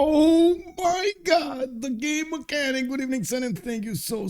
Oh my god, the game mechanic. Good evening, son, and thank you so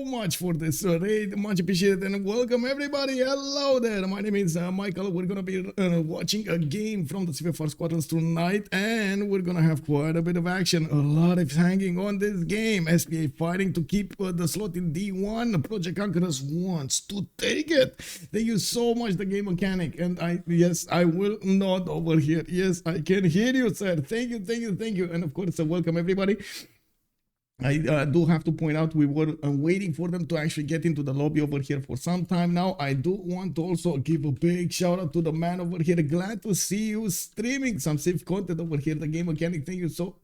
much for this raid. Much appreciated, and welcome everybody. Hello there. My name is Michael. We're gonna be watching a game from the CivFR Squadrons tonight, and we're gonna have quite a bit of action. A lot is hanging on this game. SPA fighting to keep the slot in D1. ProjectConquerors wants to take it. Thank you so much, the game mechanic. And yes, I will nod over here. Yes, I can hear you, sir. Thank you. And of course, welcome everybody. I do have to point out we were waiting for them to actually get into the lobby over here for some time now. I do want to also give a big shout out to the man over here. Glad to see you streaming some Civ content over here. The game mechanic, thank you so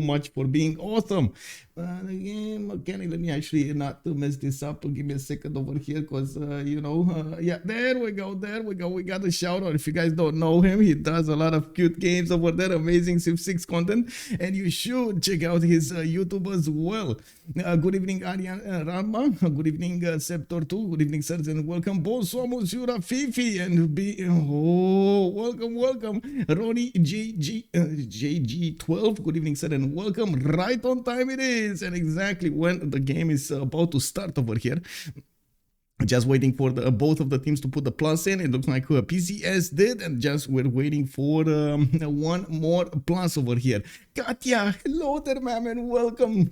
much for being awesome. The game mechanic, let me actually not to mess this up. Give me a second over here because yeah, there we go. We got a shout out. If you guys don't know him, he does a lot of cute games over there, amazing Civ6 content, and you should check out his YouTube as well. Good evening, Aryan Rama. Good evening, Sceptor2. Good evening, sirs, and welcome. Bonsoir, Monsieur Fifi, and welcome, Ronnie JG12. Good evening, sir, and welcome. Right on time it is, and exactly when the game is about to start over here. Just waiting for both of the teams to put the plus in. It looks like PCS did, and just we're waiting for one more plus over here. Katya, hello there, ma'am, and welcome.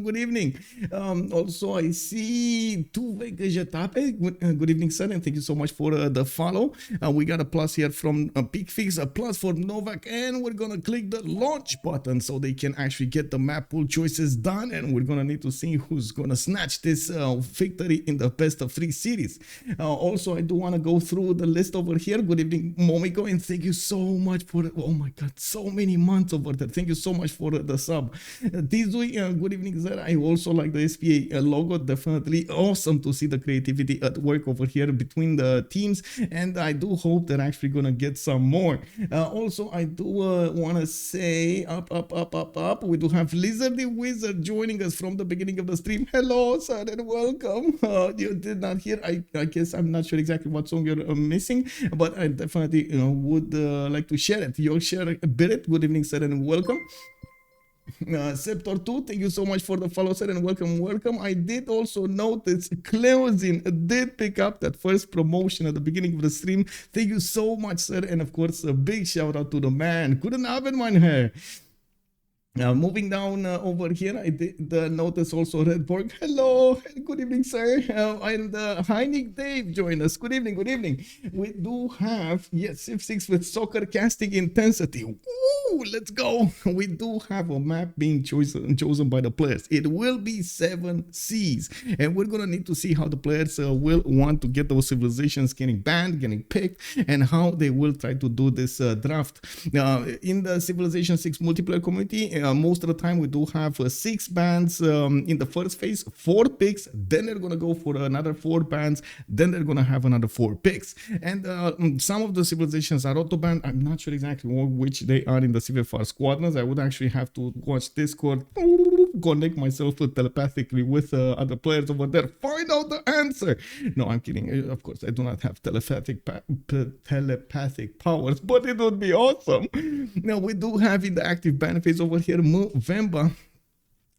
Good evening. Also, I see Tuve Gejetape. Good evening, sir, and thank you so much for the follow. We got a plus here from Picfix, a plus for Novak, and we're gonna click the launch button so they can actually get the map pool choices done, and we're gonna need to see who's gonna snatch this victory in the best of 3 series. Also, I do want to go through the list over here. Good evening, Momiko, and thank you so much for oh my god, so many months over there. Thank you so much for the sub. Tizui, good evening, sir. I also like the SPA logo. Definitely awesome to see the creativity at work over here between the teams, and I do hope they're actually gonna get some more. Also, I do want to say up. We do have Lizardy Wizard joining us from the beginning of the stream. Hello, sir, and welcome. You did not hear, I guess I'm not sure exactly what song you're missing, but I definitely would like to share it. Yorkshire Birit, good evening, sir, and welcome. Sceptor2, thank you so much for the follow, sir, and welcome. I did also notice Cleosin did pick up that first promotion at the beginning of the stream. Thank you so much, sir, and of course a big shout out to the man. Couldn't have mine here. Moving down over here, I did notice also Redborg. Hello, good evening, sir. And Heinig Dave join us. Good evening. We do have, yes, Civ6 with soccer casting intensity. Woo, let's go. We do have a map being chosen by the players. It will be 7 Seas, and we're gonna need to see how the players will want to get those civilizations getting banned, getting picked, and how they will try to do this draft. In the Civilization 6 multiplayer community, most of the time we do have 6 bans in the first phase, 4 picks, then they're gonna go for another 4 bans, then they're gonna have another 4 picks. And some of the civilizations are auto banned. I'm not sure exactly which they are in the CivFR Squadrons. I would actually have to watch Discord, connect myself telepathically with other players over there, find out the answer. No, I'm kidding. Of course, I do not have telepathic powers, but it would be awesome. Now, we do have in the active ban phase over here,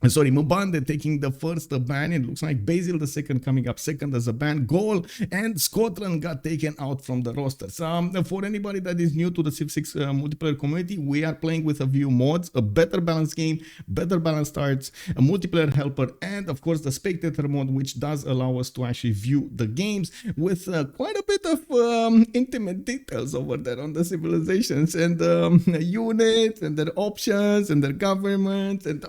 Mubande taking the first ban. It looks like Basil the second coming up second as a ban. Gaul and Scotland got taken out from the rosters. For anybody that is new to the Civ6 multiplayer community, we are playing with a few mods, a better balanced game, better balanced starts, a multiplayer helper, and of course the spectator mode, which does allow us to actually view the games with quite a bit of intimate details over there on the civilizations and units and their options and their governments, and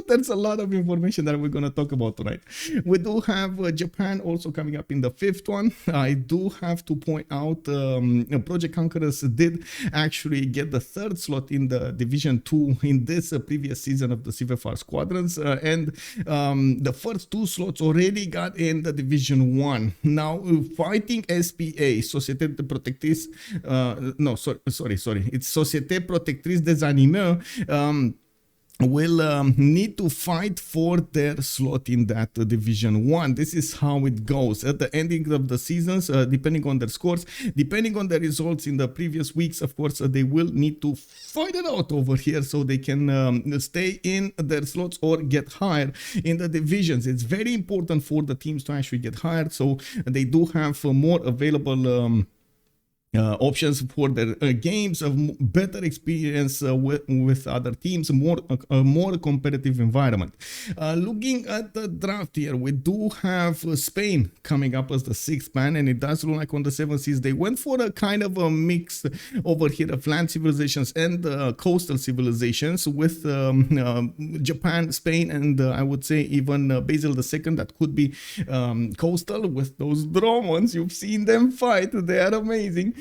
there's a lot of information that we're going to talk about tonight. We do have Japan also coming up in the 5th one. I do have to point out ProjectConquerors did actually get the 3rd slot in the Division 2 in this previous season of the CivFR Squadrons, and the first 2 slots already got in the Division 1. Now fighting SPA, Société Protectrice, it's Société Protectrice des Animaux, will need to fight for their slot in that Division 1. This is how it goes at the ending of the seasons, depending on their scores, depending on the results in the previous weeks. Of course, they will need to fight it out over here so they can stay in their slots or get higher in the divisions. It's very important for the teams to actually get higher, so they do have more available options for their games, of better experience with other teams, more competitive environment. Looking at the draft here, we do have Spain coming up as the 6th man, and it does look like on the 7 seas they went for a kind of a mix over here of land civilizations and coastal civilizations with Japan, Spain, and I would say even Basil II, that could be coastal with those drones. You've seen them fight, they are amazing.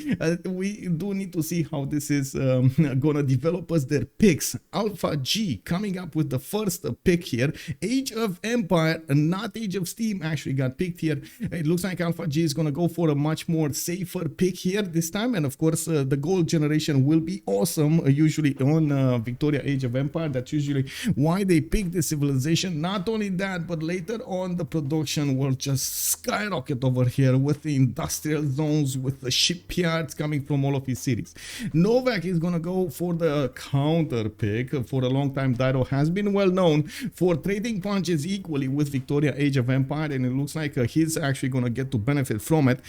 We do need to see how this is gonna develop as their picks. Alpha G coming up with the first pick here. Age of Empire, not Age of Steam, actually got picked here. It looks like Alpha G is gonna go for a much more safer pick here this time, and of course the gold generation will be awesome. Usually on Victoria Age of Empire, that's usually why they pick this civilization. Not only that, but later on the production will just skyrocket over here with the industrial zones, with the shipyards coming from all of his cities. Novak is gonna go for the counter pick. For a long time, Dredhel has been well known for trading punches equally with Victoria Age of Empire, and it looks like he's actually gonna get to benefit from it.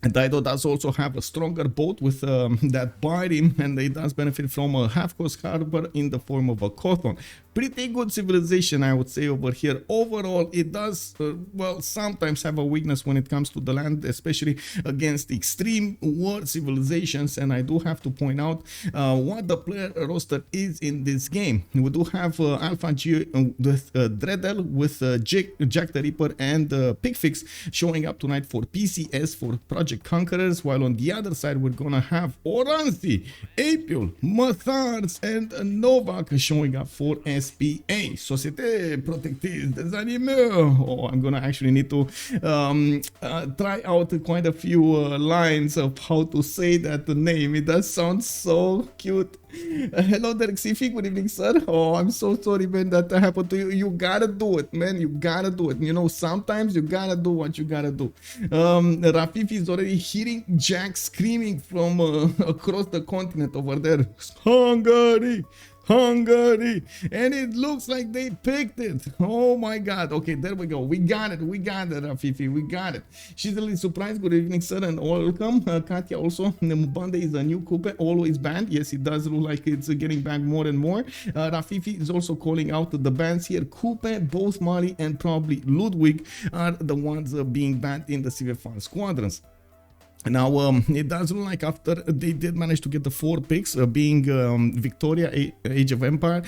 Dredhel does also have a stronger boat with that bite him, and it does benefit from a half-coast harbor in the form of a Kothon. Pretty good civilization, I would say, over here. Overall, it does, well, sometimes have a weakness when it comes to the land, especially against extreme war civilizations, and I do have to point out what the player roster is in this game. We do have Alpha G with Dredhel, with JackTheRipper and Picfix showing up tonight for PCS, for ProjectConquerors, while on the other side we're gonna have Oranssi, Apeul, Matharz, and Novak showing up for SPA, Société Protectrice des Animaux. Oh, I'm gonna actually need to try out quite a few lines of how to say that name. It does sound so cute. Hello there, Xifi. Good evening, sir. Oh, I'm so sorry, man, that happened to you. You gotta do it, man. You gotta do it. You know, sometimes you gotta do what you gotta do. Rafifi is already hearing Jack screaming from across the continent over there. Hungary! Hungary, and it looks like they picked it. Oh my god. Okay, there we go. We got it, Rafifi, we got it. She's a little surprised. Good evening, sir, and welcome. Katya also. Mubande is a new coupe, always banned. Yes, it does look like it's getting banned more and more. Rafifi is also calling out the bans here. Coupe, both Mali and probably Ludwig are the ones being banned in the CivFR squadrons. Now, it does look like after they did manage to get the 4 picks, being Victoria Age of Empire,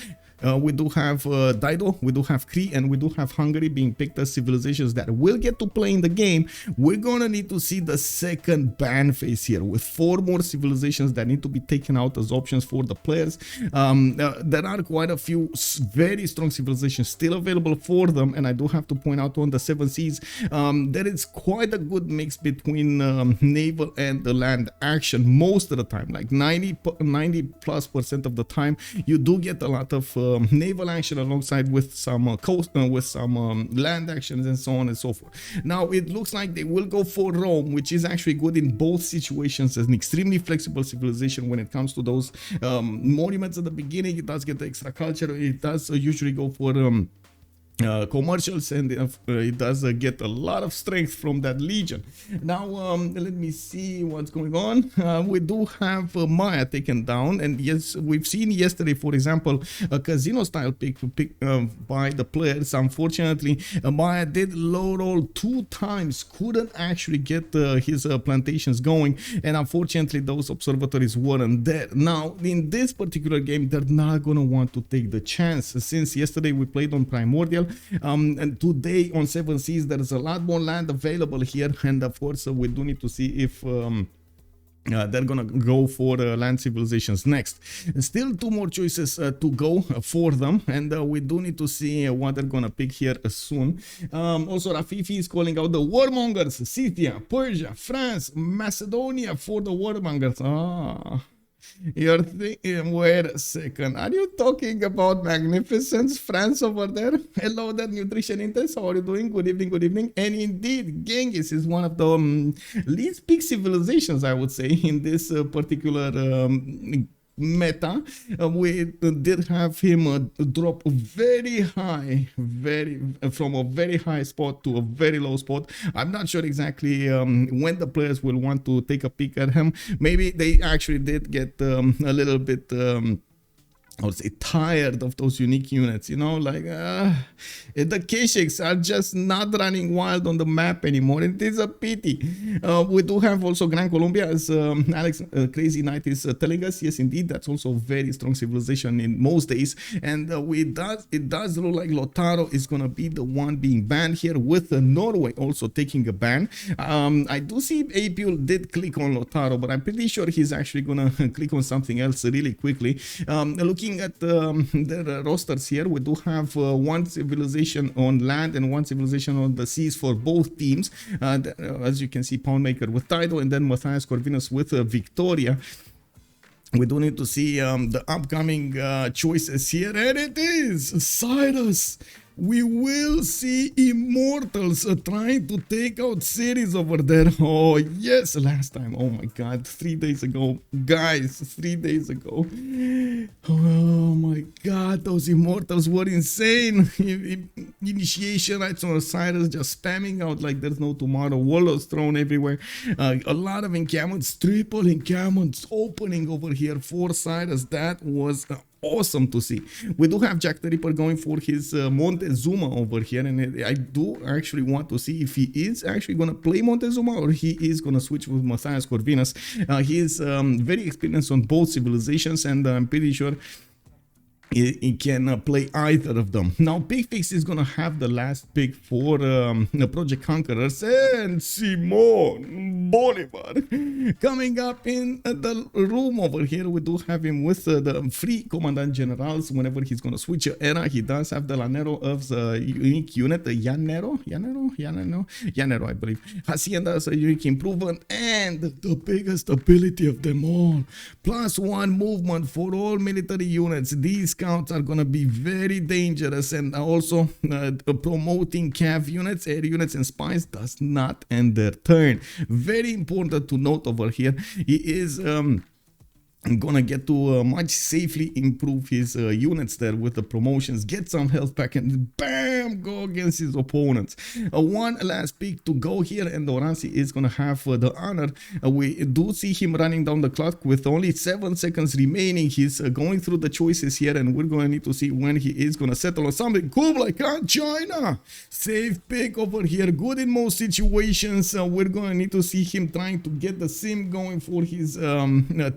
we do have Dredhel, we do have Cree, and we do have Hungary being picked as civilizations that will get to play in the game. We're gonna need to see the second ban phase here with 4 more civilizations that need to be taken out as options for the players. There are quite a few very strong civilizations still available for them, and I do have to point out on the 7 seas there is quite a good mix between naval and the land action most of the time. Like 90+% of the time you do get a lot of naval action alongside with some coast with some land actions and so on and so forth. Now it looks like they will go for Rome, which is actually good in both situations, as an extremely flexible civilization when it comes to those monuments at the beginning. It does get the extra culture. It does usually go for commercials, and it does get a lot of strength from that legion. Now let me see what's going on. We do have Maya taken down, and yes, we've seen yesterday, for example, a casino style pick by the players. Unfortunately, Maya did low roll 2 times, couldn't actually get his plantations going, and unfortunately those observatories weren't there. Now in this particular game, they're not gonna want to take the chance, since yesterday we played on Primordial, and today on 7 seas there's a lot more land available here, and of course we do need to see if they're gonna go for land civilizations next. Still 2 more choices to go for them, and we do need to see what they're gonna pick here soon. Also, Rafifi is calling out the warmongers: Scythia, Persia, France, Macedonia for the warmongers. You're thinking, wait a second, are you talking about magnificence, France over there? Hello there, Nutrition Intense, how are you doing? Good evening, good evening. And indeed, Genghis is one of the least big civilizations, I would say, in this particular meta. We did have him drop very high, from a very high spot to a very low spot. I'm not sure exactly when the players will want to take a peek at him. Maybe they actually did get a little bit I would say tired of those unique units, you know, like the K-Shakes are just not running wild on the map anymore. It is a pity. We do have also Gran Colombia, as Alex Crazy Knight is telling us. Yes, indeed, that's also a very strong civilization in most days. And it does look like Lautaro is going to be the one being banned here, with Norway also taking a ban. I do see Apeul did click on Lautaro, but I'm pretty sure he's actually going to click on something else really quickly. Looking at the rosters here, we do have one civilization on land and one civilization on the seas for both teams. As you can see, Poundmaker with Tidal, and then Matharz Corvinus with Victoria. We do need to see the upcoming choices here, and it is Cyrus. We will see Immortals trying to take out series over there. Oh yes, last time, oh my god, 3 days ago, guys, 3 days ago. Oh my god, those Immortals were insane. Initiation rights on Cyrus, just spamming out like there's no tomorrow. Wallows thrown everywhere. A lot of encampments, triple encampments opening over here for Cyrus. That was awesome to see. We do have JackTheRipper going for his Montezuma over here, and I do actually want to see if he is actually going to play Montezuma or he is going to switch with Matharz Corvinus. He is very experienced on both civilizations, and I'm pretty sure he can play either of them. Now Picfix is gonna have the last pick for ProjectConquerors, and Simon Bolivar coming up in the room over here. We do have him with the free commandant generals. Whenever he's gonna switch era, he does have the Lanero of the unique unit, the Llanero, I believe. Hacienda is a unique improvement, and the biggest ability of them all, +1 movement for all military units. These scouts are going to be very dangerous, and also promoting cav units, air units, and spies does not end their turn. Very important to note over here. He is gonna get to much safely improve his units there with the promotions, get some health back, and bam, go against his opponents. One last pick to go here, and Oranssi is gonna have the honor. We do see him running down the clock with only 7 seconds remaining. He's going through the choices here, and we're gonna need to see when he is gonna settle on something. Kublai, China, safe pick over here, good in most situations. We're gonna need to see him trying to get the sim going for his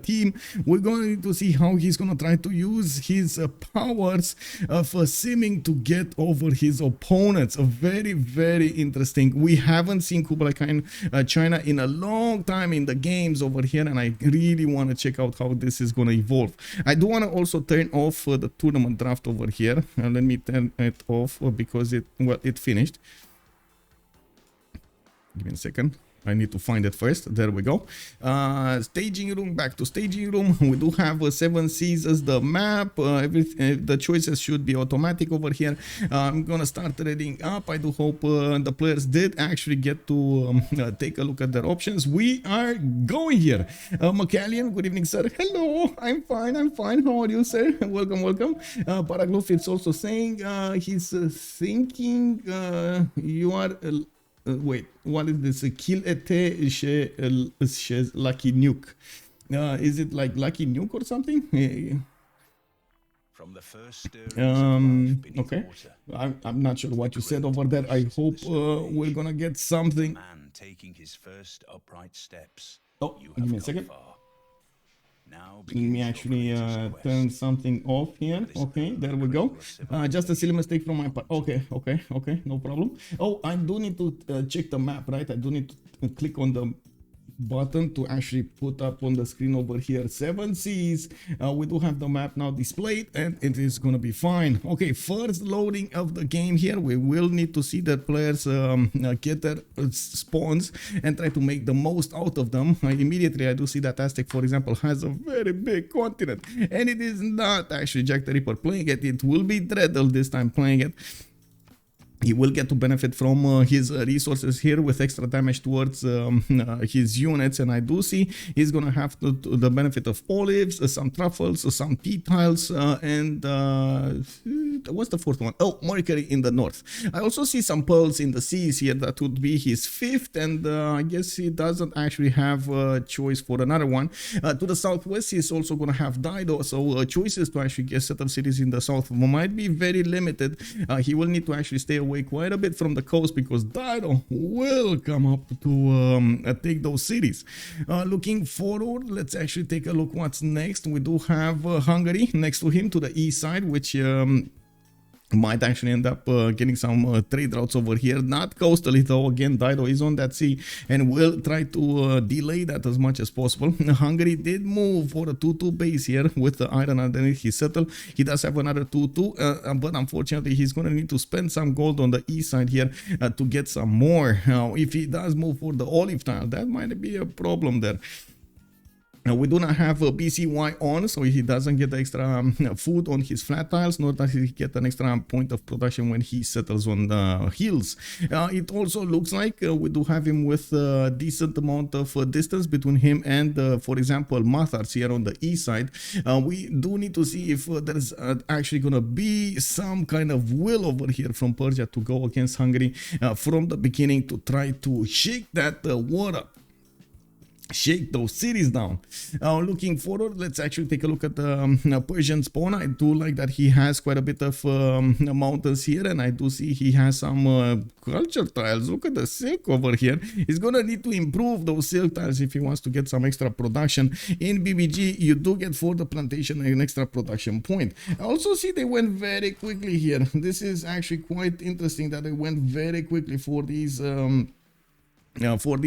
team. We're going to see how he's going to try to use his powers for simming to get over his opponents. Very, very interesting. We haven't seen Kublai Khan China in a long time in the games over here, and I really want to check out how this is going to evolve. I do want to also turn off the tournament draft over here. Let me turn it off because it finished. Give me a second. I need to find it first. There we go. Staging room, back to staging room. We do have 7 seas as the map. The choices should be automatic over here. I'm gonna start reading up. I do hope the players did actually get to take a look at their options. We are going here. McCallion, good evening, sir. Hello, I'm fine. How are you, sir? Welcome. Paraglove is also saying he's thinking you are wait, what is this? Kill chez Lucky Nuke. Is it like Lucky Nuke or something? From the first okay. I'm not sure what you said over there. I hope we're gonna get something. Man taking his first upright steps. Oh, give me a second. Let me actually turn something off here. Okay, there we go. Just a silly mistake from my part. Okay, no problem. Oh, I do need to check the map, right? I do need to click on the button to actually put up on the screen over here 7 seas. We do have the map now displayed, and it is gonna be fine. Okay, first loading of the game here. We will need to see that players get their spawns and try to make the most out of them. Immediately I do see that Aztec, for example, has a very big continent, and it is not actually JackTheRipper playing it. It will be Dredhel this time playing it. He will get to benefit from his resources here with extra damage towards his units, and I do see he's gonna have the benefit of olives, some truffles, some tea tiles, and what's the fourth one? Oh, Mercury in the north. I also see some pearls in the seas here. That would be his fifth, and I guess he doesn't actually have a choice for another one. To the southwest, he's also gonna have Dido, so choices to actually get set up cities in the south might be very limited. He will need to actually stay away quite a bit from the coast because Dido will come up to take those cities. Looking forward, let's actually take a look what's next. We do have Hungary next to him to the east side, which might actually end up getting some trade routes over here. Not coastally though. Again, Dido is on that sea and will try to delay that as much as possible. Hungary did move for a 2-2 base here with the iron underneath his settle. He does have another 2-2, but unfortunately he's going to need to spend some gold on the east side here to get some more. Now, if he does move for the olive tile, that might be a problem there. We do not have a BCY on, so he doesn't get the extra food on his flat tiles, nor does he get an extra point of production when he settles on the hills. It also looks like we do have him with a decent amount of distance between him and, for example, Matharz here on the east side. We do need to see if there's actually going to be some kind of will over here from Persia to go against Hungary from the beginning to try to shake that war up. Shake those cities down. Looking forward, let's actually take a look at the Persian spawn. I do like that he has quite a bit of mountains here, and I do see he has some culture tiles. Look at the silk over here. He's gonna need to improve those silk tiles if he wants to get some extra production. In BBG, you do get for the plantation an extra production point. I also see they went very quickly here. This is actually quite interesting that they went very quickly for these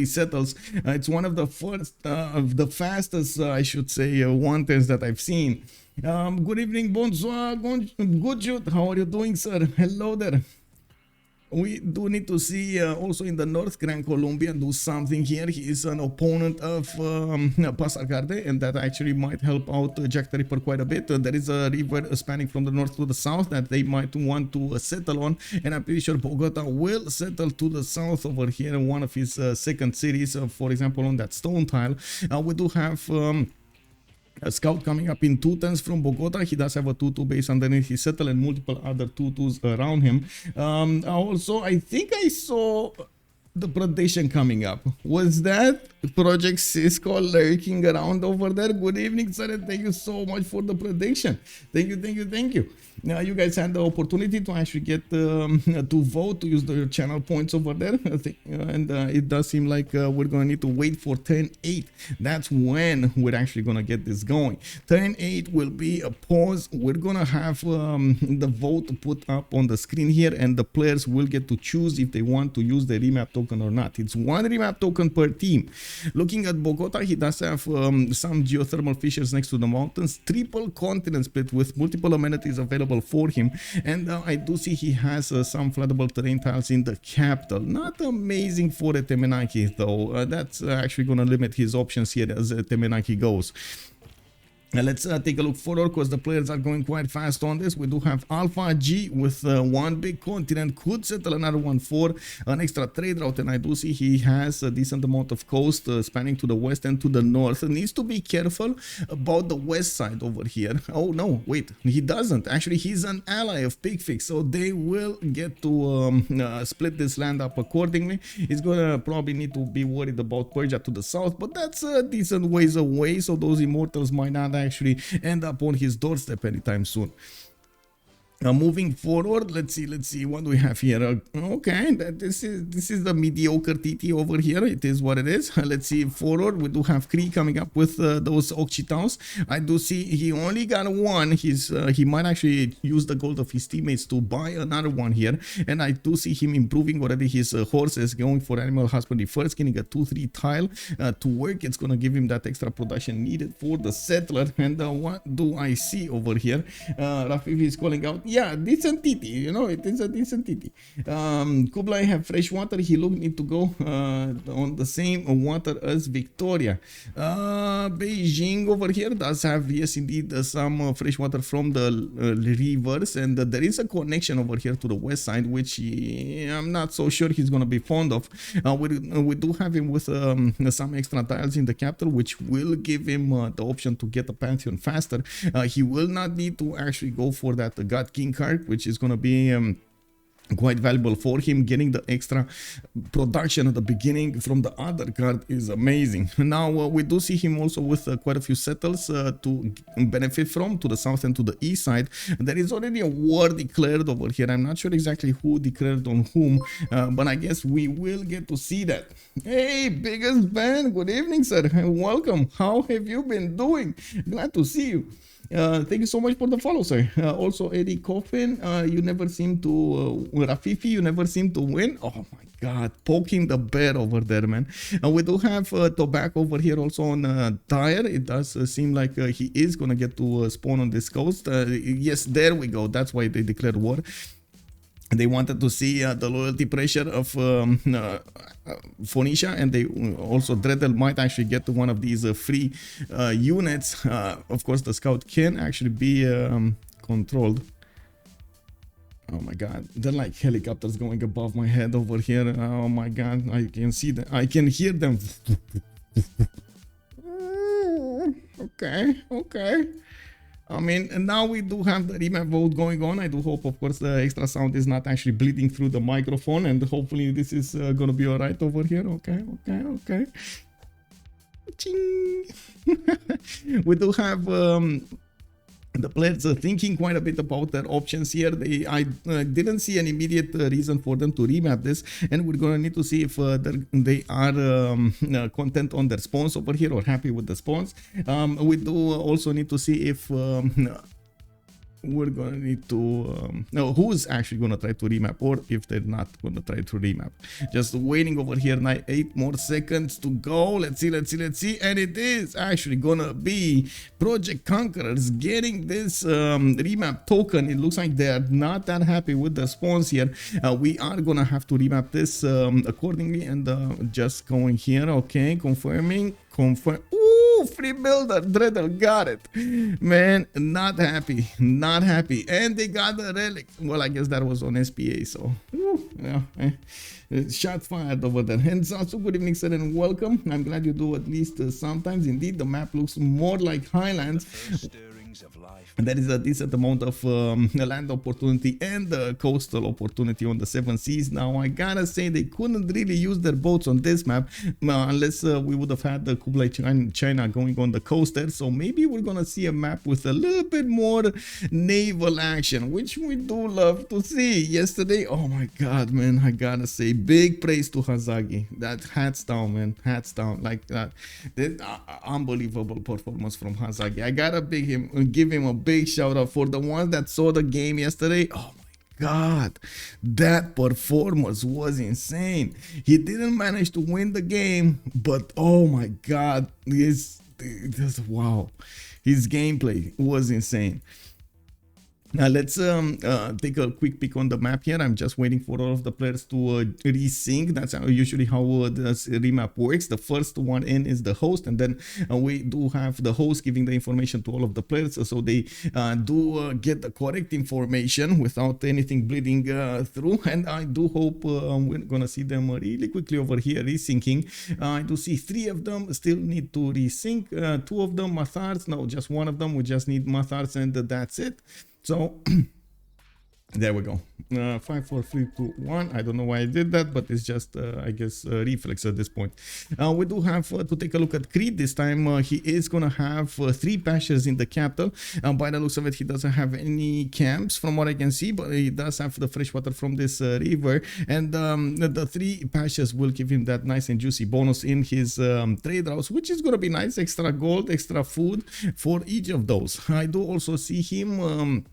settles. It's one of the first of the fastest I should say wonders that I've seen. Good evening, bonsoir, good Jude, how are you doing, sir? Hello there. We do need to see also in the north, Gran Colombia do something here. He is an opponent of Pasargarte, and that actually might help out JackTheRipper quite a bit. There is a river spanning from the north to the south that they might want to settle on, and I'm pretty sure Bogota will settle to the south over here in one of his second cities, for example, on that stone tile. We do have a scout coming up in 2 turns from Bogota. He does have a 2-2 base underneath his settle and multiple other 2-2s around him. Also, I think I saw the predation coming up. Was that Project Cisco lurking around over there? Good evening, sir, and thank you so much for the predation. Thank you. Now, you guys had the opportunity to actually get to vote, to use the channel points over there. And it does seem like we're going to need to wait for turn 8. That's when we're actually going to get this going. Turn 8 will be a pause. We're going to have the vote put up on the screen here, and the players will get to choose if they want to use the remap token or not. It's 1 remap token per team. Looking at Bogota, he does have some geothermal fissures next to the mountains, triple continent split with multiple amenities available for him, and I do see he has some floodable terrain tiles in the capital. Not amazing for a Temenaki though. That's actually going to limit his options here as Temenaki goes. Let's take a look forward because the players are going quite fast on this. We do have Alpha G with 1 big continent, could settle another one for an extra trade route, and I do see he has a decent amount of coast spanning to the west and to the north. Needs to be careful about the west side over here. Oh no, wait, he doesn't. Actually, he's an ally of Picfix, so they will get to split this land up accordingly. He's gonna probably need to be worried about Persia to the south, but that's a decent ways away, so those immortals might not actually end up on his doorstep anytime soon. Moving forward, let's see what do we have here. Okay, this is the mediocre TT over here. It is what it is. Let's see forward. We do have Cree coming up with those Occhitaus. I do see he only got one. He might actually use the gold of his teammates to buy another one here. And I do see him improving already his horses, going for animal husbandry first, getting a 2-3 tile to work. It's gonna give him that extra production needed for the settler. And what do I see over here? Rafif is calling out. Yeah, decent TT, you know, it is a decent TT. Kublai have fresh water. He need to go on the same water as Victoria. Beijing over here does have, yes, indeed, some fresh water from the rivers, and there is a connection over here to the west side, which I'm not so sure he's gonna be fond of. We do have him with some extra tiles in the capital, which will give him the option to get the pantheon faster. He will not need to actually go for that God King card, which is going to be quite valuable for him. Getting the extra production at the beginning from the other card is amazing. Now we do see him also with quite a few settles to benefit from, to the south and to the east side. There is already a war declared over here. I'm not sure exactly who declared on whom, but I guess we will get to see that. Hey, biggest Ben, good evening, sir, and welcome. How have you been doing? Glad to see you. Thank you so much for the follow, sir. Also, Eddie Coffin, you never seem to, Rafifi, you never seem to win. Oh my God, poking the bear over there, man. We do have Tobacco over here also on Tire. It does seem like he is going to get to spawn on this coast. Yes, there we go. That's why they declared war. They wanted to see the loyalty pressure of Phoenicia, and they also Dredhel might actually get to one of these free units. Of course, the scout can actually be controlled. Oh my God, they're like helicopters going above my head over here. Oh my God, I can see them. I can hear them. Okay. I mean, and now we do have the remap vote going on. I do hope, of course, the extra sound is not actually bleeding through the microphone, and hopefully this is going to be all right over here. Okay. Ching. We do have the players are thinking quite a bit about their options here. I didn't see an immediate reason for them to remap this, and we're gonna need to see if they are content on their spawns over here or happy with the spawns. We do also need to see if we're gonna need to know who's actually gonna try to remap, or if they're not gonna try to remap. Just waiting over here. 8 more seconds to go. Let's see, and it is actually gonna be ProjectConquerors getting this remap token. It looks like they are not that happy with the spawns here. We are gonna have to remap this accordingly, and just going here. Okay, confirm. Ooh, free builder. Dredhel got it. Man, not happy. And they got the relic. Well, I guess that was on SPA, so shots fired over there. And so good evening, sir, and welcome. I'm glad you do at least sometimes. Indeed, the map looks more like Highlands. And there is a decent amount of land opportunity and coastal opportunity on the 7 seas. Now, I gotta say, they couldn't really use their boats on this map unless we would have had the Kublai China going on the coast there. So maybe we're gonna see a map with a little bit more naval action, which we do love to see. Yesterday, oh my God, man, I gotta say, big praise to Hazagi. That hats down, man, hats down. Like that, unbelievable performance from Hazagi. I gotta give him a big shout out for the ones that saw the game yesterday. Oh my God, that performance was insane. He didn't manage to win the game, but oh my God, wow, his gameplay was insane. Now let's take a quick peek on the map here. I'm just waiting for all of the players to resync. That's usually how this remap works. The first one in is the host, and then we do have the host giving the information to all of the players, so they do get the correct information without anything bleeding through. And I do hope we're gonna see them really quickly over here resyncing. I do see 3 of them still need to resync. 2 of them Matharz, no, just 1 of them. We just need Matharz, and that's it. So There we go. 5, 4, 3, 2, 1. I don't know why I did that, but it's just, I guess, reflex at this point. We do have to take a look at Cree. This time he is going to have 3 pastures in the capital. By the looks of it, he doesn't have any camps from what I can see, but he does have the fresh water from this river. And the 3 pastures will give him that nice and juicy bonus in his trade routes, which is going to be nice. Extra gold, extra food for each of those. I do also see him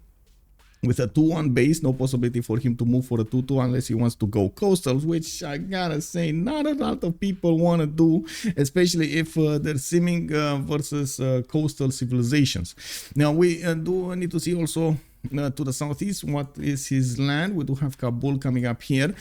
with a 2-1 base, no possibility for him to move for a 2-2 unless he wants to go coastal, which I gotta say not a lot of people want to do, especially if they're simming versus coastal civilizations. Now we do need to see also to the southeast what is his land. We do have Kabul coming up here.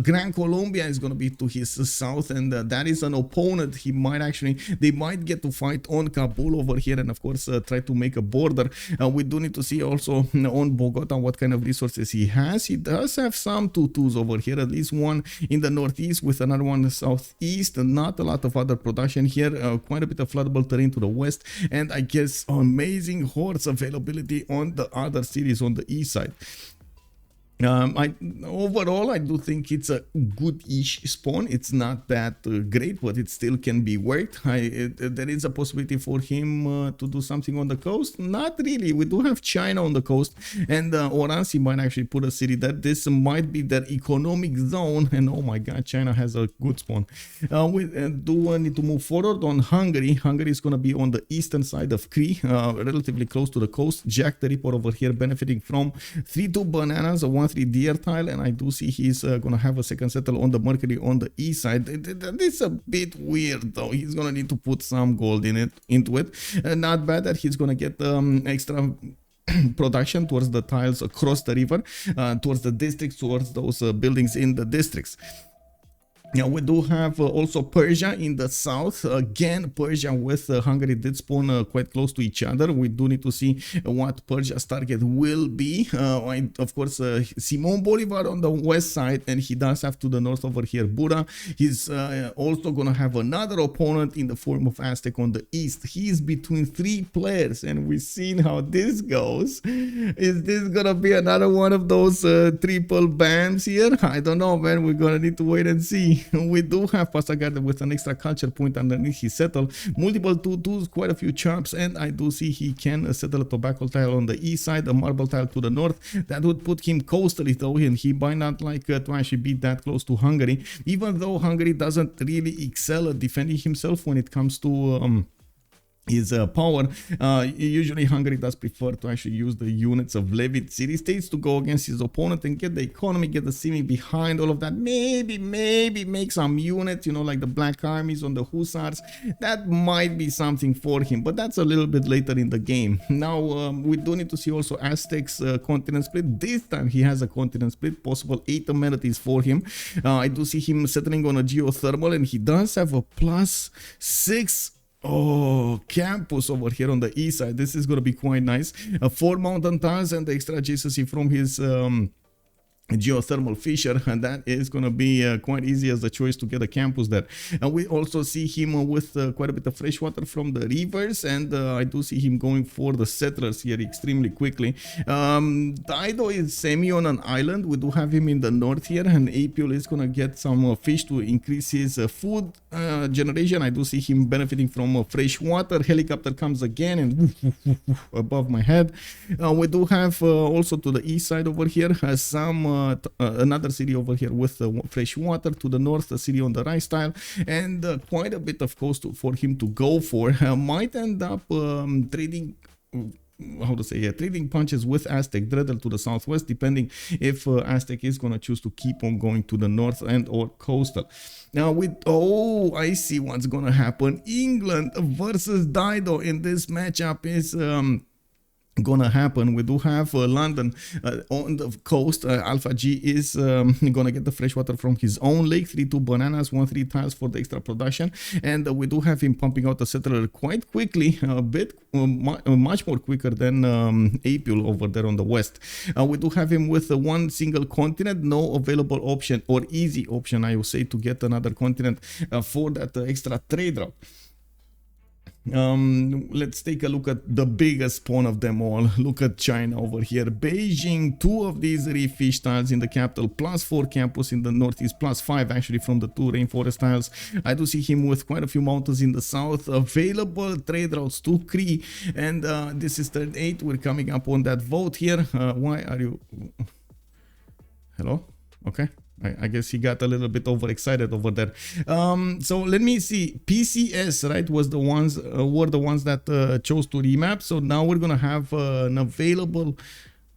Gran Colombia is going to be to his south, and that is an opponent. They might get to fight on Kabul over here, and of course try to make a border. We do need to see also on Bogota what kind of resources he has. He does have some 2-2s over here, at least one in the northeast with another one in the southeast. Not a lot of other production here. Quite a bit of floodable terrain to the west, and I guess amazing horse availability on the other cities on the east side. Overall, I do think it's a good-ish spawn. It's not that great, but it still can be worked. There is a possibility for him to do something on the coast. Not really. We do have China on the coast, and Oranssi might actually put a city there. This might be their economic zone, and oh my god, China has a good spawn. We do need to move forward on Hungary. Hungary is going to be on the eastern side of Cree, relatively close to the coast. JackTheRipper over here benefiting from 3-2 bananas, a 1-3 deer tile, and I do see he's gonna have a second settle on the Mercury on the east side. It's a bit weird though. He's gonna need to put some gold into it. Not bad that he's gonna get extra production towards the tiles across the river, towards the districts, towards those buildings in the districts. Now we do have also Persia in the south. Again, Persia with Hungary did spawn quite close to each other. We do need to see what Persia's target will be. Of course, Simon Bolivar on the west side, and he does have to the north over here Buddha. He's also gonna have another opponent in the form of Aztec on the east. He's between 3 players, and we've seen how this goes. Is this gonna be another one of those triple bams here? I don't know, man. We're gonna need to wait and see. We do have Pasagarde with an extra culture point underneath his settle, multiple 2-2s, quite a few chops, and I do see he can settle a tobacco tile on the east side, a marble tile to the north. That would put him coastally though, and he might not like to actually be that close to Hungary, even though Hungary doesn't really excel at defending himself when it comes to his power. Usually Hungary does prefer to actually use the units of levied city-states to go against his opponent and get the economy, get the simming behind all of that. Maybe make some units, you know, like the black armies on the hussars. That might be something for him, but that's a little bit later in the game. Now we do need to see also Aztec's continent split. This time he has a continent split, possible 8 amenities for him. I do see him settling on a geothermal, and he does have a +6 campus over here on the east side. This is going to be quite nice. 4 mountain tiles and the extra adjacency from his geothermal fissure, and that is going to be quite easy as a choice to get a campus there. And we also see him with quite a bit of fresh water from the rivers, and I do see him going for the settlers here extremely quickly. Dido is semi on an island. We do have him in the north here, and Apeul is going to get some fish to increase his food generation. I do see him benefiting from fresh water. Helicopter comes again and above my head. We do have also to the east side over here some another city over here with fresh water. To the north, a city on the right style, and quite a bit of coast for him to go for. Might end up trading trading punches with Aztec Dredhel to the southwest, depending if Aztec is gonna choose to keep on going to the north and or coastal. Now I see what's gonna happen. England versus Dido in this matchup is gonna happen. We do have London on the coast. Alpha G is gonna get the fresh water from his own lake. 3-2 bananas, 1-3 tiles for the extra production, and we do have him pumping out the settler quite quickly, a bit much more quicker than Apeul over there on the west. We do have him with one single continent, no available option or easy option, I would say, to get another continent for that extra trade route. Let's take a look at the biggest pawn of them all. Look at China over here. Beijing, 2 of these reef tiles in the capital, +4 campus in the northeast, +5 actually from the 2 rainforest tiles. I do see him with quite a few mountains in the south, available trade routes to Cree, and this is turn 8. We're coming up on that vote here. Why are you... Hello? Okay. I guess he got a little bit overexcited over there. So let me see. PCS, right, was the ones were the ones that chose to remap. So now we're gonna have an available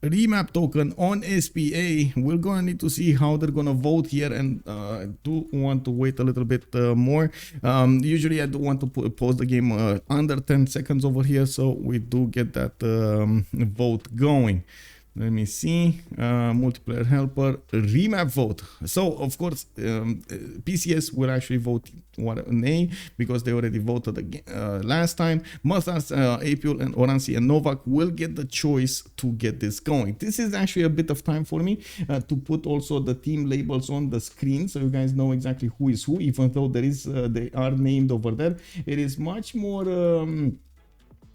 remap token on SPA. We're gonna need to see how they're gonna vote here, and I do want to wait a little bit more. Usually I do want to pause the game under 10 seconds over here, so we do get that vote going. Let me see, multiplayer helper, remap vote. So of course PCS will actually vote nay because they already voted last time. Matharz, Apeul and Oranssi and Novak will get the choice to get this going. This is actually a bit of time for me to put also the team labels on the screen so you guys know exactly who is who, even though there is they are named over there. It is much more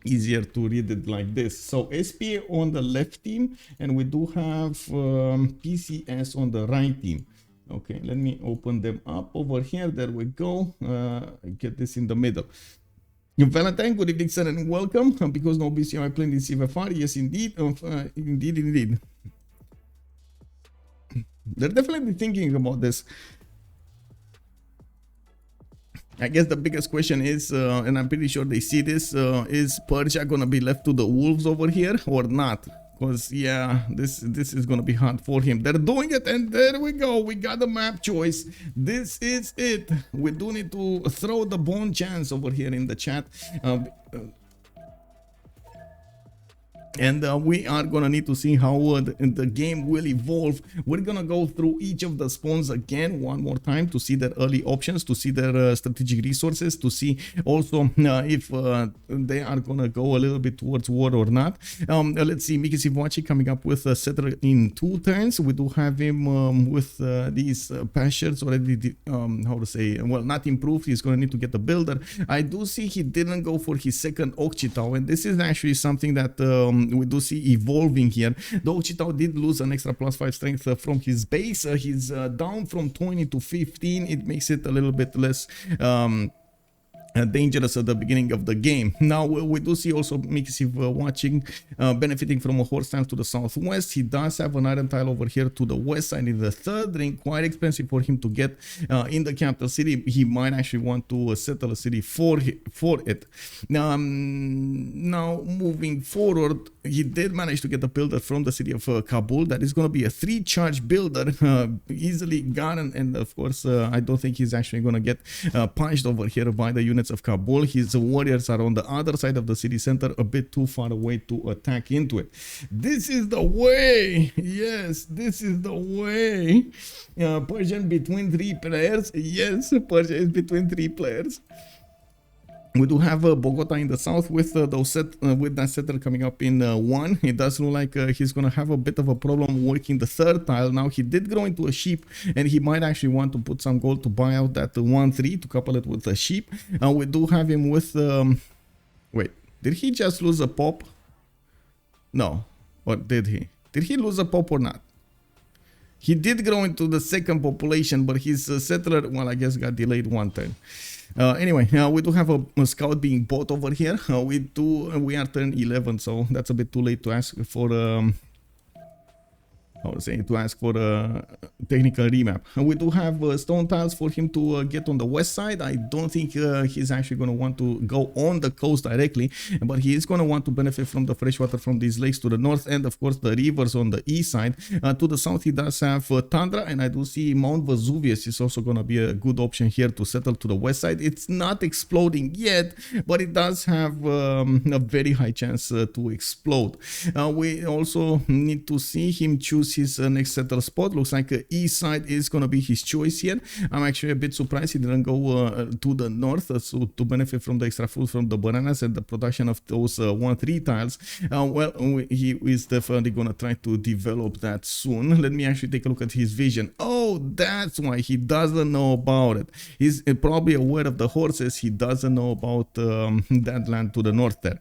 easier to read it like this. So SPA on the left team, and we do have PCS on the right team. Okay, let me open them up over here. There we go. Get this in the middle. Valentine, good evening, sir, and welcome. Because no BCI playing in CivFR. Yes, indeed. Indeed. They're definitely thinking about this. I guess the biggest question is, and I'm pretty sure they see this, is Persia gonna be left to the wolves over here or not? Because yeah, this is gonna be hard for him. They're doing it, and there we go. We got the map choice. This is it. We do need to throw the bone chance over here in the chat. And we are gonna need to see how the game will evolve. We're gonna go through each of the spawns again one more time to see their early options, to see their strategic resources, to see also if they are gonna go a little bit towards war or not. Let's see, Miki Sivachi coming up with a settler in 2 turns. We do have him with these pastures already, how to say, well, not improved. He's gonna need to get a builder. I do see he didn't go for his second Okchitao, and this is actually something that we do see evolving here. The Okchitao did lose an extra +5 strength from his base. He's down from 20 to 15. It makes it a little bit less dangerous at the beginning of the game. Now we do see also Mixiv watching, benefiting from a horse tile to the southwest. He does have an iron tile over here to the west side in the 3rd ring, quite expensive for him to get in the capital city. He might actually want to settle a city for it. Now moving forward, he did manage to get a builder from the city of Kabul. That is going to be a 3-charge builder, easily gotten, and of course I don't think he's actually going to get punched over here by the units of Kabul. His warriors are on the other side of the city center, a bit too far away to attack into it. This is the way. Yes, this is the way. Persian between 3 players. Yes, Persia is between 3 players. We do have Bogota in the south with with that settler coming up in 1. It does look like he's going to have a bit of a problem working the 3rd tile. Now he did grow into a sheep, and he might actually want to put some gold to buy out that 1-3 to couple it with a sheep. We do have him with... wait, did he just lose a pop? No. Or did he? Did he lose a pop or not? He did grow into the 2nd population, but his settler, well, I guess got delayed 1 turn. Anyway, we do have a scout being bought over here. We are turn 11, so that's a bit too late to ask for a technical remap. We do have stone tiles for him to get on the west side. I don't think he's actually going to want to go on the coast directly, but he is going to want to benefit from the fresh water from these lakes to the north, and of course the rivers on the east side. To the south he does have tundra, and I do see Mount Vesuvius is also going to be a good option here to settle to the west side. It's not exploding yet, but it does have a very high chance to explode. We also need to see him choose is his next settle spot. Looks like east side is gonna be his choice here. I'm actually a bit surprised he didn't go to the north so to benefit from the extra food from the bananas and the production of those 1-3 tiles. Well, he is definitely gonna try to develop that soon. Let me actually take a look at his vision. Oh, that's why he doesn't know about it. He's probably aware of the horses. He doesn't know about that land to the north there.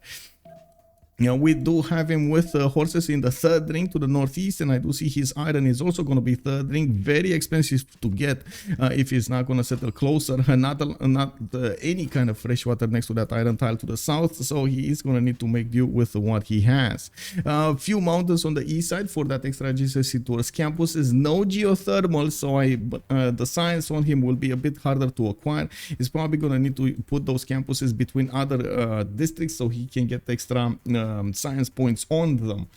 We do have him with horses in the third ring to the northeast, and I do see his iron is also going to be third ring. Very expensive to get if he's not going to settle closer. Not any kind of fresh water next to that iron tile to the south, so he is going to need to make do with what he has. Few mountains on the east side for that extra adjacency towards campuses. No geothermal, so the science on him will be a bit harder to acquire. He's probably going to need to put those campuses between other districts so he can get extra science points on them.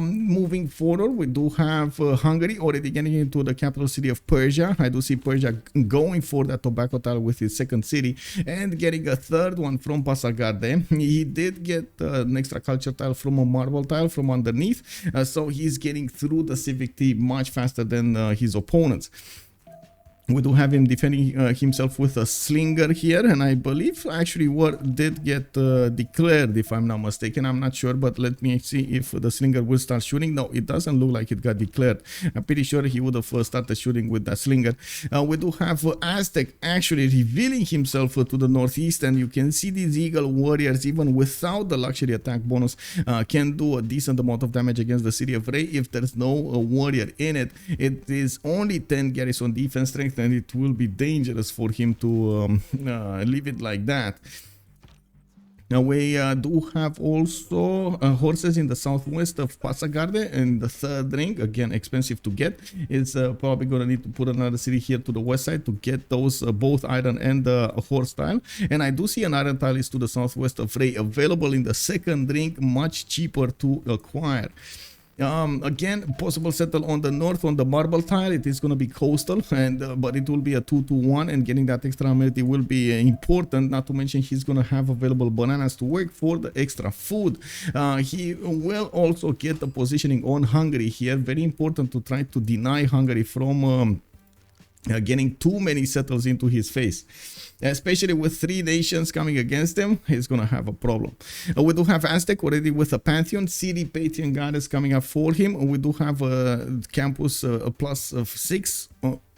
Moving forward, we do have Hungary already getting into the capital city of Persia. I do see Persia going for that tobacco tile with his second city and getting a third one from Pasargade. He did get an extra culture tile from a marble tile from underneath, so he's getting through the civic T much faster than his opponents. We do have him defending himself with a slinger here, and I believe actually war did get declared, if I'm not mistaken. I'm not sure, but let me see if the slinger will start shooting. No, it doesn't look like it got declared. I'm pretty sure he would have started shooting with that slinger. We do have Aztec actually revealing himself to the northeast, and you can see these eagle warriors, even without the luxury attack bonus, can do a decent amount of damage against the city of Ray. If there's no warrior in it, it is only 10 garrison defense strength, and it will be dangerous for him to leave it like that. Now we do have also horses in the southwest of Pasargade in the third ring. Again, expensive to get. It's probably going to need to put another city here to the west side to get those both iron and horse tile. And I do see an iron tile is to the southwest of Ray available in the second ring, much cheaper to acquire. Again, possible settle on the north on the marble tile. It is going to be coastal, and but it will be a 2-2-1, and getting that extra amenity will be important. Not to mention he's going to have available bananas to work for the extra food. He will also get the positioning on Hungary here. Very important to try to deny Hungary from getting too many settles into his face. Especially with 3 nations coming against him, he's gonna have a problem. We do have Aztec already with a Pantheon, City Pantheon Goddess coming up for him. We do have a campus a plus of 6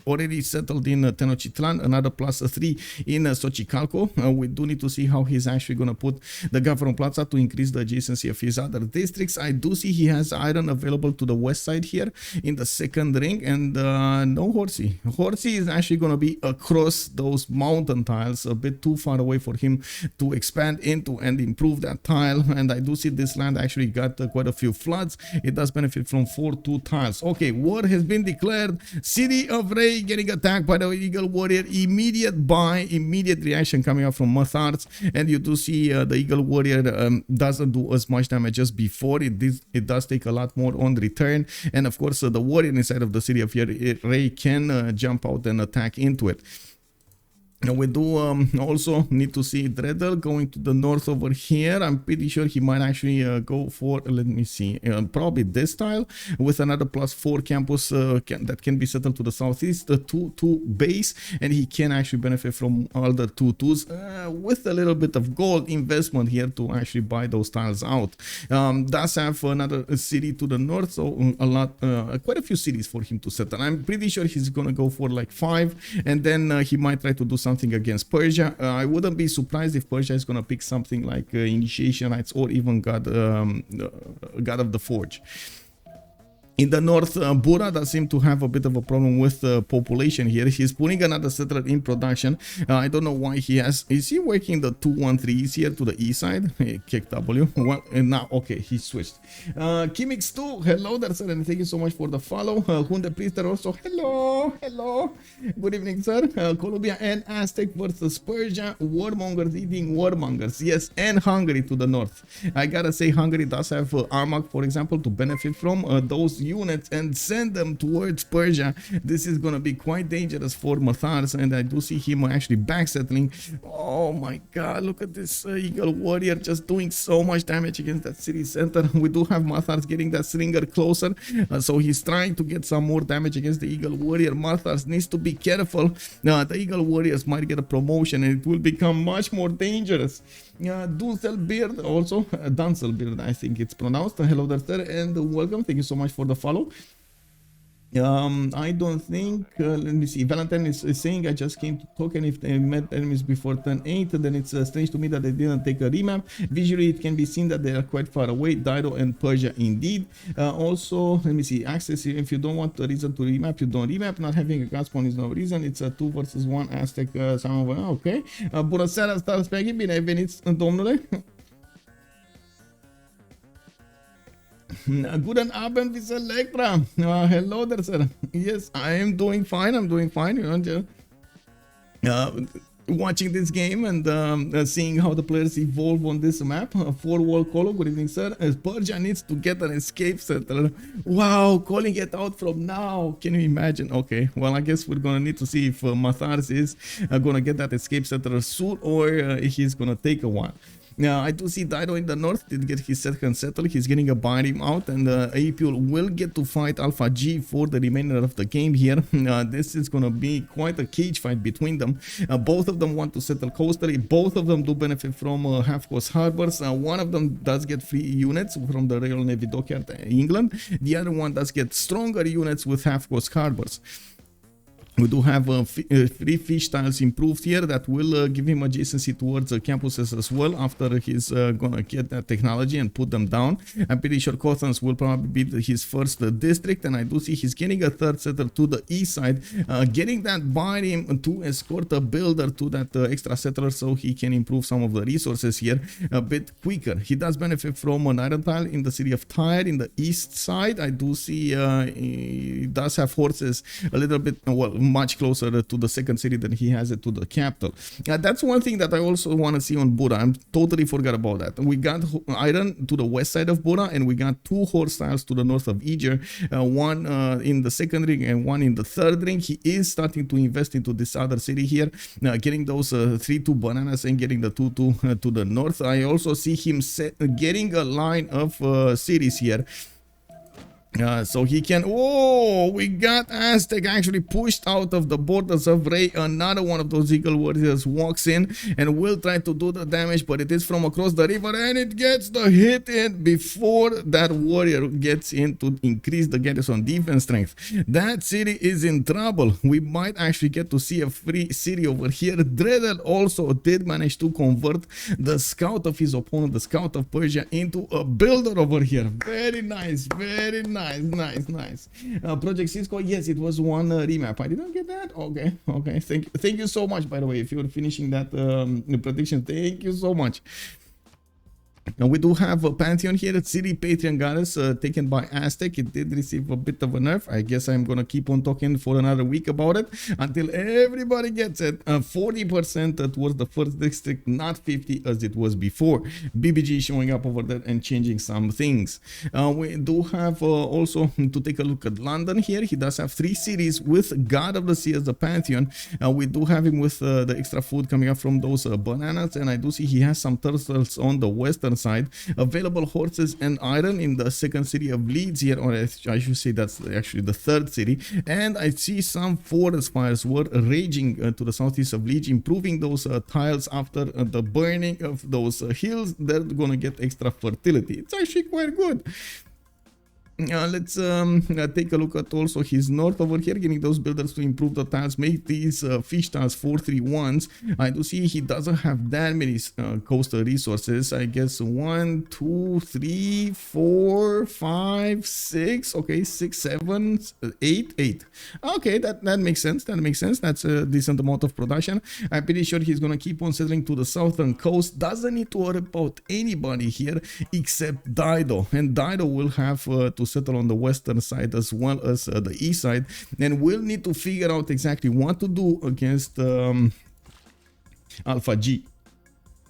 already settled in Tenochtitlan, another plus 3 in Xochicalco. We do need to see how he's actually going to put the Gavron Plaza to increase the adjacency of his other districts. I do see he has iron available to the west side here in the second ring, and no horsey. Horsey is actually going to be across those mountain tiles, a bit too far away for him to expand into and improve that tile. And I do see this land actually got quite a few floods. It does benefit from 4-2 tiles. Okay, war has been declared. City of Ray getting attacked by the Eagle Warrior. Immediate buy, immediate reaction coming up from Matharz, and you do see the Eagle Warrior doesn't do as much damage as before. It does take a lot more on return, and of course the warrior inside of the city of Ray can jump out and attack into it. Now we do also need to see Dredhel going to the north over here. I'm pretty sure he might actually go for, let me see, probably this tile with another +4 campus that can be settled to the southeast, the 2-2 base, and he can actually benefit from all the 2-2s with a little bit of gold investment here to actually buy those tiles out. Does have another city to the north, so quite a few cities for him to settle. I'm pretty sure he's gonna go for like 5, and then he might try to do something against Persia. I wouldn't be surprised if Persia is gonna pick something like Initiation Rites or even God of the Forge. In the north, Bura does seem to have a bit of a problem with population here. He's putting another settler in production. I don't know why he has. Is he working the 2-1-3s here to the east side? Kick W. Well, and now, okay, he switched. Kimix2, hello there, sir, and thank you so much for the follow. Hunde Priester also, hello. Good evening, sir. Colombia and Aztec versus Persia. Warmongers eating warmongers. Yes, and Hungary to the north. I gotta say, Hungary does have Armagh, for example, to benefit from. Those units and send them towards Persia. This is gonna be quite dangerous for Matharz, and I do see him actually backsettling. Oh my god, look at this Eagle Warrior just doing so much damage against that city center. We do have Matharz getting that Slinger closer, so he's trying to get some more damage against the Eagle Warrior. Matharz needs to be careful. The Eagle Warriors might get a promotion and it will become much more dangerous. Dunselbeard also, Dunselbeard I think it's pronounced. Hello there sir, and welcome. Thank you so much for the follow. I don't think, let me see, Valentine is saying I just came to token if they met enemies before turn 8, then it's strange to me that they didn't take a remap. Visually it can be seen that they are quite far away, Dido and Persia indeed. Also, let me see, access, if you don't want a reason to remap, you don't remap. Not having a gun spawn is no reason. It's a 2 versus 1 Aztec, ok. Bună seara, Star Spaghetti, bine ai venit, domnule. Guten Abend, Miss Electra. Hello there, sir. Yes, I am doing fine. I'm doing fine. You know, watching this game and seeing how the players evolve on this map. 4-wall call. Good evening, sir. Persia needs to get an escape settler. Wow, calling it out from now. Can you imagine? Okay, well, I guess we're gonna need to see if Matharz is gonna get that escape settler soon or he's gonna take a while. Now, I do see Dido in the north did get his second settle. He's getting a bind out, and Apeul will get to fight Alpha G for the remainder of the game here. This is going to be quite a cage fight between them. Both of them want to settle coastally. Both of them do benefit from half-coast harbors. One of them does get free units from the Royal Navy Dockyard England. The other one does get stronger units with half-coast harbors. We do have 3 fish tiles improved here that will give him adjacency towards campuses as well after he's gonna get that technology and put them down. I'm pretty sure Cothans will probably be his first district, and I do see he's getting a third settler to the east side, getting that by him to escort a builder to that extra settler so he can improve some of the resources here a bit quicker. He does benefit from an iron tile in the city of Tyre in the east side. I do see he does have horses a little bit, well, much closer to the second city than he has it to the capital. That's one thing that I also want to see on Buddha. I totally forgot about that. We got iron to the west side of Buddha, and we got 2 horse tiles to the north of Eger, one in the second ring and one in the third ring. He is starting to invest into this other city here, getting those 3-2 bananas and getting the 2-2 to the north. I also see him getting a line of cities here. So he can, oh, we got Aztec actually pushed out of the borders of Ray. Another one of those Eagle Warriors walks in and will try to do the damage, but it is from across the river and it gets the hit in before that warrior gets in to increase the garrison defense strength. That city is in trouble. We might actually get to see a free city over here. Dredhel also did manage to convert the scout of his opponent, the scout of Persia, into a builder over here. Very nice, very nice. Nice. Project Cisco, yes, it was one remap. I didn't get that. Okay. Thank you so much, by the way, if you're finishing that prediction. Thank you so much. Now we do have a Pantheon here at City Patreon Goddess taken by Aztec. It did receive a bit of a nerf. I guess I'm gonna keep on talking for another week about it until everybody gets it. 40% towards the first district, not 50 as it was before. BBG showing up over there and changing some things. We do have also to take a look at London here. He does have 3 cities with God of the Sea as the Pantheon. We do have him with the extra food coming up from those bananas, and I do see he has some turtles on the western side, available horses and iron in the second city of Leeds here, or I should say that's actually the third city. And I see some forest fires were raging to the southeast of Leeds, improving those tiles after the burning of those hills. They're gonna get extra fertility. It's actually quite good. Let's take a look at also his north over here, getting those builders to improve the tiles, make these fish tiles 4-3-1s. I do see he doesn't have that many coastal resources. I guess 1, 2, 3, 4, 5, 6. Okay, 6, 7, 8. Okay, that makes sense. That's a decent amount of production. I'm pretty sure he's gonna keep on settling to the southern coast. Doesn't need to worry about anybody here except Dido, and Dido will have to settle on the western side as well as the east side, and we'll need to figure out exactly what to do against Alpha G.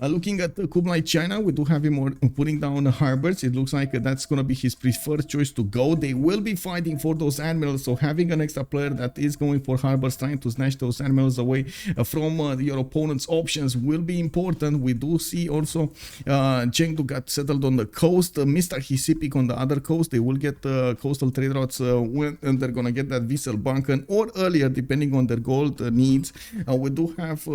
Looking at Kublai China, we do have him putting down harbors. It looks like that's going to be his preferred choice to go. They will be fighting for those admirals, so having an extra player that is going for harbors, trying to snatch those admirals away from your opponent's options will be important. We do see also Chengdu got settled on the coast. Mr. Hisipik on the other coast. They will get coastal trade routes when they're going to get that Vessel Banken or earlier, depending on their gold needs. We do have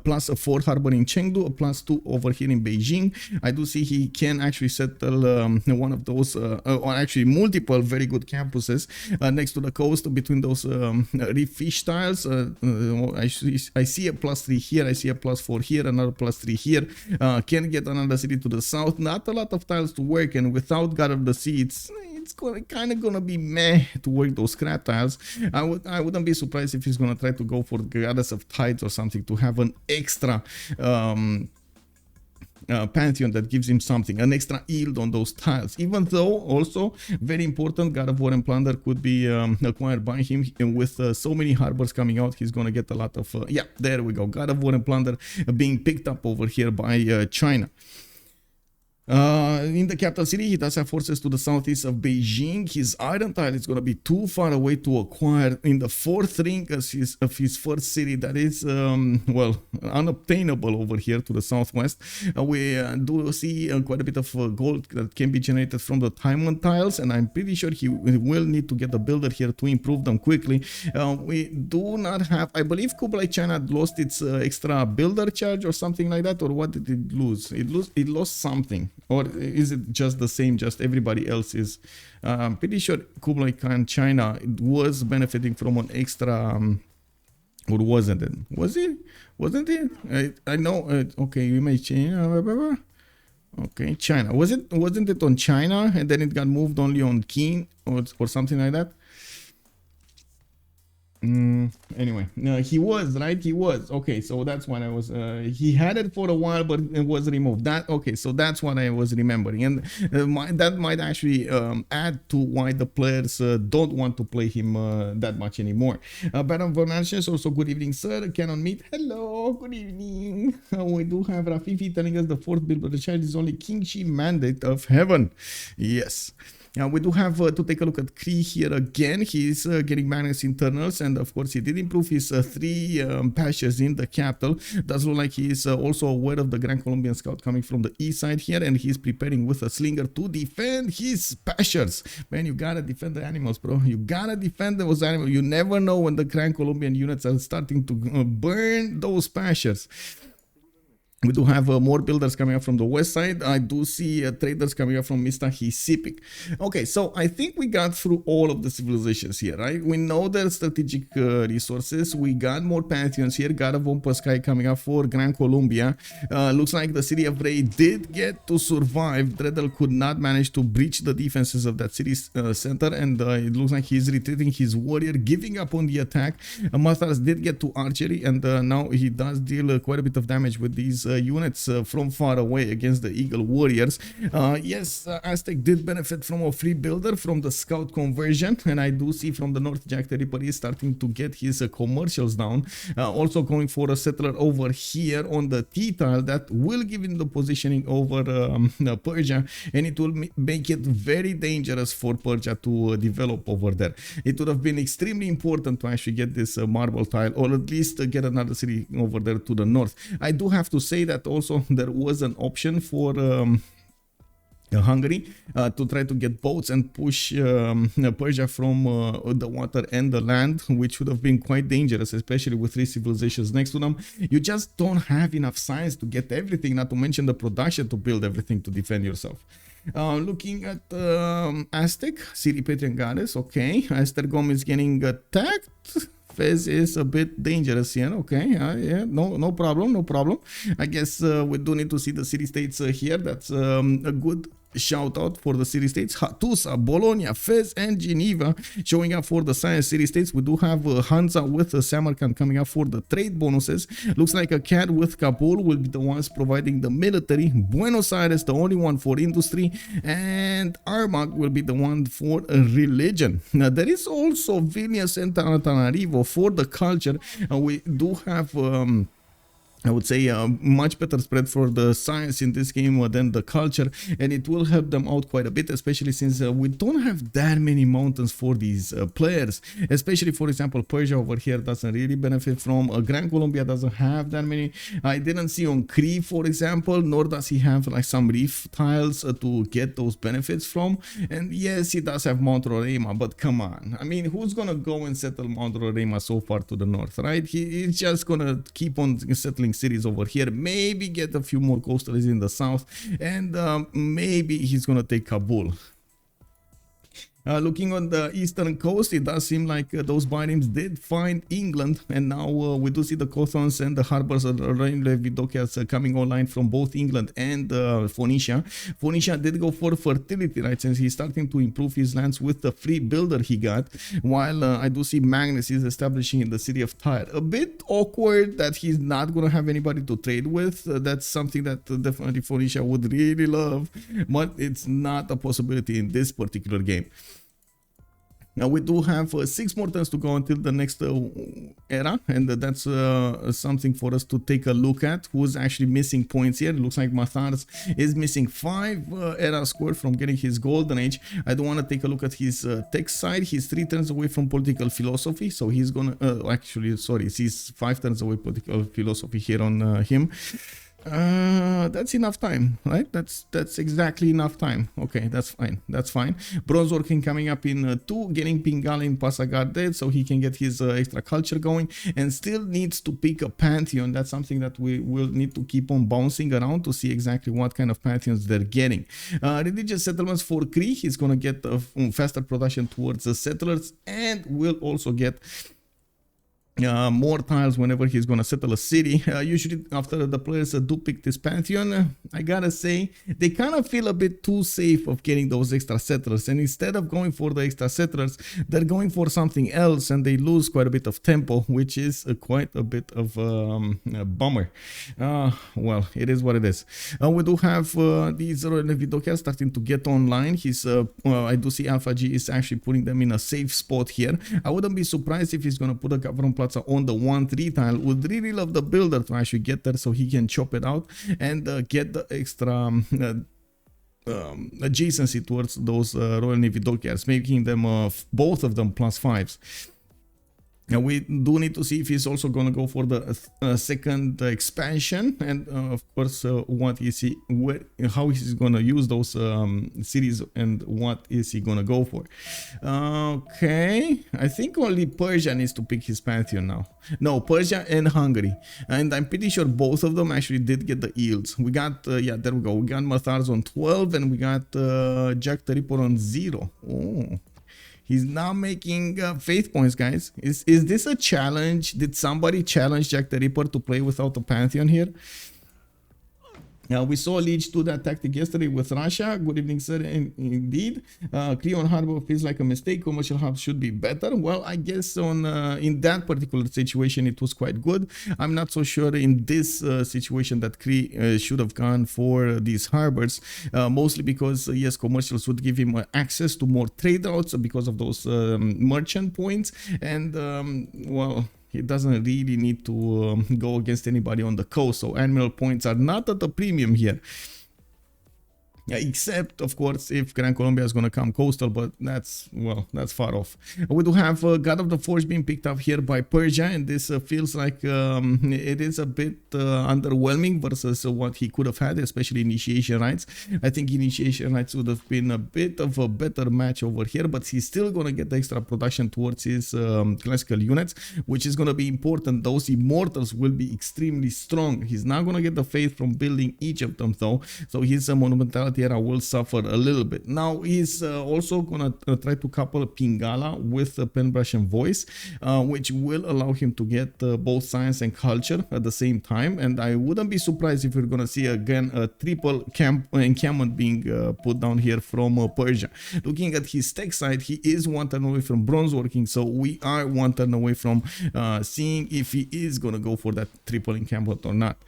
plus a 4 harbor in Chengdu, a plus 2 over here in Beijing. I do see he can actually settle one of those, or actually multiple very good campuses next to the coast between those reef fish tiles. I see a plus 3 here, I see a plus 4 here, another plus 3 here. Can get another city to the south. Not a lot of tiles to work, and without God of the Sea, it's kind of gonna be meh to work those scrap tiles. I wouldn't be surprised if he's gonna try to go for Goddess of Tides or something to have an extra pantheon that gives him something, an extra yield on those tiles. Even though also very important, God of War and Plunder could be acquired by him, and with so many harbors coming out, he's gonna get a lot of yeah, there we go, God of War and Plunder being picked up over here by China. In the capital city, he does have forces to the southeast of Beijing. His iron tile is going to be too far away to acquire in the 4th ring of his first city. That is, well, unobtainable over here to the southwest. We do see quite a bit of gold that can be generated from the diamond tiles, and I'm pretty sure he will need to get a builder here to improve them quickly. We do not have, I believe Kublai China lost its extra builder charge or something like that, or what did it lose? It lost something. Or is it just the same, just everybody else is? I'm pretty sure Kublai Khan China was benefiting from an extra, or wasn't it? Was it? Wasn't it? I know, okay, we may change, okay, China. Wasn't it on China and then it got moved only on Qin or something like that? Anyway, no, he was right. He was okay. So that's when I was. He had it for a while, but it was removed. That okay. So that's what I was remembering, and that might actually add to why the players don't want to play him that much anymore. Baron Vonarches, also good evening, sir. Canon Meet. Hello, good evening. We do have Rafifi telling us the 4th build of the child is only Kingship Mandate of Heaven. Yes. We do have to take a look at Cree here again. He's getting Magnus internals, and of course he did improve his 3 patches in the capital. Does look like he's also aware of the Gran Colombian scout coming from the east side here, and he's preparing with a slinger to defend his pastures. Man, you gotta defend the animals, bro. You gotta defend those animals. You never know when the Gran Colombian units are starting to burn those pastures. We do have more builders coming up from the west side. I do see traders coming up from Mr. Hisipik. Okay, so I think we got through all of the civilizations here, right? We know their strategic resources. We got more pantheons here. God of Vompaskai coming up for Gran Colombia. Looks like the city of Ray did get to survive. Dredhel could not manage to breach the defenses of that city center, and it looks like he's retreating his warrior, giving up on the attack. Matharz did get to archery, and now he does deal quite a bit of damage with these units from far away against the Eagle Warriors. Yes, Aztec did benefit from a free builder from the scout conversion, and I do see from the north JackTheRipper is starting to get his commercials down. Also going for a settler over here on the T-tile that will give him the positioning over Persia, and it will make it very dangerous for Persia to develop over there. It would have been extremely important to actually get this marble tile, or at least get another city over there to the north. I do have to say that also there was an option for Hungary to try to get boats and push Persia from the water and the land, which would have been quite dangerous, especially with 3 civilizations next to them. You just don't have enough science to get everything, not to mention the production to build everything to defend yourself. Looking at Aztec, City Patrian Goddess, okay. Estergom is getting attacked. Fez is a bit dangerous here. Okay, yeah, no problem. I guess we do need to see the city-states here. That's a good shout out for the city-states. Hattusa, Bologna, Fez, and Geneva showing up for the science city-states. We do have Hansa with Samarkand coming up for the trade bonuses. Looks like a cat with Kabul will be the ones providing the military. Buenos Aires, the only one for industry, and Armagh will be the one for religion. Now there is also Vilnius and Antananarivo for the culture. We do have I would say a much better spread for the science in this game than the culture, and it will help them out quite a bit, especially since we don't have that many mountains for these players. Especially, for example, Persia over here doesn't really benefit from. Gran Colombia doesn't have that many. I didn't see on Cree, for example, nor does he have like some reef tiles to get those benefits from. And yes, he does have Mount Roraima, but come on. I mean, who's gonna go and settle Mount Roraima so far to the north, right? He's just gonna keep on settling cities over here, maybe get a few more coastals in the south, and maybe he's gonna take Kabul. Looking on the eastern coast, it does seem like those biremes did find England, and now we do see the coastlands and the harbors of Vidokias coming online from both England and Phoenicia. Phoenicia did go for fertility, right, since he's starting to improve his lands with the free builder he got, while I do see Magnus is establishing in the city of Tyre. A bit awkward that he's not going to have anybody to trade with. That's something that definitely Phoenicia would really love, but it's not a possibility in this particular game. Now we do have 6 more turns to go until the next era, and that's something for us to take a look at. Who's actually missing points here? It looks like Matharz is missing 5 era squared from getting his golden age. I do want to take a look at his tech side. He's 3 turns away from political philosophy, so he's gonna actually, sorry, he's 5 turns away political philosophy here on him. That's enough time, right? That's exactly enough time. Okay, that's fine. Bronze working coming up in 2, getting Pingal in Pasagarded so he can get his extra culture going, and still needs to pick a pantheon. That's something that we will need to keep on bouncing around to see exactly what kind of pantheons they're getting. Religious settlements for Cree, he's gonna get faster production towards the settlers, and will also get more tiles whenever he's gonna settle a city. Usually after the players do pick this pantheon, I gotta say they kind of feel a bit too safe of getting those extra settlers, and instead of going for the extra settlers, they're going for something else, and they lose quite a bit of tempo, which is quite a bit of a bummer. Well, it is what it is. We do have these Vidokias starting to get online. He's I do see Alpha G is actually putting them in a safe spot here. I wouldn't be surprised if he's gonna put a government Plaza on the 1-3 tile. Would really love the builder to actually get there so he can chop it out and get the extra adjacency towards those Royal Navy dockyards, making them both of them +5s. Now we do need to see if he's also going to go for the second expansion, and of course what is he, how is he going to use those cities, and what is he going to go for. Okay, I think only Persia needs to pick his pantheon now. No, Persia and Hungary, and I'm pretty sure both of them actually did get the yields. We got yeah, there we go, we got Matharz on 12, and we got JackTheRipper on 0. Oh, he's now making faith points, guys. Is this a challenge? Did somebody challenge JackTheRipper to play without a pantheon here? We saw Leech do that tactic yesterday with Russia. Good evening, sir. Indeed, Cree on harbor feels like a mistake. Commercial hubs should be better. Well, I guess on in that particular situation it was quite good. I'm not so sure in this situation that Cree should have gone for these harbors, mostly because yes, commercials would give him access to more trade routes because of those merchant points, and well, he doesn't really need to go against anybody on the coast, so admiral points are not at a premium here. Yeah, except of course if Gran Colombia is going to come coastal, but that's, well, that's far off. We do have God of the Forge being picked up here by Persia, and this feels like it is a bit underwhelming versus what he could have had, especially initiation rights. I think initiation rights would have been a bit of a better match over here, but he's still going to get the extra production towards his classical units, which is going to be important. Those immortals will be extremely strong. He's not going to get the faith from building each of them though, so his monumentality era will suffer a little bit. Now he's also gonna try to couple Pingala with Penbrush and Voice, which will allow him to get both science and culture at the same time, and I wouldn't be surprised if we're gonna see again a triple encampment being put down here from Persia. Looking at his tech side, he is 1 turn away from bronze working, so we are 1 turn away from seeing if he is gonna go for that triple encampment or not.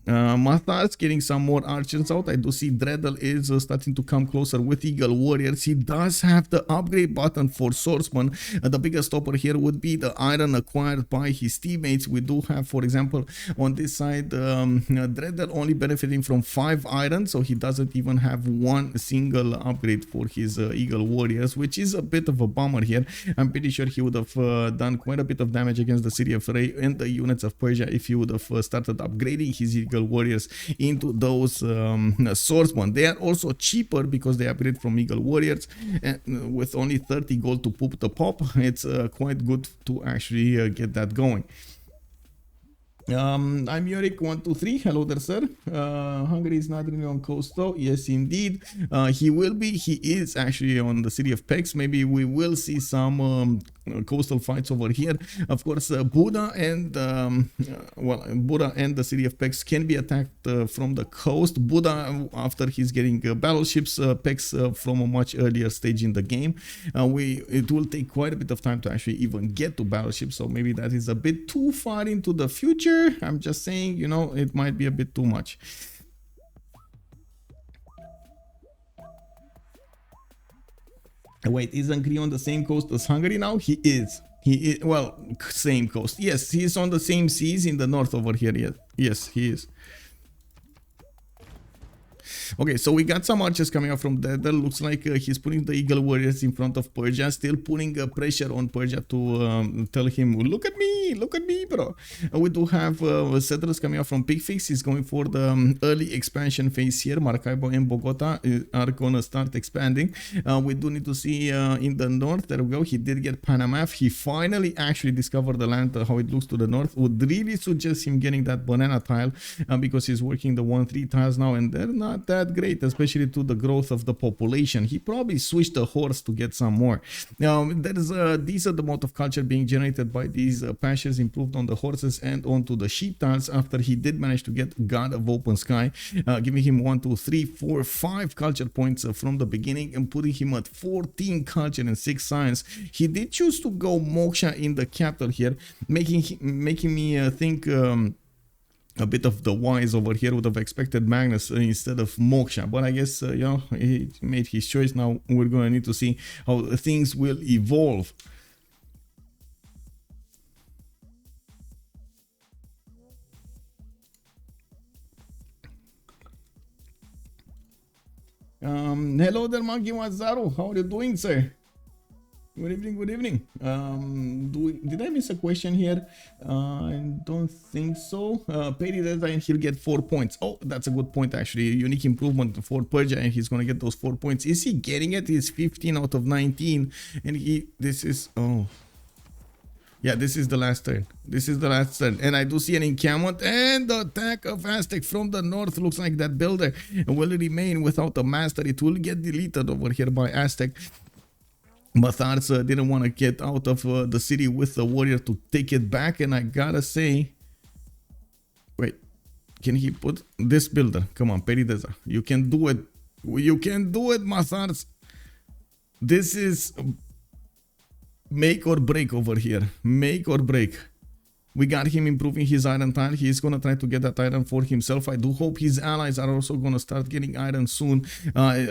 Matharz getting some more archers out. I do see Dredhel is starting to come closer with Eagle Warriors. He does have the upgrade button for Swordsman. The biggest stopper here would be the iron acquired by his teammates. We do have, for example, on this side, Dredhel only benefiting from 5 iron, so he doesn't even have one single upgrade for his Eagle Warriors, which is a bit of a bummer here. I'm pretty sure he would have done quite a bit of damage against the city of Ray and the units of Persia if he would have started upgrading his Eagle Warriors into those swordsmen. They are also cheaper because they upgrade from Eagle Warriors, and with only 30 gold to poop the pop, it's quite good to actually get that going. I'm Yorick123. Hello there, sir. Hungary is not really on coast though. Yes, indeed. He will be. He is actually on the city of Pex. Maybe we will see some coastal fights over here. Of course, Buddha and Buddha and the city of Pex can be attacked from the coast. Buddha after he's getting battleships, Pex from a much earlier stage in the game. It will take quite a bit of time to actually even get to battleships, so maybe that is a bit too far into the future. I'm just saying, you know, it might be a bit too much. Wait, isn't Cree on the same coast as Hungary now? He is. He is, well, same coast. Yes, he is on the same seas in the north over here. Yes, yes, he is. Okay, so we got some archers coming out from there. That looks like he's putting the Eagle Warriors in front of Persia, still putting pressure on Persia to tell him, look at me, bro. We do have settlers coming out from Picfix. He's going for the early expansion phase here. Maracaibo and Bogota are gonna start expanding. We do need to see in the north. There we go. He did get Panama. He finally actually discovered the land, how it looks to the north. Would really suggest him getting that banana tile because he's working the 1-3 tiles now, and they're not that great, especially to the growth of the population. He probably switched the horse to get some more. Now, there is a decent amount of culture being generated by these pastures improved on the horses and onto the sheep tiles after he did manage to get God of Open Sky, giving him 1, 2, 3, 4, 5 culture points from the beginning and putting him at 14 culture and 6 science. He did choose to go Moksha in the capital here, making me think a bit of the wise over here. Would have expected Magnus instead of Moksha, but I guess you know, he made his choice. Now we're gonna need to see how things will evolve. Hello there, Monkey Mazaru. How are you doing, sir? Good evening, good evening. Did I miss a question here? I don't think so. Pay the and he'll get 4 points. Oh, that's a good point actually. Unique improvement for Persia, and he's gonna get those 4 points. Is he getting it? He's 15 out of 19, and this is, oh. Yeah, this is the last turn. This is the last turn. And I do see an encampment and the attack of Aztec from the north. Looks like that builder will remain without a master. It will get deleted over here by Aztec. Matharz didn't want to get out of the city with the warrior to take it back. And I gotta say, wait, can he put this builder? Come on, Perideza. You can do it. You can do it, Matharz. This is make or break over here. Make or break. We got him improving his iron tile. He's gonna try to get that iron for himself. I do hope his allies are also gonna start getting iron soon.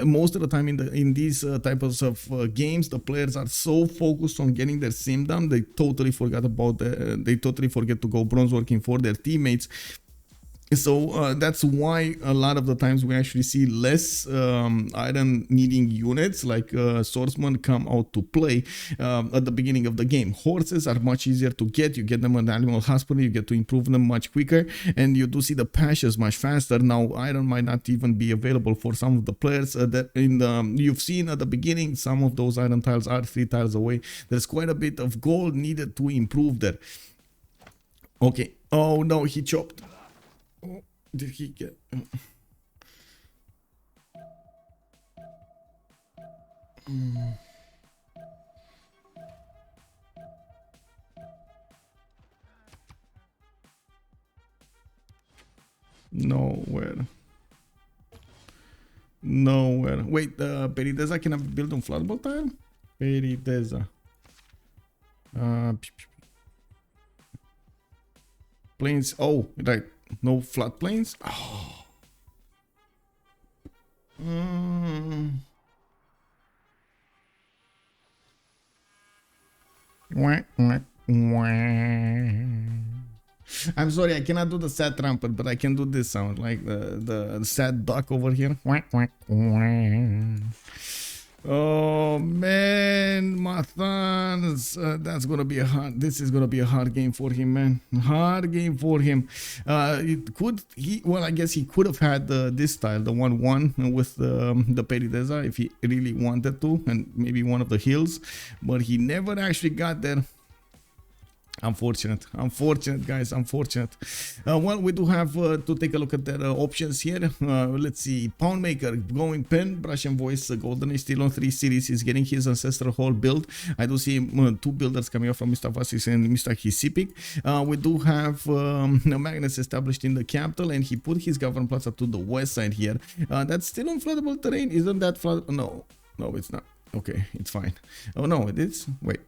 Most of the time in these types of games, the players are so focused on getting their sim done, they totally forget about they totally forget to go bronze working for their teammates. So that's why a lot of the times we actually see less iron needing units like swordsmen come out to play at the beginning of the game. Horses are much easier to get. You get them at the animal hospital, you get to improve them much quicker, and you do see the pastures much faster. Now iron might not even be available for some of the players that you've seen at the beginning. Some of those iron tiles are 3 tiles away. There's quite a bit of gold needed to improve there. Okay. Oh no, he chopped. Did he get? Nowhere. Nowhere. Wait, Perideza can I build on flatball tile? Perideza. Plains. Oh, right. No floodplains. Oh. I'm sorry, I cannot do the sad trumpet, but I can do this sound, like the sad duck over here. Oh man, Matharz, that's gonna be a hard. This is gonna be a hard game for him, man. Hard game for him. Well, I guess he could have had this style, the 1-1 with the Perideza, if he really wanted to, and maybe one of the hills, but he never actually got there. Unfortunate, guys, unfortunate. Well, we do have to take a look at their options here. Let's see, Poundmaker going pen, brush and voice, Golden is still on 3 series. He's getting his ancestral hall build. I do see 2 builders coming up from Mr. Vasis and Mr. Hisipik. We do have Magnus established in the capital, and he put his government plaza to the west side here. That's still on floodable terrain. Isn't that flood? No, it's not. Okay, it's fine. Oh no, it is. Wait.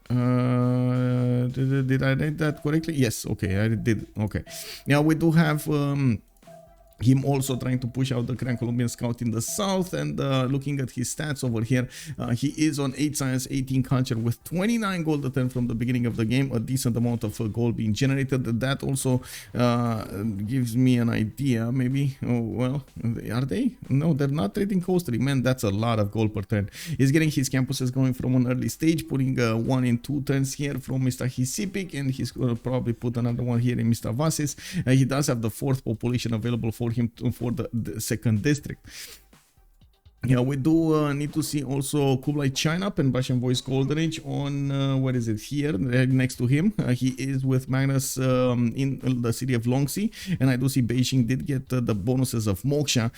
Did I read that correctly? Yes, okay, I did. Okay, now we do have him also trying to push out the Gran Colombian scout in the south, and looking at his stats over here, he is on 8 science, 18 culture with 29 gold attempts from the beginning of the game, a decent amount of gold being generated. That also gives me an idea, maybe. Oh well, are they? No, they're not trading coastally. Man, that's a lot of gold per turn. He's getting his campuses going from an early stage, putting 1 in 2 turns here from Mr. Hisipik, and he's gonna probably put another one here in Mr. Vasis. He does have the 4th population available for him for the 2nd district. Yeah, we do need to see also Kublai China and Russian Voice Golden Age on, what is it, here, right next to him. He is with Magnus in the city of Longxi, and I do see Beijing did get the bonuses of Moksha.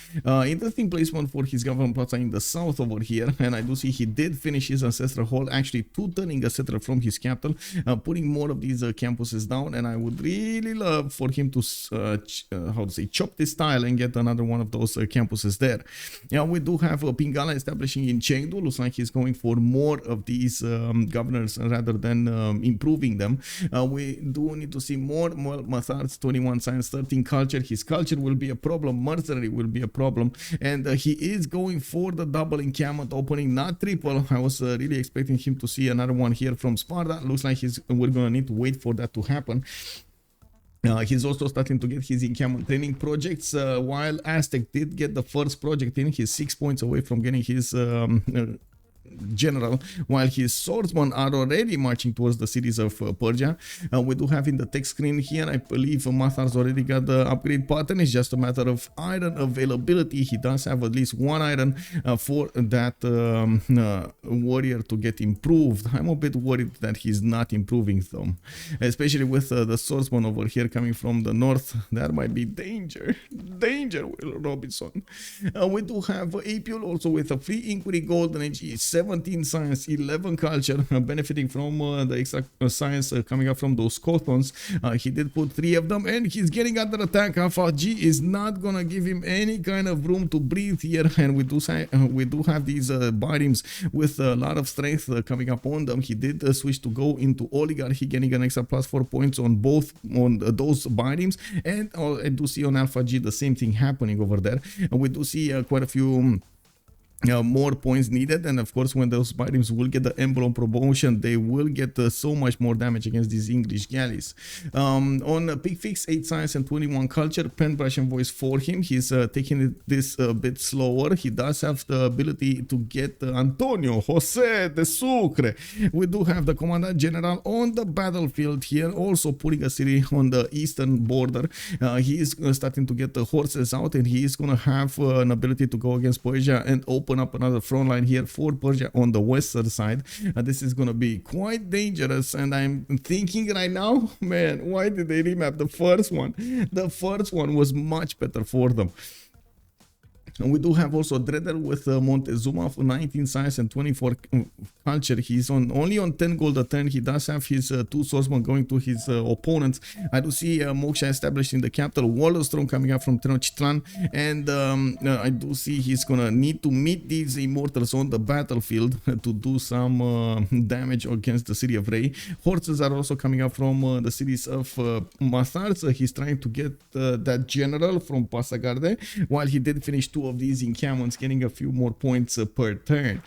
Interesting placement for his government plaza in the south over here, and I do see he did finish his ancestral hall, actually 2 turning a settler from his capital, putting more of these campuses down, and I would really love for him to, chop this tile and get another one of those campuses there. Yeah, we do have Pingala establishing in Chengdu. Looks like he's going for more of these governors rather than improving them. We do need to see more. Well, Matharz 21 science, 13 culture. His culture will be a problem. Mercenary will be a problem, and he is going for the double encampment opening, not triple. I was really expecting him to see another one here from Sparta. Looks like we're gonna need to wait for that to happen. He's also starting to get his encampment training projects, while Aztec did get the first project in. He's 6 points away from getting his general, while his swordsmen are already marching towards the cities of Persia. We do have in the text screen here, I believe Matharz already got the upgrade button. It's just a matter of iron availability. He does have at least 1 iron for that warrior to get improved. I'm a bit worried that he's not improving though, especially with the swordsman over here coming from the north. That might be danger, Will Robinson. We do have Apeul also with a free inquiry golden age, 17 science, 11 culture, benefiting from the extra science coming up from those cotons. He did put 3 of them, and he's getting under attack. Alpha G is not gonna give him any kind of room to breathe here, and we do have these biomes with a lot of strength coming up on them. He did switch to go into oligarchy, getting an extra +4 points on both those biomes, and I do see on Alpha G the same thing happening over there. We do see quite a few more points needed, and of course when those biomes will get the emblem promotion, they will get so much more damage against these English galleys. On Picfix, 8 science and 21 culture, pen, brush and voice for him. He's taking this a bit slower. He does have the ability to get Antonio Jose de Sucre. We do have the commandant general on the battlefield here, also putting a city on the eastern border. He is starting to get the horses out, and he is going to have an ability to go against Persia and open up another front line here for Persia on the western side. This is going to be quite dangerous, and I'm thinking right now, man, why did they remap the first one? The first one was much better for them. And we do have also Dredhel with Montezuma for 19 science and 24 culture. He's only on 10 gold a turn. He does have his 2 swordsmen going to his opponents. I do see Moksha established in the capital, Wallowstone coming up from Tenochtitlan, and I do see he's gonna need to meet these immortals on the battlefield to do some damage against the city of Rey. Horses are also coming up from the cities of Matharz. He's trying to get that general from Passagarde, while he did finish 2 of these encampments, getting a few more points per turn.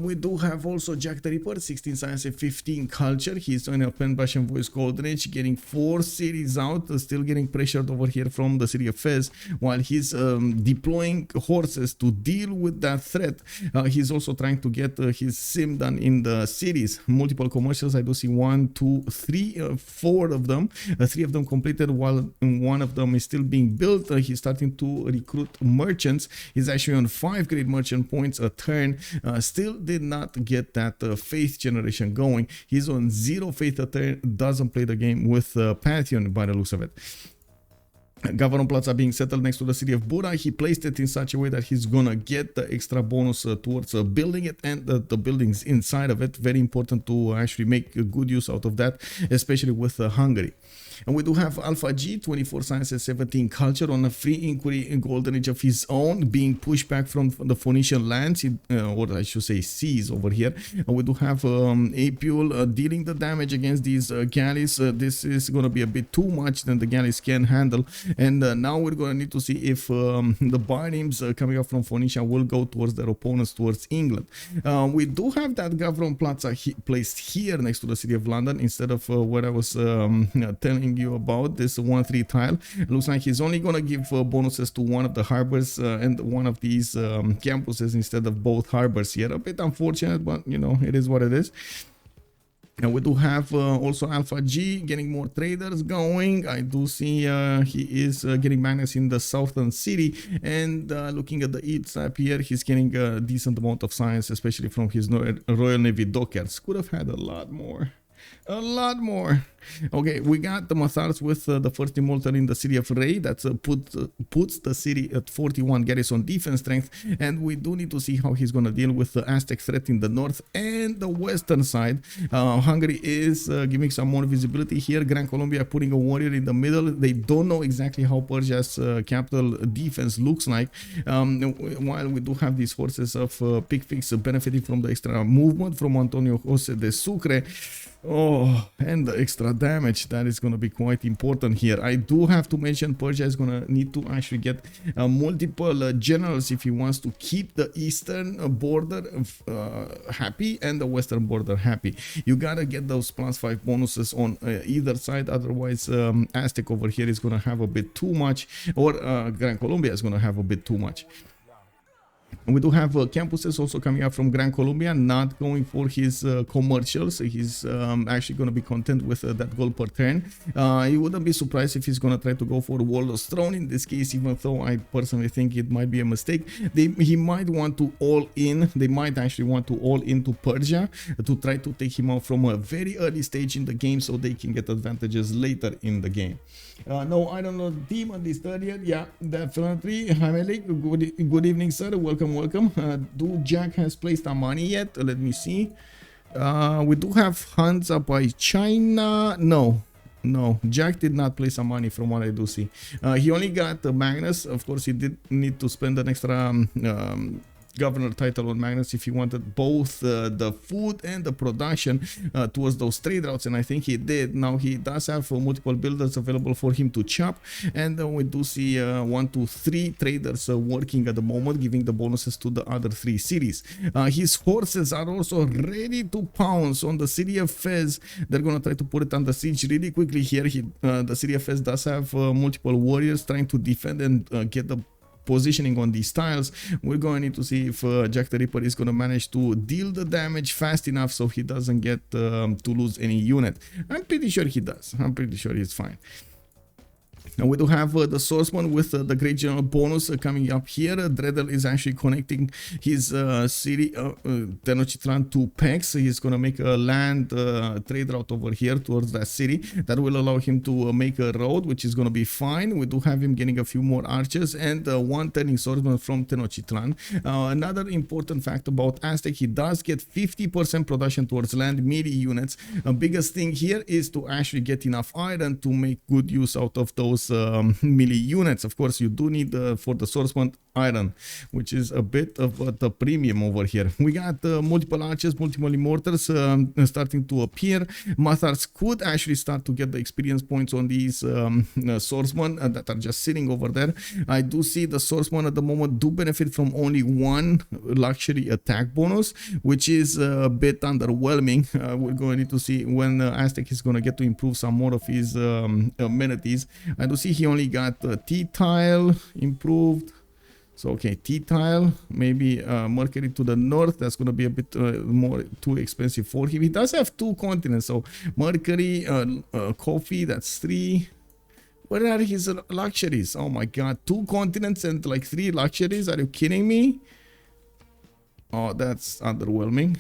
We do have also JackTheRipper, 16 science and 15 culture. He's doing a Pen Bash and Voice Golden Age, getting 4 cities out, still getting pressured over here from the city of Fez, while he's deploying horses to deal with that threat. He's also trying to get his sim done in the cities. Multiple commercials, I do see 1, 2, 3, 4 of them. 3 of them completed, while 1 of them is still being built. He's starting to recruit merchants. He's actually on 5 great merchant points a turn. Still did not get that faith generation going. He's on 0 faith a turn. Doesn't play the game with Pantheon by the looks of it. Government plots are being settled next to the city of Buda. He placed it in such a way that he's gonna get the extra bonus towards building it and the buildings inside of it. Very important to actually make a good use out of that, especially with Hungary. And we do have Alpha G, 24 science and 17 culture, on a free inquiry in golden age of his own, being pushed back from the Phoenician lands, or I should say seas over here. And we do have Apeul dealing the damage against these galleys. This is going to be a bit too much than the galleys can handle. And now we're going to need to see if the biremes coming up from Phoenicia will go towards their opponents, towards England. We do have that Government Plaza placed here next to the city of London, instead of what I was telling you about, this 1-3 tile. It looks like he's only gonna give bonuses to one of the harbors and one of these campuses instead of both harbors here. A bit unfortunate, but you know, it is what it is. And we do have also Alpha G getting more traders going. I do see he is getting magnets in the southern city, and looking at the east side here, he's getting a decent amount of science, especially from his Royal Navy dockers. Could have had a lot more. A lot more. Okay, we got the Matharz with the first immortal in the city of Rey. That's puts the city at 41 garrison defense strength, and we do need to see how he's gonna deal with the Aztec threat in the north and the western side. Hungary is giving some more visibility here. Gran Colombia putting a warrior in the middle. They don't know exactly how Persia's capital defense looks like, while we do have these forces of Picfix benefiting from the extra movement from Antonio Jose de Sucre. Oh, and the extra damage, that is going to be quite important here. I do have to mention Persia is going to need to actually get multiple generals if he wants to keep the eastern border happy and the western border happy. You got to get those +5 bonuses on either side, otherwise Aztec over here is going to have a bit too much, or Gran Colombia is going to have a bit too much. And we do have campuses also coming up from Gran Colombia, not going for his commercials. He's actually going to be content with that gold per turn. You wouldn't be surprised if he's going to try to go for Warlord's Throne in this case, even though I personally think it might be a mistake. He might want to all in. They might actually want to all into Persia to try to take him out from a very early stage in the game, so they can get advantages later in the game. No, I don't know the team on this third yet. Yeah, definitely. Hi Malik, good evening sir, welcome. Do Jack has placed our money yet? Let me see. We do have hands up by China. No, Jack did not place some money from what I do see. He only got the Magnus. Of course, he did need to spend an extra governor title on Magnus if he wanted both the food and the production towards those trade routes, and I think he did. Now he does have multiple builders available for him to chop, and we do see 1, 2, 3 traders working at the moment, giving the bonuses to the other 3 cities. His horses are also ready to pounce on the city of Fez. They're gonna try to put it under siege really quickly here. The city of Fez does have multiple warriors trying to defend and get the positioning on these tiles. We're going to need to see if JackTheRipper is going to manage to deal the damage fast enough so he doesn't get to lose any unit. I'm pretty sure he does. I'm pretty sure he's fine. Now we do have the swordsman with the great general bonus coming up here. Dredhel is actually connecting his city Tenochtitlan to Pex. He's gonna make a land trade route over here towards that city that will allow him to make a road, which is gonna be fine. We do have him getting a few more archers and one turning swordsman from Tenochtitlan. Another important fact about Aztec, he does get 50% production towards land melee units. Biggest thing here is to actually get enough iron to make good use out of those melee units. Of course, you do need for the swordsman iron, which is a bit of the premium over here. We got multiple archers, multiple immortals starting to appear. Matharz could actually start to get the experience points on these swordsmen that are just sitting over there. I do see the swordsmen at the moment do benefit from only one luxury attack bonus, which is a bit underwhelming. We're going to need to see when Aztec is going to get to improve some more of his amenities. I do see he only got T-tile improved. So okay, T-tile, maybe Mercury to the north. That's going to be a bit more too expensive for him. He does have 2 continents, so Mercury, coffee, that's 3. What are his luxuries? Oh my god, 2 continents and like 3 luxuries? Are you kidding me? Oh, that's underwhelming.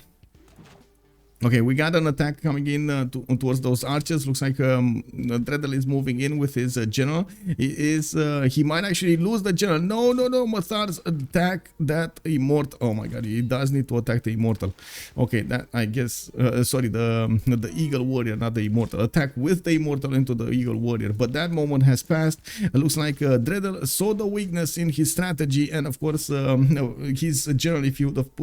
Okay, we got an attack coming in towards those archers. Looks like Dredhel is moving in with his general. He might actually lose the general. No, Matharz, attack that immortal. Oh my god, he does need to attack the immortal. Okay, that I guess, sorry, the eagle warrior, not the immortal. Attack with the immortal into the eagle warrior. But that moment has passed. It looks like Dredhel saw the weakness in his strategy, and of course, his general, if he would have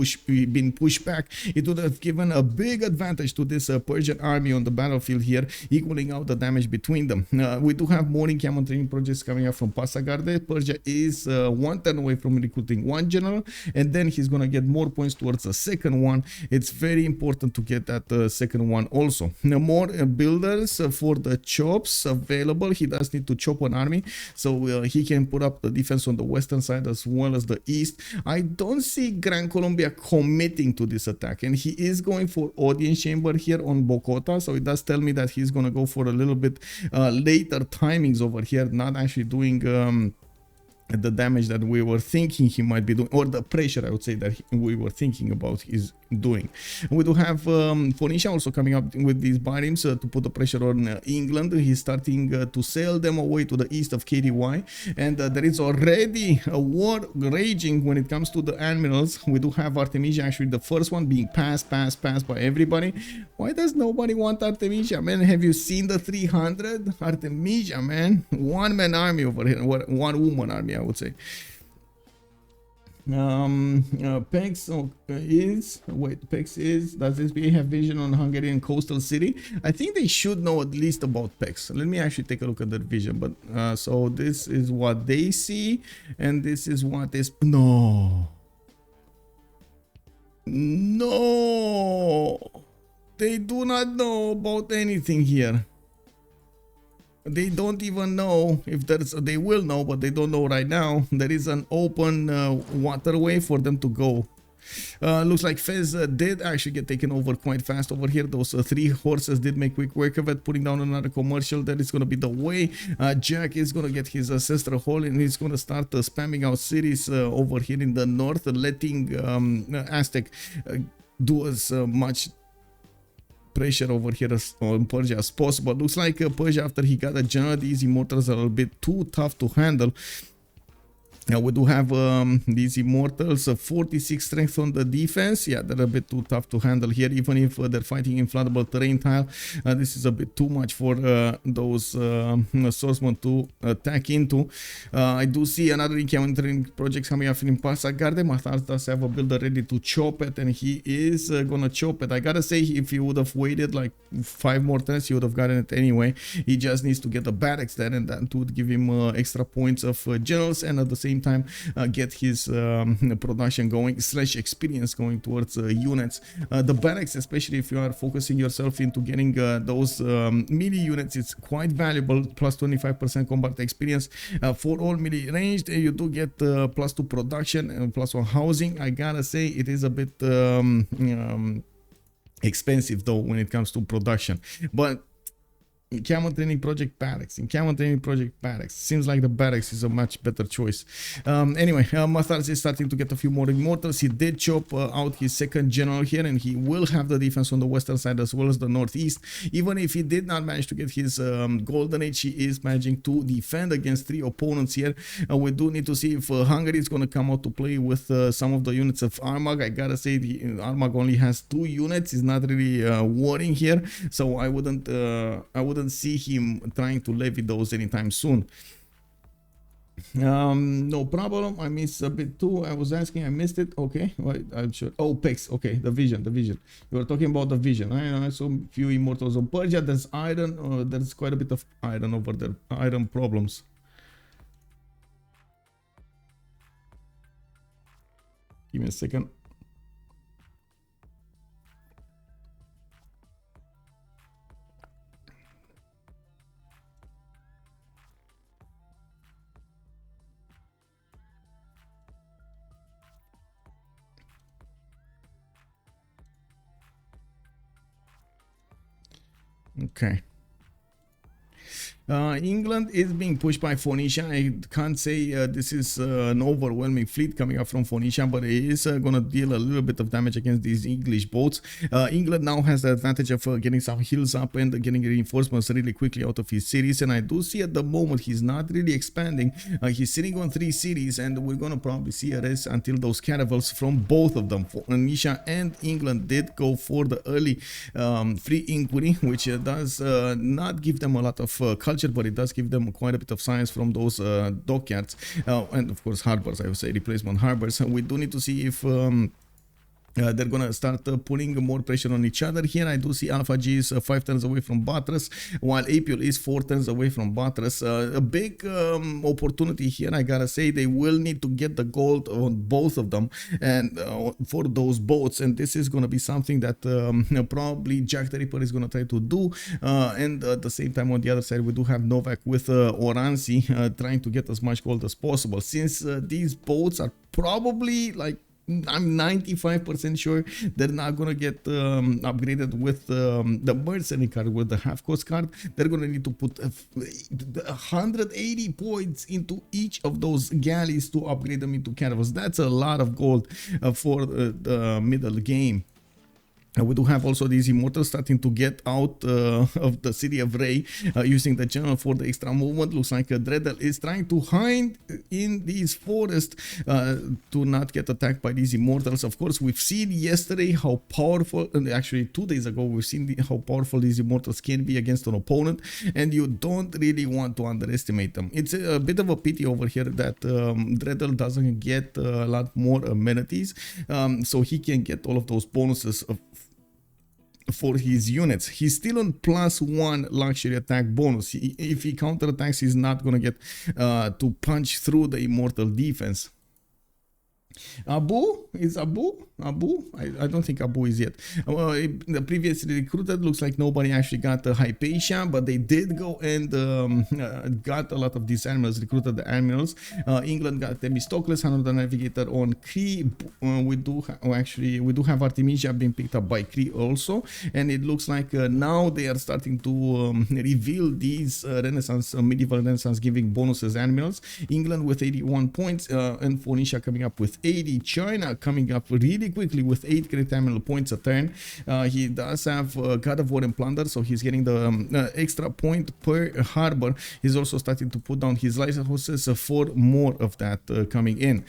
been pushed back, it would have given a big advantage to this Persian army on the battlefield here, equaling out the damage between them. We do have more encampment training projects coming up from Passagarde. Persia is 1 turn away from recruiting 1 general, and then he's gonna get more points towards the second one. It's very important to get that second one also. More builders for the chops available. He does need to chop an army, so he can put up the defense on the western side as well as the east. I don't see Gran Colombia committing to this attack, and he is going for audience chamber here on Bogota, so it does tell me that he's gonna go for a little bit later timings over here, not actually doing the damage that we were thinking he might be doing, or the pressure, I would say, that we were thinking about is doing. We do have Phoenicia also coming up with these barims to put the pressure on England. He's starting to sail them away to the east of KDY, and there is already a war raging when it comes to the admirals. We do have Artemisia, actually the first one being passed by everybody. Why does nobody want Artemisia, man? Have you seen the 300? Artemisia, man, 1-man army over here, 1-woman army, I would say. Pex does this BA have vision on Hungarian coastal city? I think they should know at least about Pex. Let me actually take a look at their vision. But so this is what they see, and this is what is no, they do not know about anything here. They don't even know if there's, they will know, but they don't know right now. There is an open waterway for them to go. Looks like Fez did actually get taken over quite fast over here. Those 3 horses did make quick work of it, putting down another commercial. That is going to be the way. Jack is going to get his ancestral hall, and he's going to start spamming out cities over here in the north, letting Aztec do as much pressure over here on Persia as possible. Looks like Persia, after he got a general, these immortals are a bit too tough to handle. Now we do have these immortals, 46 strength on the defense. Yeah, they're a bit too tough to handle here, even if they're fighting inflatable terrain tile. This is a bit too much for those swordsmen to attack into. I do see another encountering project coming up in Passagarde. Matharz does have a builder ready to chop it, and he is gonna chop it. I gotta say, if he would have waited like 5 more turns, he would have gotten it anyway. He just needs to get the barracks there, and that would give him extra points of generals, and at the same time get his production going / experience going towards units. The barracks, especially if you are focusing yourself into getting those melee units, it's quite valuable. Plus 25% combat experience for all melee ranged. You do get plus 2 production and plus 1 housing. I gotta say, it is a bit expensive though when it comes to production, but Camel Training Project Barracks. In Camel Training Project Barracks. Seems like the Barracks is a much better choice. Anyway, Matharz is starting to get a few more immortals. He did chop out his second general here, and he will have the defense on the western side as well as the northeast. Even if he did not manage to get his golden age, he is managing to defend against 3 opponents here. We do need to see if Hungary is going to come out to play with some of the units of Armag. I gotta say, the Armag only has 2 units. He's not really worrying here, so I wouldn't see him trying to levy those anytime soon. No problem. I missed a bit too. I was asking, I missed it. Okay, wait, I'm sure. Oh, Pex. Okay, the vision. You were talking about the vision. I saw few immortals on Persia. There's iron. There's quite a bit of iron over there. Iron problems. Give me a second. Okay. England is being pushed by Phoenicia. I can't say this is an overwhelming fleet coming up from Phoenicia, but it is going to deal a little bit of damage against these English boats. England now has the advantage of getting some hills up and getting reinforcements really quickly out of his cities, and I do see at the moment he's not really expanding. He's sitting on 3 cities, and we're going to probably see a rest until those caravels from both of them. Phoenicia and England did go for the early free inquiry, which does not give them a lot of culture, but it does give them quite a bit of science from those dockyards and of course harbors. I would say replacement harbors. We do need to see if they're gonna start putting more pressure on each other here. I do see Alpha G is 5 turns away from Matharz, while Apeul is 4 turns away from Matharz. A big opportunity here, I gotta say. They will need to get the gold on both of them and for those boats, and this is gonna be something that probably JackTheRipper is gonna try to do. And at the same time, on the other side, we do have Novak with Oranssi trying to get as much gold as possible. Since these boats are probably like, I'm 95% sure they're not gonna get upgraded with the mercenary card, with the half cost card. They're gonna need to put 180 points into each of those galleys to upgrade them into caravels. That's a lot of gold for the middle game. We do have also these immortals starting to get out of the city of Ray using the general for the extra movement. Looks like Dredhel is trying to hide in these forests to not get attacked by these immortals. Of course, we've seen yesterday how powerful, and actually 2 days ago, we've seen how powerful these immortals can be against an opponent, and you don't really want to underestimate them. It's a bit of a pity over here that Dredhel doesn't get a lot more amenities, so he can get all of those bonuses for his units. He's still on +1 luxury attack bonus. If he counterattacks, he's not gonna get to punch through the immortal defense. Abu? Is Abu? I don't think Abu is yet. The previously recruited, looks like nobody actually got the Hypatia, but they did go and got a lot of these admirals, recruited the admirals. England got Themistocles, another navigator on Cree. We do have Artemisia being picked up by Cree also, and it looks like now they are starting to reveal these medieval Renaissance giving bonuses admirals. England with 81 points and Phoenicia coming up with 80. China coming up really quickly with 8 great admiral points a turn. He does have God of War and Plunder, so he's getting the extra point per harbor. He's also starting to put down his lighthouses for more of that coming in.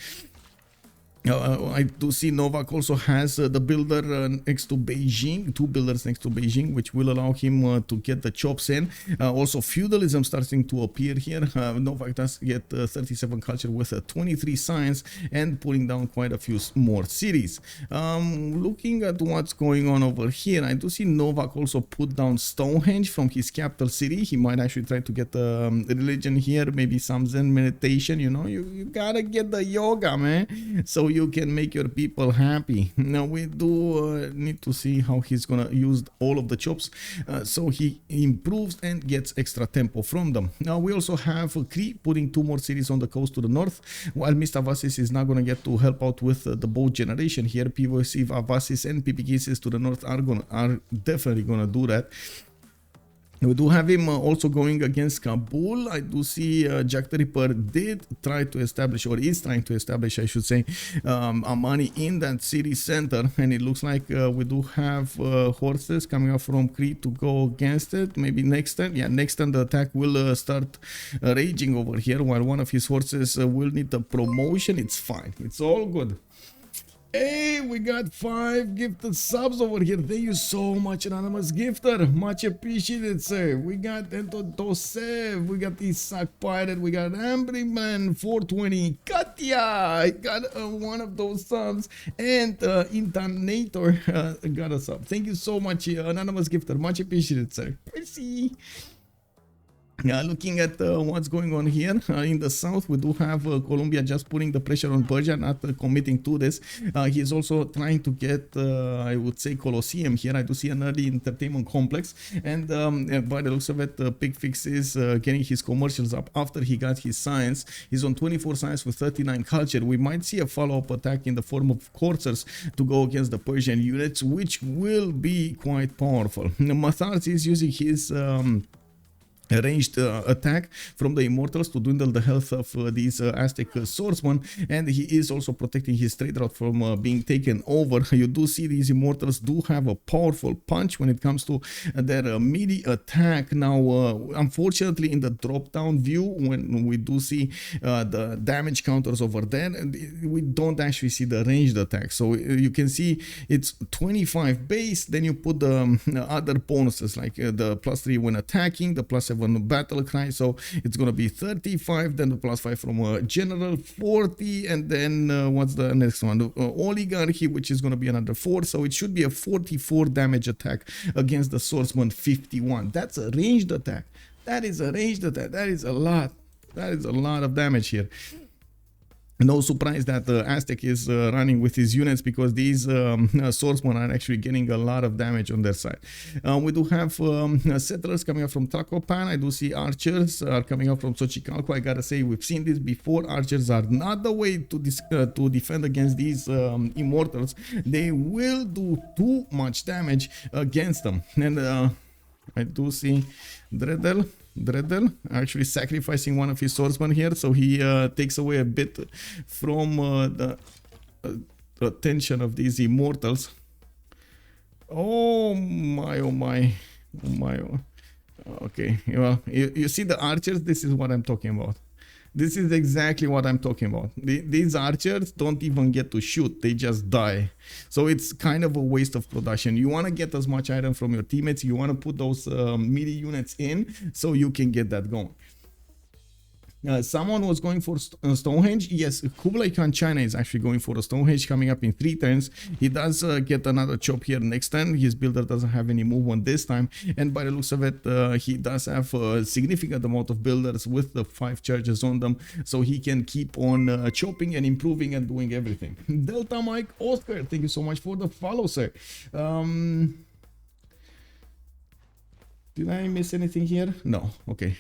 I do see Novak also has the builder next to Beijing, 2 builders next to Beijing, which will allow him to get the chops in. Also, feudalism starting to appear here. Novak does get 37 culture with 23 science and putting down quite a few more cities. Looking at what's going on over here, I do see Novak also put down Stonehenge from his capital city. He might actually try to get religion here, maybe some Zen meditation. You know, you gotta get the yoga, man, so you can make your people happy. Now we do need to see how he's gonna use all of the chops, so he improves and gets extra tempo from them. Now we also have Cree putting 2 more cities on the coast to the north, while Mr. Avasis is not gonna get to help out with the boat generation here. PVC Avasis and Picfix to the north are definitely gonna do that. We do have him also going against Kabul. I do see JackTheRipper did try to establish, or is trying to establish, I should say, Amani in that city center. And it looks like we do have horses coming up from Cree to go against it. Maybe next turn. Yeah, next turn the attack will start raging over here, while one of his horses will need a promotion. It's fine. It's all good. Hey, we got 5 gifted subs over here. Thank you so much, anonymous gifter. Much appreciated, sir. We got Ento Dosev, we got Isak Pirate, we got Ambryman 420, Katya. I got one of those subs, and Intonator got a sub. Thank you so much, anonymous gifter. Much appreciated, sir. Merci. Looking at what's going on here in the south, we do have Colombia just putting the pressure on Persia, not committing to this. He is also trying to get, I would say, Colosseum here. I do see an early entertainment complex, and by the looks of it, Picfix is getting his commercials up after he got his science. He's on 24 science with 39 culture. We might see a follow-up attack in the form of coursers to go against the Persian units, which will be quite powerful. Matharz is using his ranged attack from the immortals to dwindle the health of these Aztec swordsmen, and he is also protecting his trade route from being taken over. You do see these immortals do have a powerful punch when it comes to their melee attack. Now unfortunately, in the drop down view, when we do see the damage counters over there, we don't actually see the ranged attack. So you can see it's 25 base, then you put the other bonuses like the +3 when attacking, the +7 battle cry, so it's gonna be 35, then the +5 from general 40, and then what's the next one, oligarchy, which is gonna be another 4, so it should be a 44 damage attack against the swordsman 51. That's a ranged attack. That is a ranged attack. That is a lot of damage here. No surprise that Aztec is running with his units, because these swordsmen are actually getting a lot of damage on their side. We do have settlers coming up from Trakopan. I do see archers are coming up from Xochicalco. I gotta say, we've seen this before. Archers are not the way to defend against these immortals. They will do too much damage against them. And I do see Dredhel actually sacrificing one of his swordsmen here, so he takes away a bit from the attention of these immortals. Oh my, oh my, oh my. Okay, well, you see the archers, this is what I'm talking about. This is exactly what I'm talking about. These archers don't even get to shoot, they just die. So it's kind of a waste of production. You want to get as much item from your teammates, you want to put those melee units in so you can get that going. Someone was going for Stonehenge. Yes, Kublai Khan China is actually going for a Stonehenge coming up in 3 turns. He does get another chop here next turn. His builder doesn't have any movement this time, and by the looks of it, he does have a significant amount of builders with the 5 charges on them, so he can keep on chopping and improving and doing everything. Delta Mike Oscar, thank you so much for the follow, sir. Did I miss anything here? No. Okay.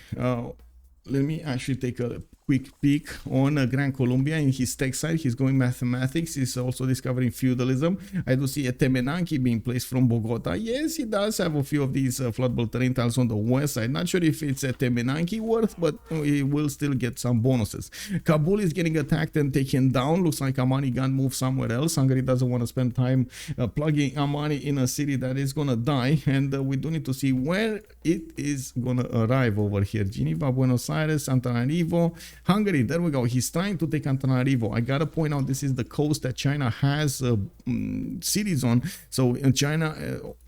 Let me actually take a quick peek on Gran Colombia. In his tech side, he's going mathematics. He's also discovering feudalism. I do see a Temenanki being placed from Bogota. Yes, he does have a few of these floodable terrain tiles on the west side. Not sure if it's a Temenanki worth, but he will still get some bonuses. Kabul is getting attacked and taken down. Looks like Amani gun moved somewhere else. Hungary doesn't want to spend time plugging Amani in a city that is gonna die, and we do need to see where it is gonna arrive over here. Geneva, Buenos Aires, Antananarivo, Hungary. There we go. He's trying to take Antananarivo. I gotta point out, this is the coast that China has cities on, so China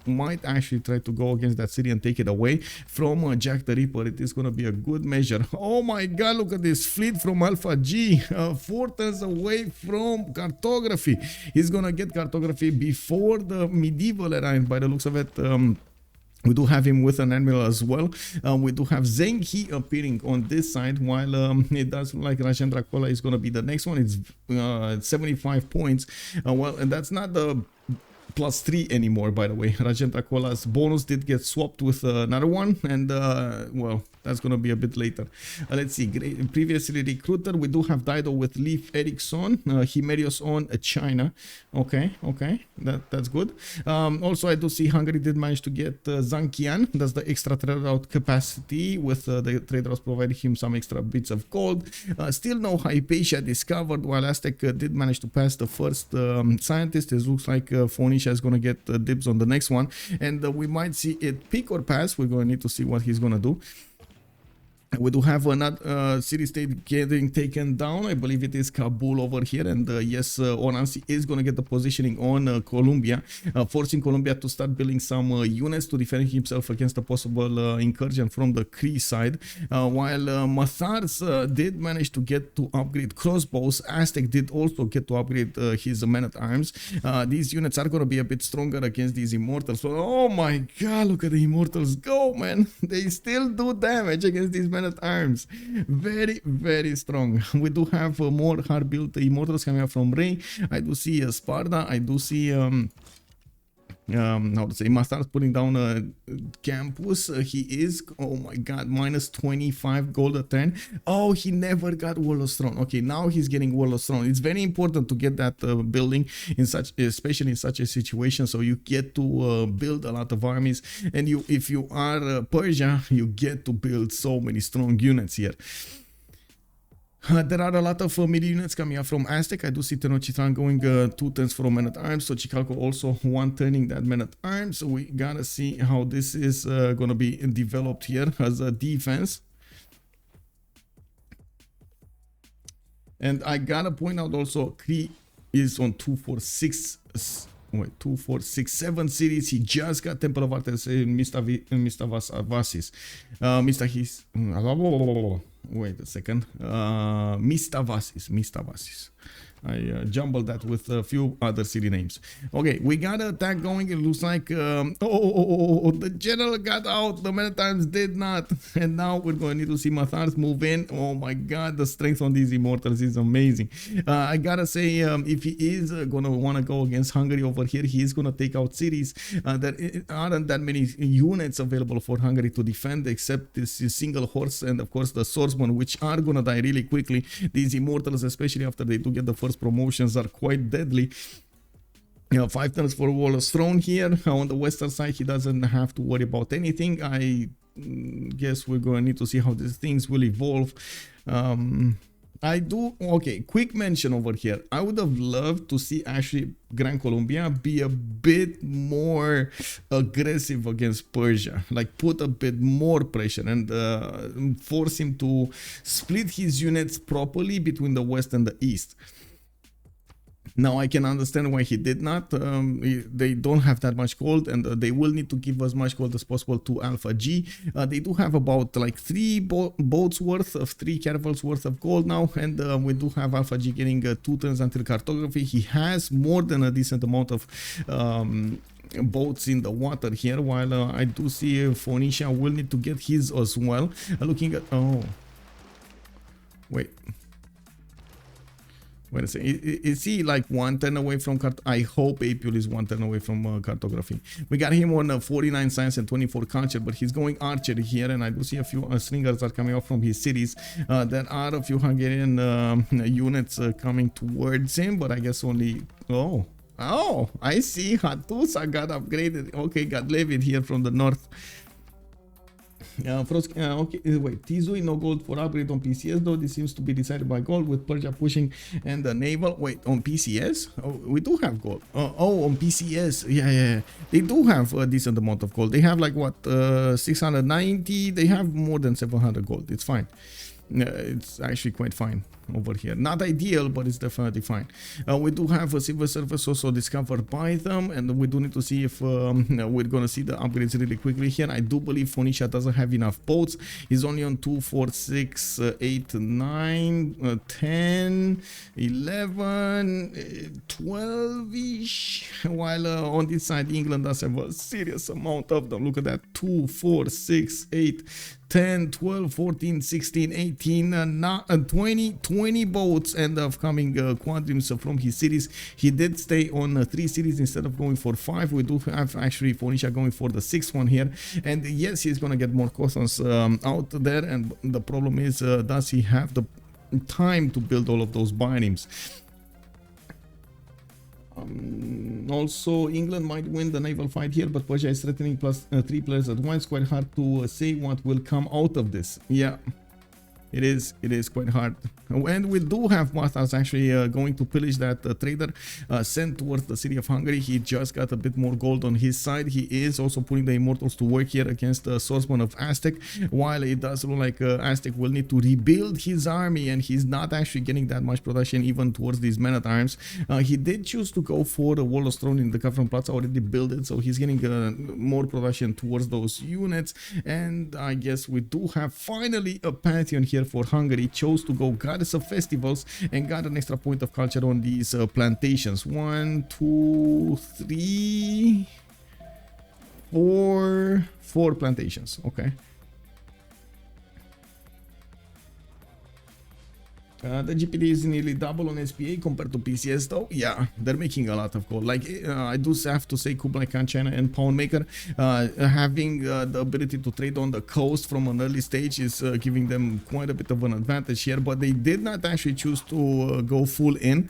might actually try to go against that city and take it away from JackTheRipper. It is gonna be a good measure. Oh my god, look at this fleet from Alpha G, 4 turns away from cartography. He's gonna get cartography before the medieval era, and by the looks of it, we do have him with an admiral as well. We do have Zengi appearing on this side, while it does look like Rajendra Kola is going to be the next one. It's 75 points. Well, and that's not the +3 anymore, by the way. Rajendra Kola's bonus did get swapped with another one, and well, that's gonna be a bit later. Let's see. Previously recruiter, we do have Dido with Leif Eriksson, Himerios on China. Okay, that's good. Also, I do see Hungary did manage to get Zankian. That's the extra trade route capacity, with the trade routes providing him some extra bits of gold. Still no Hypatia discovered, while Aztec did manage to pass the first scientist. It looks like Phoenicia is gonna get dibs on the next one, and we might see it pick or pass. We're gonna need to see what he's gonna do. We do have another city-state getting taken down. I believe it is Kabul over here, and yes, Oranssi is going to get the positioning on Colombia, forcing Colombia to start building some units to defend himself against a possible incursion from the Cree side. While Matharz did manage to get to upgrade crossbows, Aztec did also get to upgrade his men-at-arms. These units are going to be a bit stronger against these immortals. So, oh my god, look at the immortals go, man! They still do damage against these men-at-arms. Very, very strong. We do have more hard-built immortals coming up from Ray. I do see Sparta. I do see how to say, Matharz putting down a campus. He is, oh my god, minus 25 gold a turn. Oh, he never got Wall of Throne. Okay, now he's getting Wall of Throne. It's very important to get that building in such, especially in such a situation, so you get to build a lot of armies, and you, if you are Persia, you get to build so many strong units here. There are a lot of melee units coming up from Aztec. I do see Tenochtitlan going 2 turns for men-at-arms, so Chicalco also 1 turning that men-at-arms. So we gotta see how this is gonna be developed here as a defense. And I gotta point out also, Cree is on 246. Wait, 2, 4, 6, 7 cities. He just got Temple of Artes in Mr. Vasis. Mr. His. Wait a second. Mr. Vasis. I jumbled that with a few other city names. Okay, we got an attack going. It looks like the general got out. The men-at-arms did not, and now we're going to need to see Matharz move in. Oh my god, the strength on these immortals is amazing. I gotta say, if he is gonna want to go against Hungary over here, he is gonna take out cities. There aren't that many units available for Hungary to defend, except this single horse and of course the swordsman, which are gonna die really quickly. These immortals, especially after they do get the first promotions, are quite deadly. 5 turns for Wall of Throne here. On the western side, he doesn't have to worry about anything. I guess we're going to need to see how these things will evolve. Okay, quick mention over here. I would have loved to see actually Gran Colombia be a bit more aggressive against Persia, like put a bit more pressure and force him to split his units properly between the west and the east. Now I can understand why he did not. They don't have that much gold, and they will need to give as much gold as possible to Alpha G. They do have about like 3 boats worth of 3 caravels worth of gold now, and we do have Alpha G getting 2 turns until cartography. He has more than a decent amount of boats in the water here, while I do see Phoenicia will need to get his as well. Looking at, oh wait a second, is he like 1 turn away from I hope Apeul is 1 turn away from cartography. We got him on 49 science and 24 culture, but he's going archery here, and I do see a few slingers are coming up from his cities. There are a few Hungarian units coming towards him, but I guess only, oh, I see Hatusa got upgraded. Okay, got Levin here from the north. Okay, wait, Tizui, no gold for upgrade on PCS though. This seems to be decided by gold, with Persia pushing and the Naval. Wait, on PCS? Oh, we do have gold. Oh, on PCS. Yeah. They do have a decent amount of gold. They have like what, 690? They have more than 700 gold. It's fine. It's actually quite fine over here. Not ideal, but it's definitely fine. We do have a civil service also discovered by them, and we do need to see if we're gonna see the upgrades really quickly here. I do believe Phoenicia doesn't have enough boats. He's only on 2, 4, 6, 8, 9, 10, 11, 12-ish, while on this side England does have a serious amount of them. Look at that, 2, 4, 6, 8, 10, 12, 14, 16, 18, 20, 20 boats end up coming quadrants from his cities. He did stay on 3 cities instead of going for 5. We do have actually Phoenicia going for the 6th one here, and yes, he's gonna get more costons out there, and the problem is does he have the time to build all of those biomes? Also, England might win the naval fight here, but Persia is threatening plus 3 players at once. Quite hard to say what will come out of this. Yeah, it is quite hard. And we do have Matharz actually going to pillage that trader sent towards the city of Hungary. He just got a bit more gold on his side. He is also putting the immortals to work here against the swordsman of Aztec, while it does look like Aztec will need to rebuild his army, and he's not actually getting that much production even towards these men at arms. He did choose to go for the wall of stone in the Kafran Plaza, already built it, so he's getting more production towards those units. And I guess we do have finally a pantheon here for Hungary. Chose to go goddess of festivals and got an extra point of culture on these plantations. 1, 2, 3, 4 plantations. Okay. The GPD is nearly double on SPA compared to PCS though. Yeah, they're making a lot of gold. Like I do have to say, Kublai Khan, China and Poundmaker having the ability to trade on the coast from an early stage is giving them quite a bit of an advantage here, but they did not actually choose to go full in.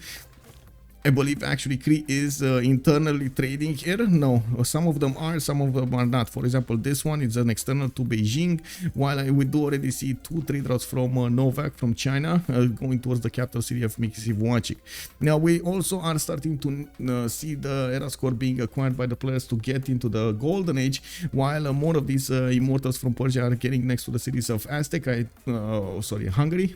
I believe actually Cree is internally trading here. No, some of them are, some of them are not. For example, this one is an external to Beijing, while we do already see 2 trade routes from Novak from China going towards the capital city of Mikisivwachik. Now we also are starting to see the era score being acquired by the players to get into the golden age, while more of these immortals from Persia are getting next to the cities of Aztec, Hungary.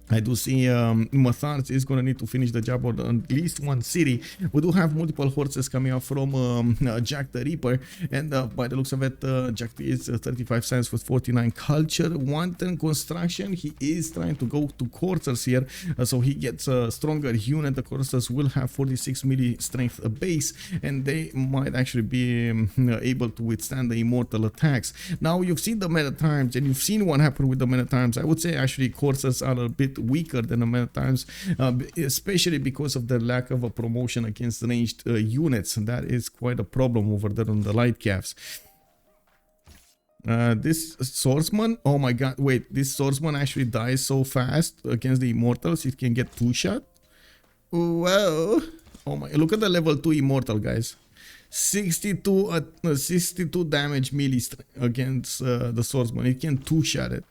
I do see Matharz is going to need to finish the job on at least one city. We do have multiple horses coming out from JackTheRipper, and by the looks of it, Jack is 35 cents with 49 culture. 110 construction. He is trying to go to coursers here, so he gets a stronger unit. The coursers will have 46 melee strength base, and they might actually be able to withstand the immortal attacks. Now you've seen the men at arms, and you've seen what happened with the men at arms. I would say actually coursers are a bit weaker than the men at arms, especially because of the lack of a promotion against ranged units. That is quite a problem over there on the light calves. This swordsman, oh my god, wait, this swordsman actually dies so fast against the immortals, it can get 2-shot. Whoa, oh my, look at the level 2 immortal, guys. 62 damage melee against the swordsman. It can 2-shot it.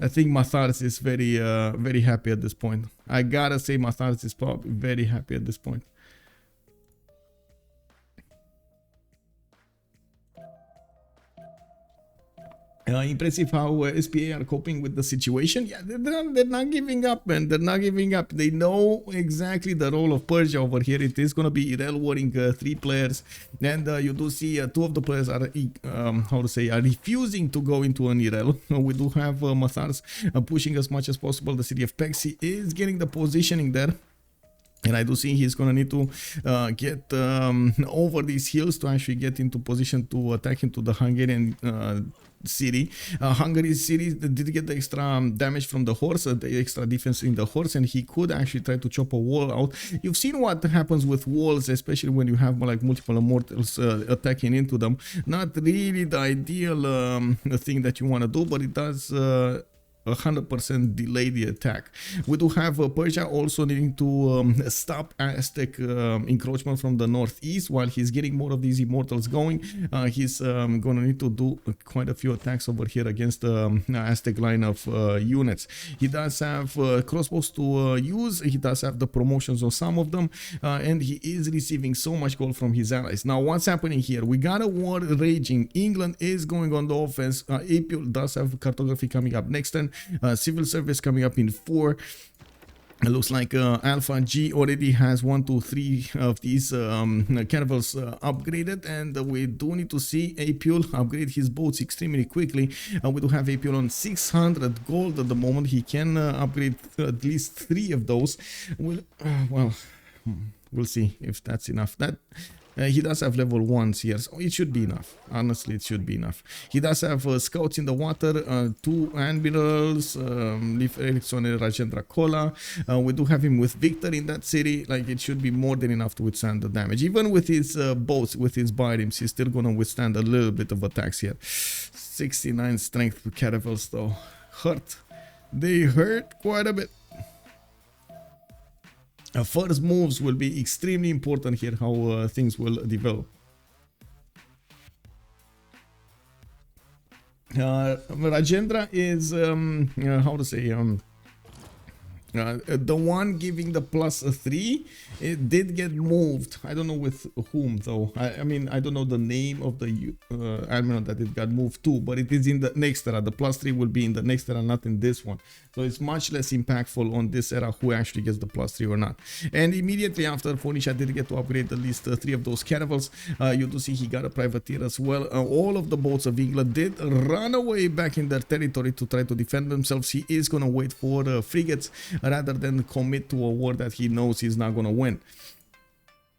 I think Matharz is very happy at this point. I gotta say Matharz is probably very happy at this point. Impressive how SPA are coping with the situation. Yeah, they're not giving up, man. They're not giving up. They know exactly the role of Persia over here. It is going to be Irel warring 3 players. And you do see 2 of the players are, are refusing to go into an Irel. We do have Matharz pushing as much as possible. The city of Pexi is getting the positioning there. And I do see he's going to need to get over these hills to actually get into position to attack into the Hungarian city. Hungary's city did get the extra damage from the horse, the extra defense in the horse, and he could actually try to chop a wall out. You've seen what happens with walls, especially when you have like multiple immortals attacking into them. Not really the ideal thing that you want to do, but it does 100% delay the attack. We do have Persia also needing to stop Aztec encroachment from the northeast. While he's getting more of these immortals going, he's gonna need to do quite a few attacks over here against the Aztec line of units. He does have crossbows to use. He does have the promotions on some of them, and he is receiving so much gold from his allies. Now what's happening here? We got a war raging. England is going on the offense. Apeul does have cartography coming up next turn. Civil service coming up in 4. It looks like Alpha G already has 1, 2, 3 of these caravels upgraded, and we do need to see Apeul upgrade his boats extremely quickly. We do have Apeul on 600 gold at the moment. He can upgrade at least 3 of those. We'll see if that's enough. That He does have level 1s here, so it should be enough. Honestly, it should be enough. He does have scouts in the water, 2 admirals, Leif Erikson and Rajendra Kola. We do have him with Victor in that city. Like, it should be more than enough to withstand the damage. Even with his boats, with his birems, he's still gonna withstand a little bit of attacks here. 69 strength caravels though. Hurt. They hurt quite a bit. First moves will be extremely important here, how things will develop. Rajendra is, how to say, the one giving the +3, it did get moved. I don't know with whom though. I mean, I don't know the name of the admiral that it got moved to, but it is in the next era. The +3 will be in the next era, not in this one. So it's much less impactful on this era who actually gets the +3 or not. And immediately after, Phoenicia did get to upgrade at least 3 of those caravels. You do see he got a privateer as well. All of the boats of England did run away back in their territory to try to defend themselves. He is going to wait for frigates rather than commit to a war that he knows he's not going to win.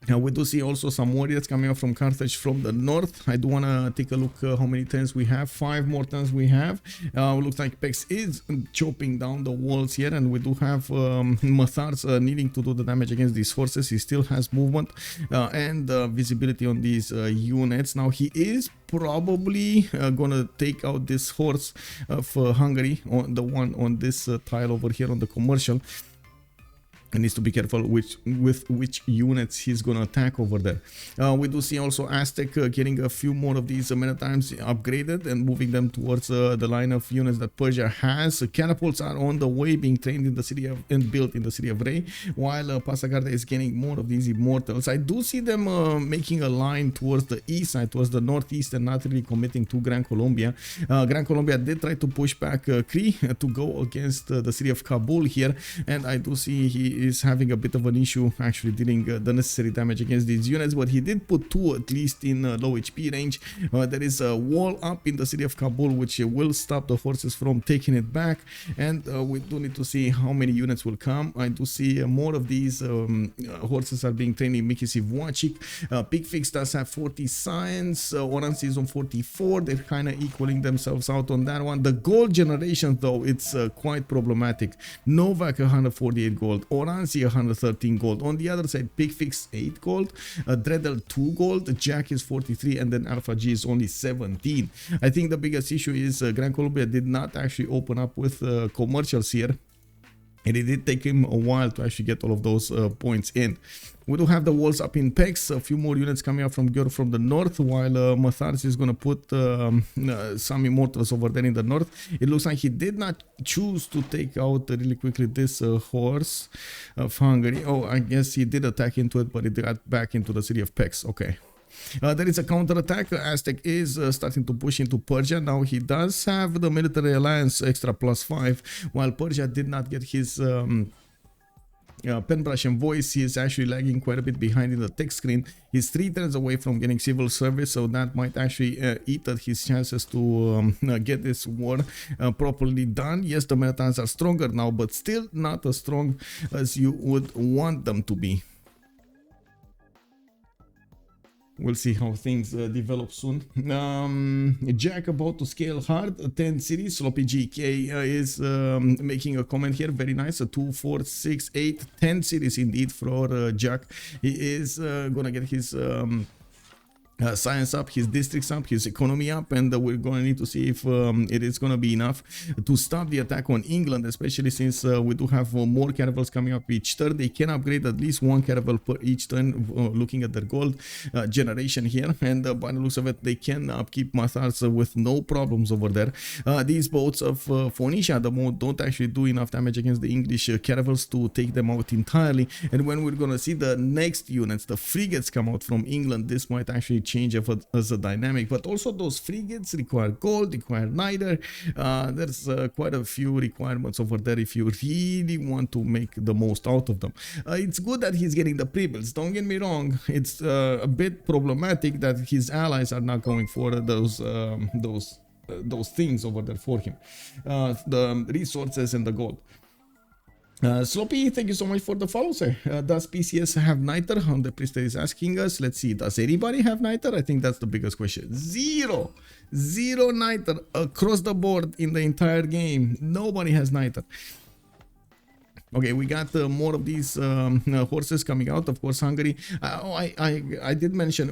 Now we do see also some warriors coming up from Carthage from the north. I do want to take a look how many turns we have. 5 more turns we have. Looks like Pex is chopping down the walls here, and we do have Matharz needing to do the damage against these forces. He still has movement and visibility on these units. Now he is probably gonna take out this horse of Hungary, on the one on this tile over here on the commercial. And needs to be careful with which units he's gonna attack over there. We do see also Aztec getting a few more of these many times upgraded and moving them towards the line of units that Persia has. Catapults are on the way, being trained in the city of and built in the city of Rey, while Pasagarda is getting more of these immortals. I do see them making a line towards the east side, towards the northeast, and not really committing to Gran Colombia. Gran Colombia did try to push back Cree to go against the city of Kabul here, and I do see he is having a bit of an issue actually dealing the necessary damage against these units, but he did put 2 at least in low HP range. There is a wall up in the city of Kabul which will stop the forces from taking it back, and we do need to see how many units will come. I do see more of these horses are being trained in Mikisi Vuacic. Picfix does have 40 signs, Oranssi is on 44. They're kind of equaling themselves out on that one. The gold generation though, it's quite problematic. Novak 148 gold, Oranssi 113 gold. On the other side, Picfix 8 gold, Dredhel 2 gold, Jack is 43, and then Alpha G is only 17. I think the biggest issue is Gran Colombia did not actually open up with commercials here, and it did take him a while to actually get all of those points in. We do have the walls up in Pex, a few more units coming up from Győr from the north, while Matharz is going to put some immortals over there in the north. It looks like he did not choose to take out really quickly this horse of Hungary. Oh, I guess he did attack into it, but it got back into the city of Pex. Okay. There is a counterattack. Aztec is starting to push into Persia. Now he does have the military alliance extra +5, while Persia did not get his Penbrush and voice. He is actually lagging quite a bit behind in the tech screen. He's 3 turns away from getting civil service, so that might actually eat at his chances to get this war properly done. Yes, the Matharz are stronger now, but still not as strong as you would want them to be. We'll see how things develop soon. Jack about to scale hard. 10 cities. Sloppy GK is making a comment here. Very nice. 2, 4, 6, 8, 10 cities indeed for Jack. He is gonna get his science up, his districts up, his economy up, and we're going to need to see if it is going to be enough to stop the attack on England, especially since we do have more caravels coming up each turn. They can upgrade at least 1 caravel per each turn, looking at their gold generation here, and by the looks of it, they can upkeep Matharz with no problems over there. These boats of Phoenicia at the moment don't actually do enough damage against the English caravels to take them out entirely, and when we're going to see the next units, the frigates, come out from England, this might actually change as a dynamic. But also those frigates require gold, require neither. There's quite a few requirements over there if you really want to make the most out of them. It's good that he's getting the pre-builds, don't get me wrong. It's a bit problematic that his allies are not going for those things over there for him, the resources and the gold. Sloppy, thank you so much for the follow, sir. Does PCS have Niter? The priest is asking us. Let's see. Does anybody have Niter? I think that's the biggest question. Zero Niter across the board in the entire game. Nobody has Niter. Okay, we got more of these horses coming out. Of course, Hungary. I did mention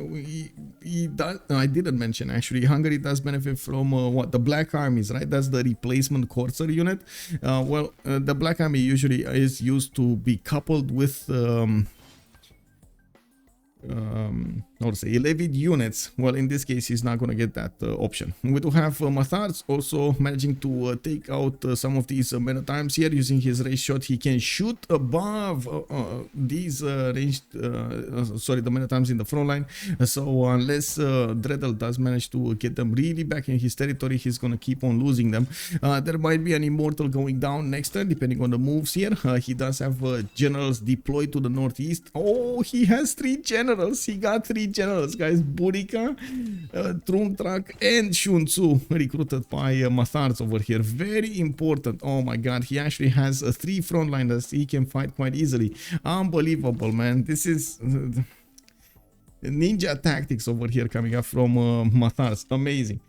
I didn't mention actually. Hungary does benefit from what the Black Armies, right? That's the replacement courser unit. Well, the Black Army usually is used to be coupled with how to say, levied units. Well, in this case, he's not going to get that option. We do have Matharz also managing to take out some of these many times here using his race shot. He can shoot above these ranged, sorry, the many times in the front line. So unless Dredhel does manage to get them really back in his territory, he's going to keep on losing them. There might be an immortal going down next turn, depending on the moves here. He does have generals deployed to the northeast. Oh, he has 3 generals. He got 3 generals, guys. Burica, Trumtrak, and Shunzu recruited by Matharz over here. Very important. Oh my god, he actually has 3 frontliners. He can fight quite easily. Unbelievable, man. This is ninja tactics over here coming up from Matharz. Amazing.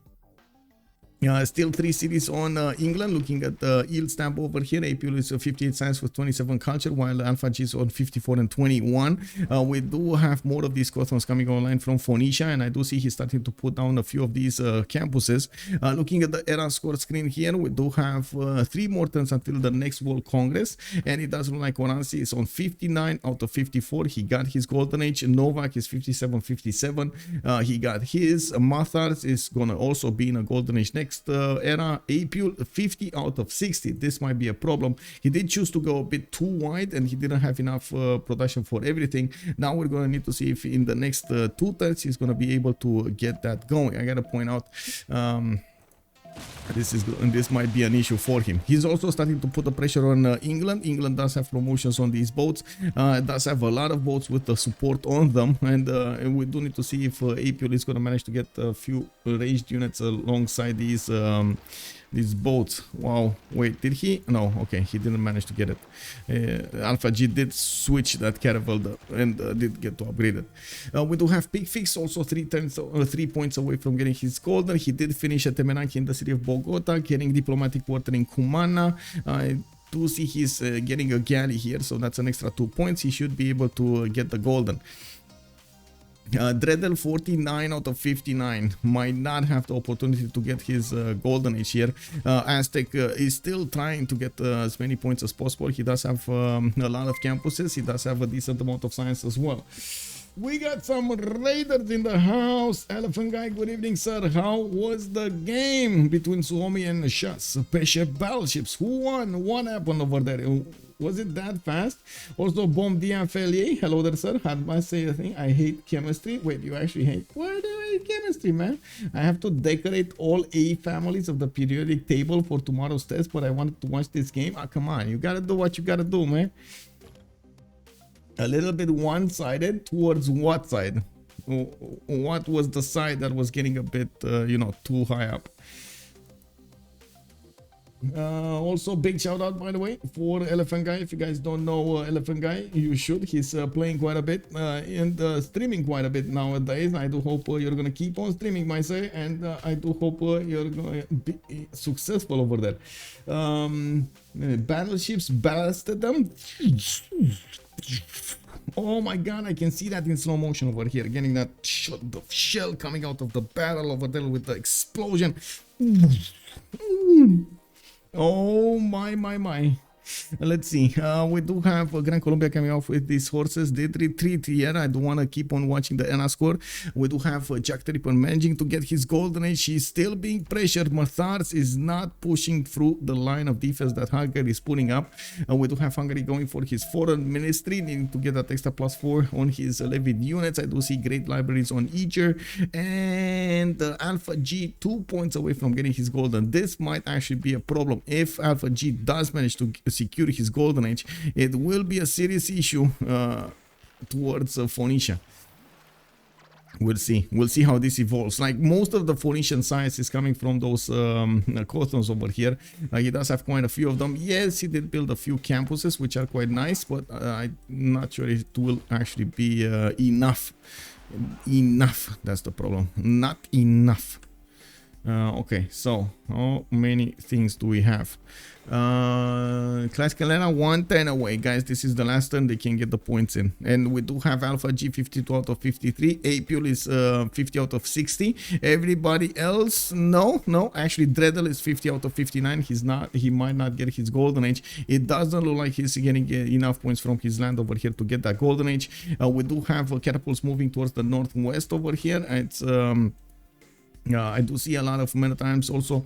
Still 3 cities on England. Looking at the yield stamp over here, Apeul is 58 science with 27 culture, while Alpha G is on 54 and 21. We do have more of these squadrons coming online from Phoenicia, and I do see he's starting to put down a few of these campuses. Looking at the era score screen here, we do have 3 more turns until the next World Congress, and it does look like Oranssi is on 59 out of 54. He got his golden age. Novak is 57. He got his. Matharz is gonna also be in a golden age next era. Apeul 50 out of 60. This might be a problem. He did choose to go a bit too wide, and he didn't have enough production for everything. Now we're going to need to see if in the next 2 turns he's going to be able to get that going. I gotta point out this might be an issue for him. He's also starting to put the pressure on England. England does have promotions on these boats, does have a lot of boats with the support on them, and we do need to see if Apeul is going to manage to get a few ranged units alongside these boats. Wow, wait, did he? No, okay, he didn't manage to get it. Alpha G did switch that caravel and did get to upgrade it. We do have Picfix also 3 points away from getting his golden. He did finish at Temenaki in the city of Bogota, getting diplomatic quarter in Cumana. I do see he's getting a galley here, so that's an extra 2 points. He should be able to get the golden. Dredhel 49 out of 59 might not have the opportunity to get his golden age here. Aztec is still trying to get as many points as possible. He does have a lot of campuses. He does have a decent amount of science as well. We got some raiders in the house. Elephant Guy, good evening, sir. How was the game between Suomi and Shas? Persia battleships. Who won? What happened over there? Was it that fast? Also, Bomb Dianfelier. Hello there, sir. How do I say the thing? I hate chemistry. Wait, you actually hate? Why do I hate chemistry, man? I have to decorate all A families of the periodic table for tomorrow's test, but I wanted to watch this game. Ah, come on. You gotta do what you gotta do, man. A little bit one-sided towards what side? What was the side that was getting a bit, you know, too high up? Also, big shout out, by the way, for Elephant Guy. If you guys don't know Elephant Guy, you should. He's playing quite a bit and streaming quite a bit nowadays. I do hope you're gonna keep on streaming, my sir, and I do hope you're gonna be successful over there. Battleships ballasted them. Oh my god, I can see that in slow motion over here, getting that shell coming out of the barrel over there with the explosion. Oh my. Let's see. We do have Gran Colombia coming off with these horses. Did retreat here. I do want to keep on watching the ENA score. We do have JackTheRipper managing to get his golden age. He's still being pressured. Matharz is not pushing through the line of defense that Hungary is putting up. We do have Hungary going for his foreign ministry, needing to get that extra +4 on his levied units. I do see great libraries on Eager, and Alpha G 2 points away from getting his golden. This might actually be a problem if Alpha G does manage to secure his golden age. It will be a serious issue towards Phoenicia. We'll see how this evolves. Like most of the Phoenician science is coming from those cotons over here. He does have quite a few of them. Yes, he did build a few campuses, which are quite nice, but I'm not sure it will actually be enough. That's the problem. Not enough. Okay, so how many things do we have? Classical Arena 110 away, guys. This is the last turn they can get the points in, and we do have Alpha G 52 out of 53. Apeul is 50 out of 60. Everybody else, no, actually Dredhel is 50 out of 59. He might not get his golden age. It doesn't look like he's getting enough points from his land over here to get that golden age. We do have catapults moving towards the northwest over here. It's I do see a lot of many times also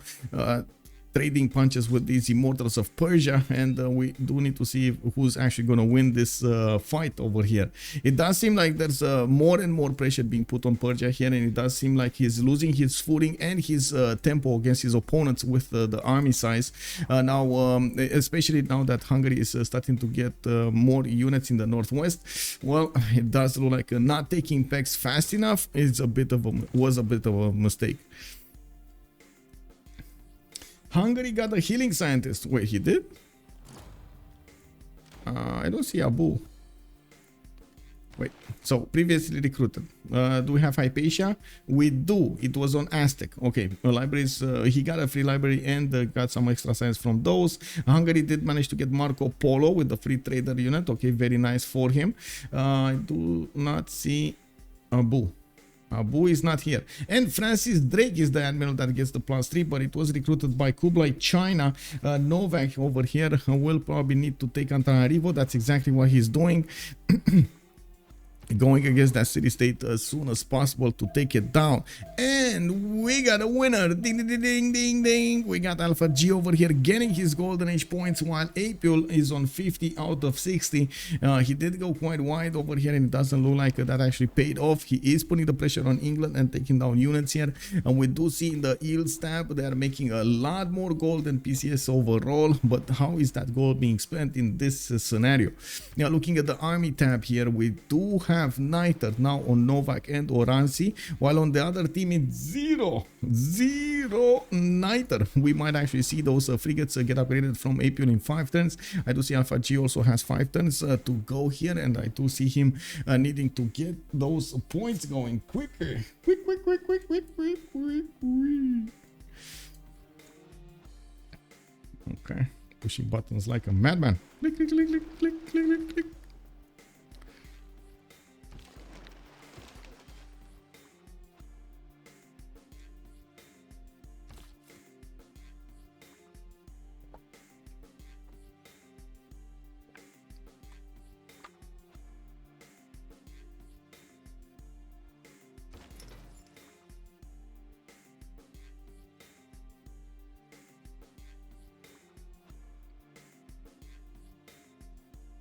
trading punches with these immortals of Persia, and we do need to see who's actually going to win this fight over here. It does seem like there's more and more pressure being put on Persia here, and it does seem like he's losing his footing and his tempo against his opponents with the army size. Now, especially now that Hungary is starting to get more units in the northwest, well, it does look like not taking packs fast enough was a bit of a mistake. Hungary got a healing scientist. Wait, he did? I don't see Abu. Wait, so previously recruited. Do we have Hypatia? We do. It was on Aztec. Okay, libraries. He got a free library and got some extra science from those. Hungary did manage to get Marco Polo with the free trader unit. Okay, very nice for him. I do not see Abu. Abu is not here. And Francis Drake is the admiral that gets the +3, but it was recruited by Kublai, China. Novak over here will probably need to take Antananarivo. That's exactly what he's doing. Going against that city-state as soon as possible to take it down. And we got a winner. Ding, ding, ding, ding, ding. We got Alpha G over here getting his golden age points, while Apeul is on 50 out of 60. He did go quite wide over here, and it doesn't look like that actually paid off. He is putting the pressure on England and taking down units here. And we do see in the yields tab, they are making a lot more gold than PCS overall. But how is that gold being spent in this scenario? Now, looking at the army tab here, we do have Niter now on Novak and Oranssi, while on the other team it's zero Niter. We might actually see those frigates get upgraded from Apeul in 5 turns. I do see Alpha G also has 5 turns to go here, and I do see him needing to get those points going quicker. Quick. Okay, pushing buttons like a madman. Click.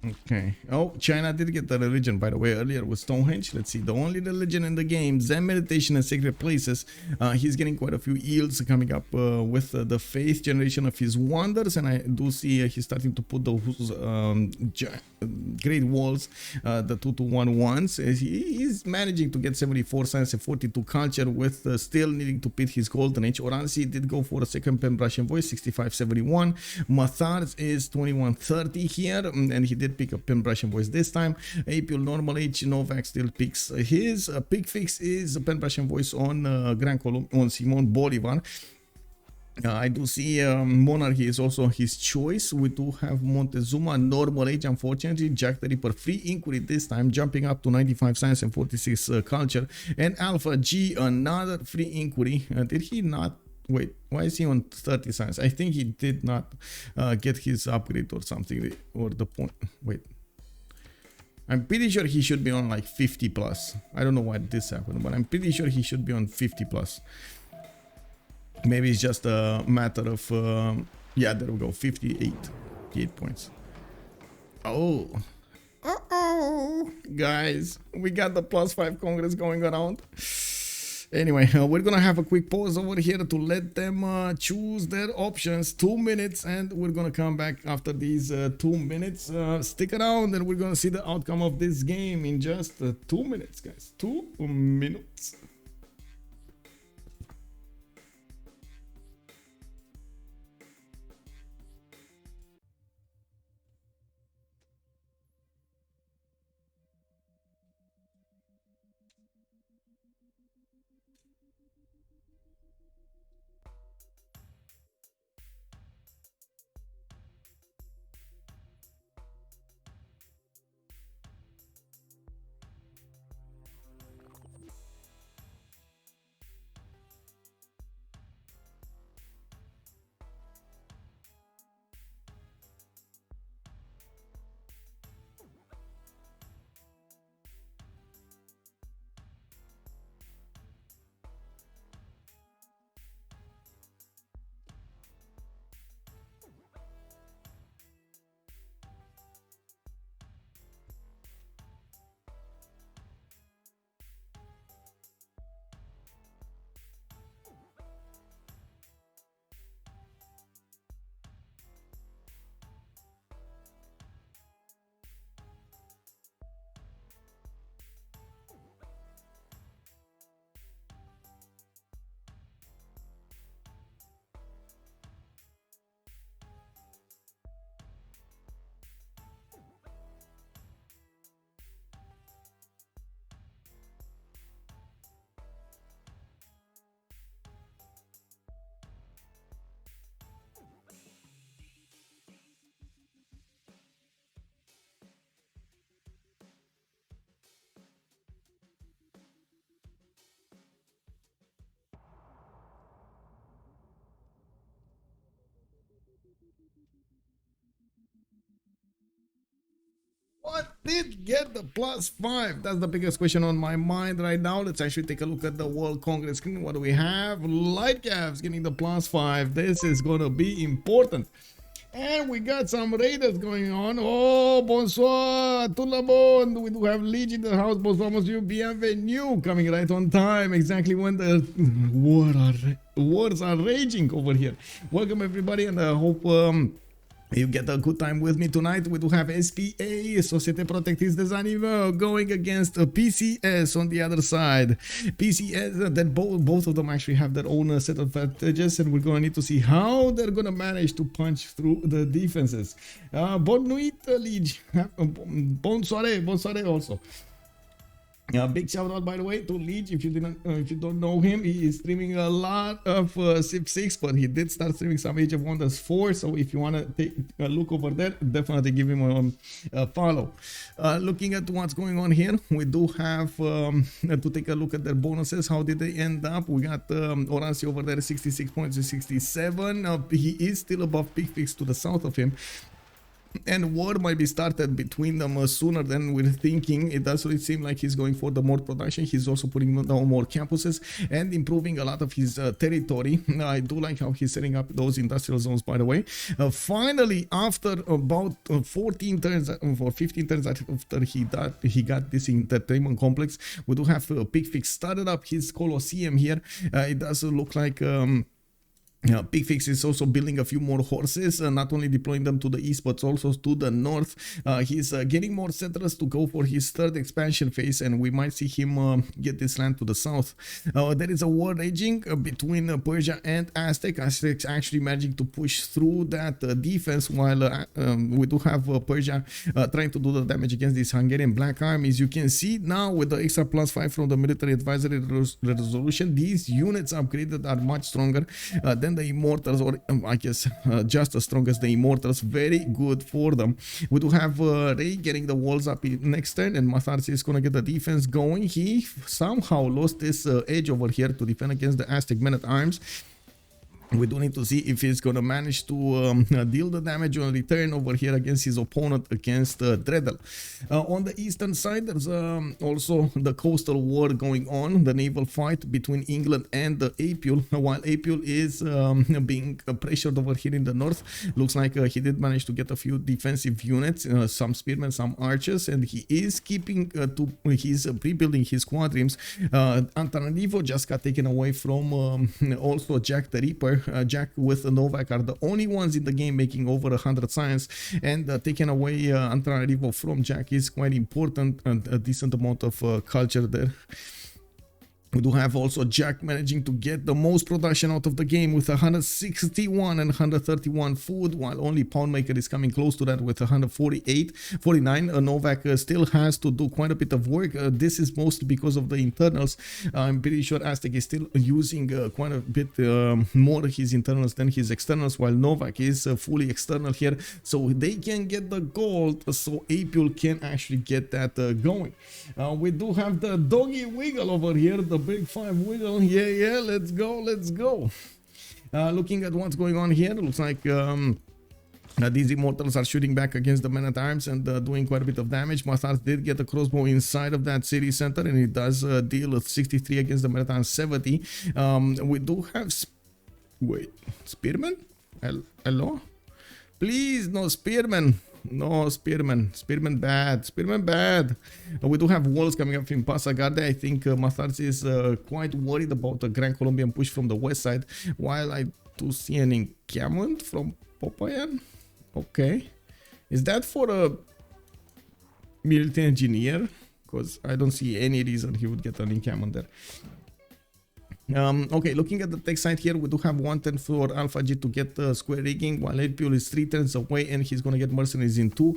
Okay. Oh, China did get the religion, by the way, earlier with Stonehenge. Let's see. The only religion in the game, Zen meditation and sacred places. He's getting quite a few yields coming up with the faith generation of his wonders. And I do see he's starting to put those great walls, the 2-1 ones. He's managing to get 74 science and 42 culture with still needing to pit his golden age. Oranssi did go for a second pen brush and voice, 65-71. Matharz is 21-30 here, and he did pick up pen brush and voice this time. Apeul normal age. Novak still picks his. Picfix is pen brush and voice on Gran, on Simon Bolivar. I do see Monarchy is also his choice. We do have Montezuma normal age, unfortunately. JackTheRipper free inquiry this time, jumping up to 95 science and 46 culture. And Alpha G another free inquiry. Did he not? Wait, why is he on 30 science? I think he did not get his upgrade or something, or the point. Wait, I'm pretty sure he should be on like 50 plus. I don't know why this happened, but I'm pretty sure he should be on 50 plus. Maybe it's just a matter of yeah, there we go, 58 points. Oh, guys, we got the +5 Congress going around. Anyway, we're gonna have a quick pause over here to let them choose their options. 2 minutes, and we're gonna come back after these 2 minutes. Stick around and we're gonna see the outcome of this game in just 2 minutes, guys. 2 minutes. What did get the +5? That's the biggest question on my mind right now. Let's actually take a look at the World Congress screen. What do we have? Light Cavs getting the +5. This is gonna be important. And we got some raiders going on. Oh, bonsoir, tout le monde. We do have Legion in the house. Bonsoir, monsieur, bienvenue. Coming right on time, exactly when the wars are raging over here. Welcome, everybody, and I hope you get a good time with me tonight. We do have SPA, Société Protectrice des Animaux, going against PCS on the other side. PCS, that both of them actually have their own set of advantages, and we're going to need to see how they're going to manage to punch through the defenses. Bonne nuit, Liege. Bonne soirée also. Big shout out, by the way, to Leech. If you don't know him, he is streaming a lot of Civ6, but he did start streaming some Age of Wonders 4. So if you want to take a look over there, definitely give him a follow. Looking at what's going on here, we do have to take a look at their bonuses. How did they end up? We got Oranssi over there, 66 points to 67. He is still above Picfix to the south of him. And war might be started between them sooner than we're thinking. It does really seem like he's going for the more production. He's also putting down more campuses and improving a lot of his territory. I do like how he's setting up those industrial zones, by the way. Finally, after about 14 turns or 15 turns after he got this entertainment complex, we do have Picfix started up his Colosseum here. It does look like Picfix is also building a few more horses, not only deploying them to the east but also to the north. He's getting more settlers to go for his third expansion phase, and we might see him get this land to the south. There is a war raging between Persia and Aztec. Aztec's actually managing to push through that defense, while we do have Persia trying to do the damage against these Hungarian black armies. You can see now with the extra +5 from the military advisory resolution, these units upgraded are much stronger than the Immortals, or I guess just as strong as the Immortals. Very good for them. We do have Ray getting the walls up next turn, and Matharz is gonna get the defense going. He somehow lost this edge over here to defend against the Aztec men-at-arms. We do need to see if he's going to manage to deal the damage on return over here against his opponent, against Dredhel. On the eastern side, there's also the coastal war going on, the naval fight between England and Apeul. While Apeul is being pressured over here in the north, looks like he did manage to get a few defensive units, some spearmen, some archers, and he is keeping he's rebuilding his squadrons. Antananarivo just got taken away from also JackTheRipper. Jack with Novak are the only ones in the game making over 100 science, and taking away Antananarivo from Jack is quite important, and a decent amount of culture there. We do have also Jack managing to get the most production out of the game with 161 and 131 food, while only Poundmaker is coming close to that with 49. Novak still has to do quite a bit of work. This is mostly because of the internals. I'm pretty sure Aztec is still using quite a bit more his internals than his externals, while Novak is fully external here, so they can get the gold, so Apeul can actually get that going. We do have the doggy wiggle over here, the big 5 wiggle. Yeah, let's go. Looking at what's going on here, looks like these immortals are shooting back against the men-at-arms and doing quite a bit of damage. Matharz did get a crossbow inside of that city center, and it does deal with 63 against the men-at-arms 70. We do have wait, spearmen? Hello? Please, no spearmen. No, spearmen bad. We do have walls coming up in Pasagarde. I think Matharz is quite worried about the Gran Colombian push from the west side, while I do see an encampment from Popayan. Okay, is that for a military engineer? Because I don't see any reason he would get an encampment there. Okay, looking at the tech side here, we do have 1 turn for Alpha G to get square rigging, while Apeul is 3 turns away, and he's gonna get mercenaries in 2.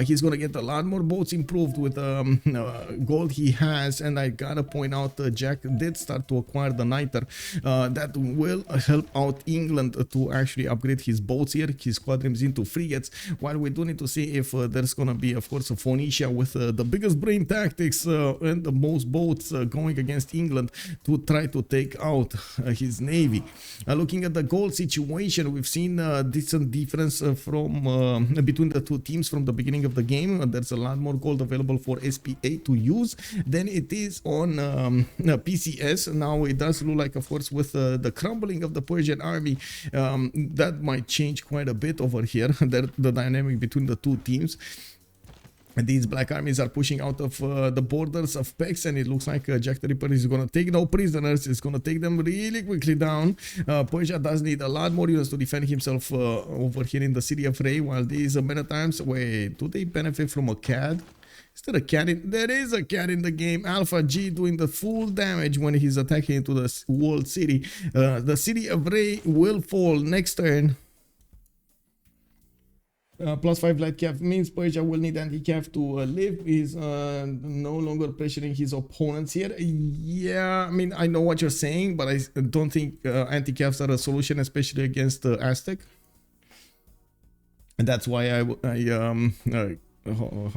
He's gonna get a lot more boats improved with gold he has, and I gotta point out Jack did start to acquire the Niter. That will help out England to actually upgrade his boats here, his squadrons into frigates, while we do need to see if there's gonna be, of course, a Phoenicia with the biggest brain tactics and the most boats going against England to try to take out his navy. Looking at the gold situation, we've seen decent difference from between the two teams from the beginning of the game. There's a lot more gold available for SPA to use than it is on PCS. Now it does look like, of course, with the crumbling of the Persian army, that might change quite a bit over here, the dynamic between the two teams. These black armies are pushing out of the borders of Pex, and it looks like JackTheRipper is going to take no prisoners. It's going to take them really quickly down. Persia does need a lot more units to defend himself over here in the city of Ray, while these men-at-arms, wait, do they benefit from a CAD? Is there a CAD in? There is a CAD in the game. Alpha G doing the full damage when he's attacking into the walled city. The city of Ray will fall next turn. +5 light cav means Persia will need anti-cav to live. He's no longer pressuring his opponents here. Yeah, I mean, I know what you're saying, but I don't think anti-cavs are a solution, especially against Aztec. And that's why how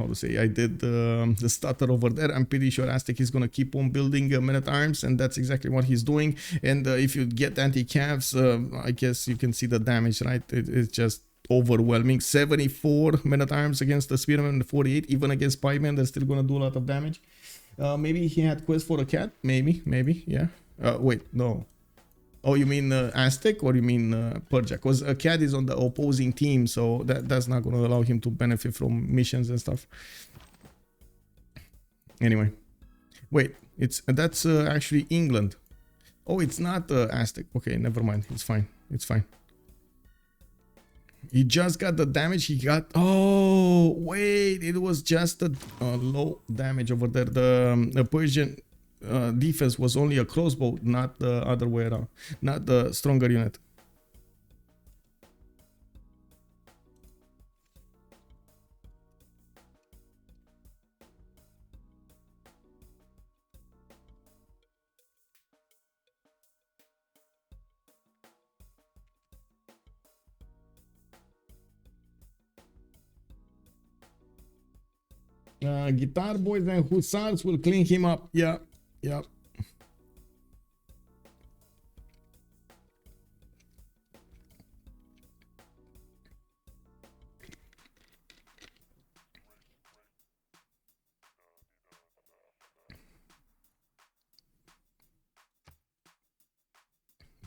to say, I did the stutter over there. I'm pretty sure Aztec is going to keep on building men-at-arms, and that's exactly what he's doing. And if you get anti-cavs, I guess you can see the damage, right? It's just overwhelming. 74 men-at-arms against the spearmen, 48. Even against pikemen, they're still gonna do a lot of damage. Maybe he had quest for a cat. Maybe, yeah. Wait, no. Oh, you mean Aztec, or you mean Persia? Because a cat is on the opposing team, so that's not gonna allow him to benefit from missions and stuff. Anyway, wait, that's actually England. Oh, it's not Aztec. Okay, never mind. It's fine. It's fine. He just got the damage he got. Oh, wait, it was just a low damage over there. The Persian defense was only a crossbow, not the other way around, not the stronger unit. Guitar boys and hussars will clean him up. Yeah.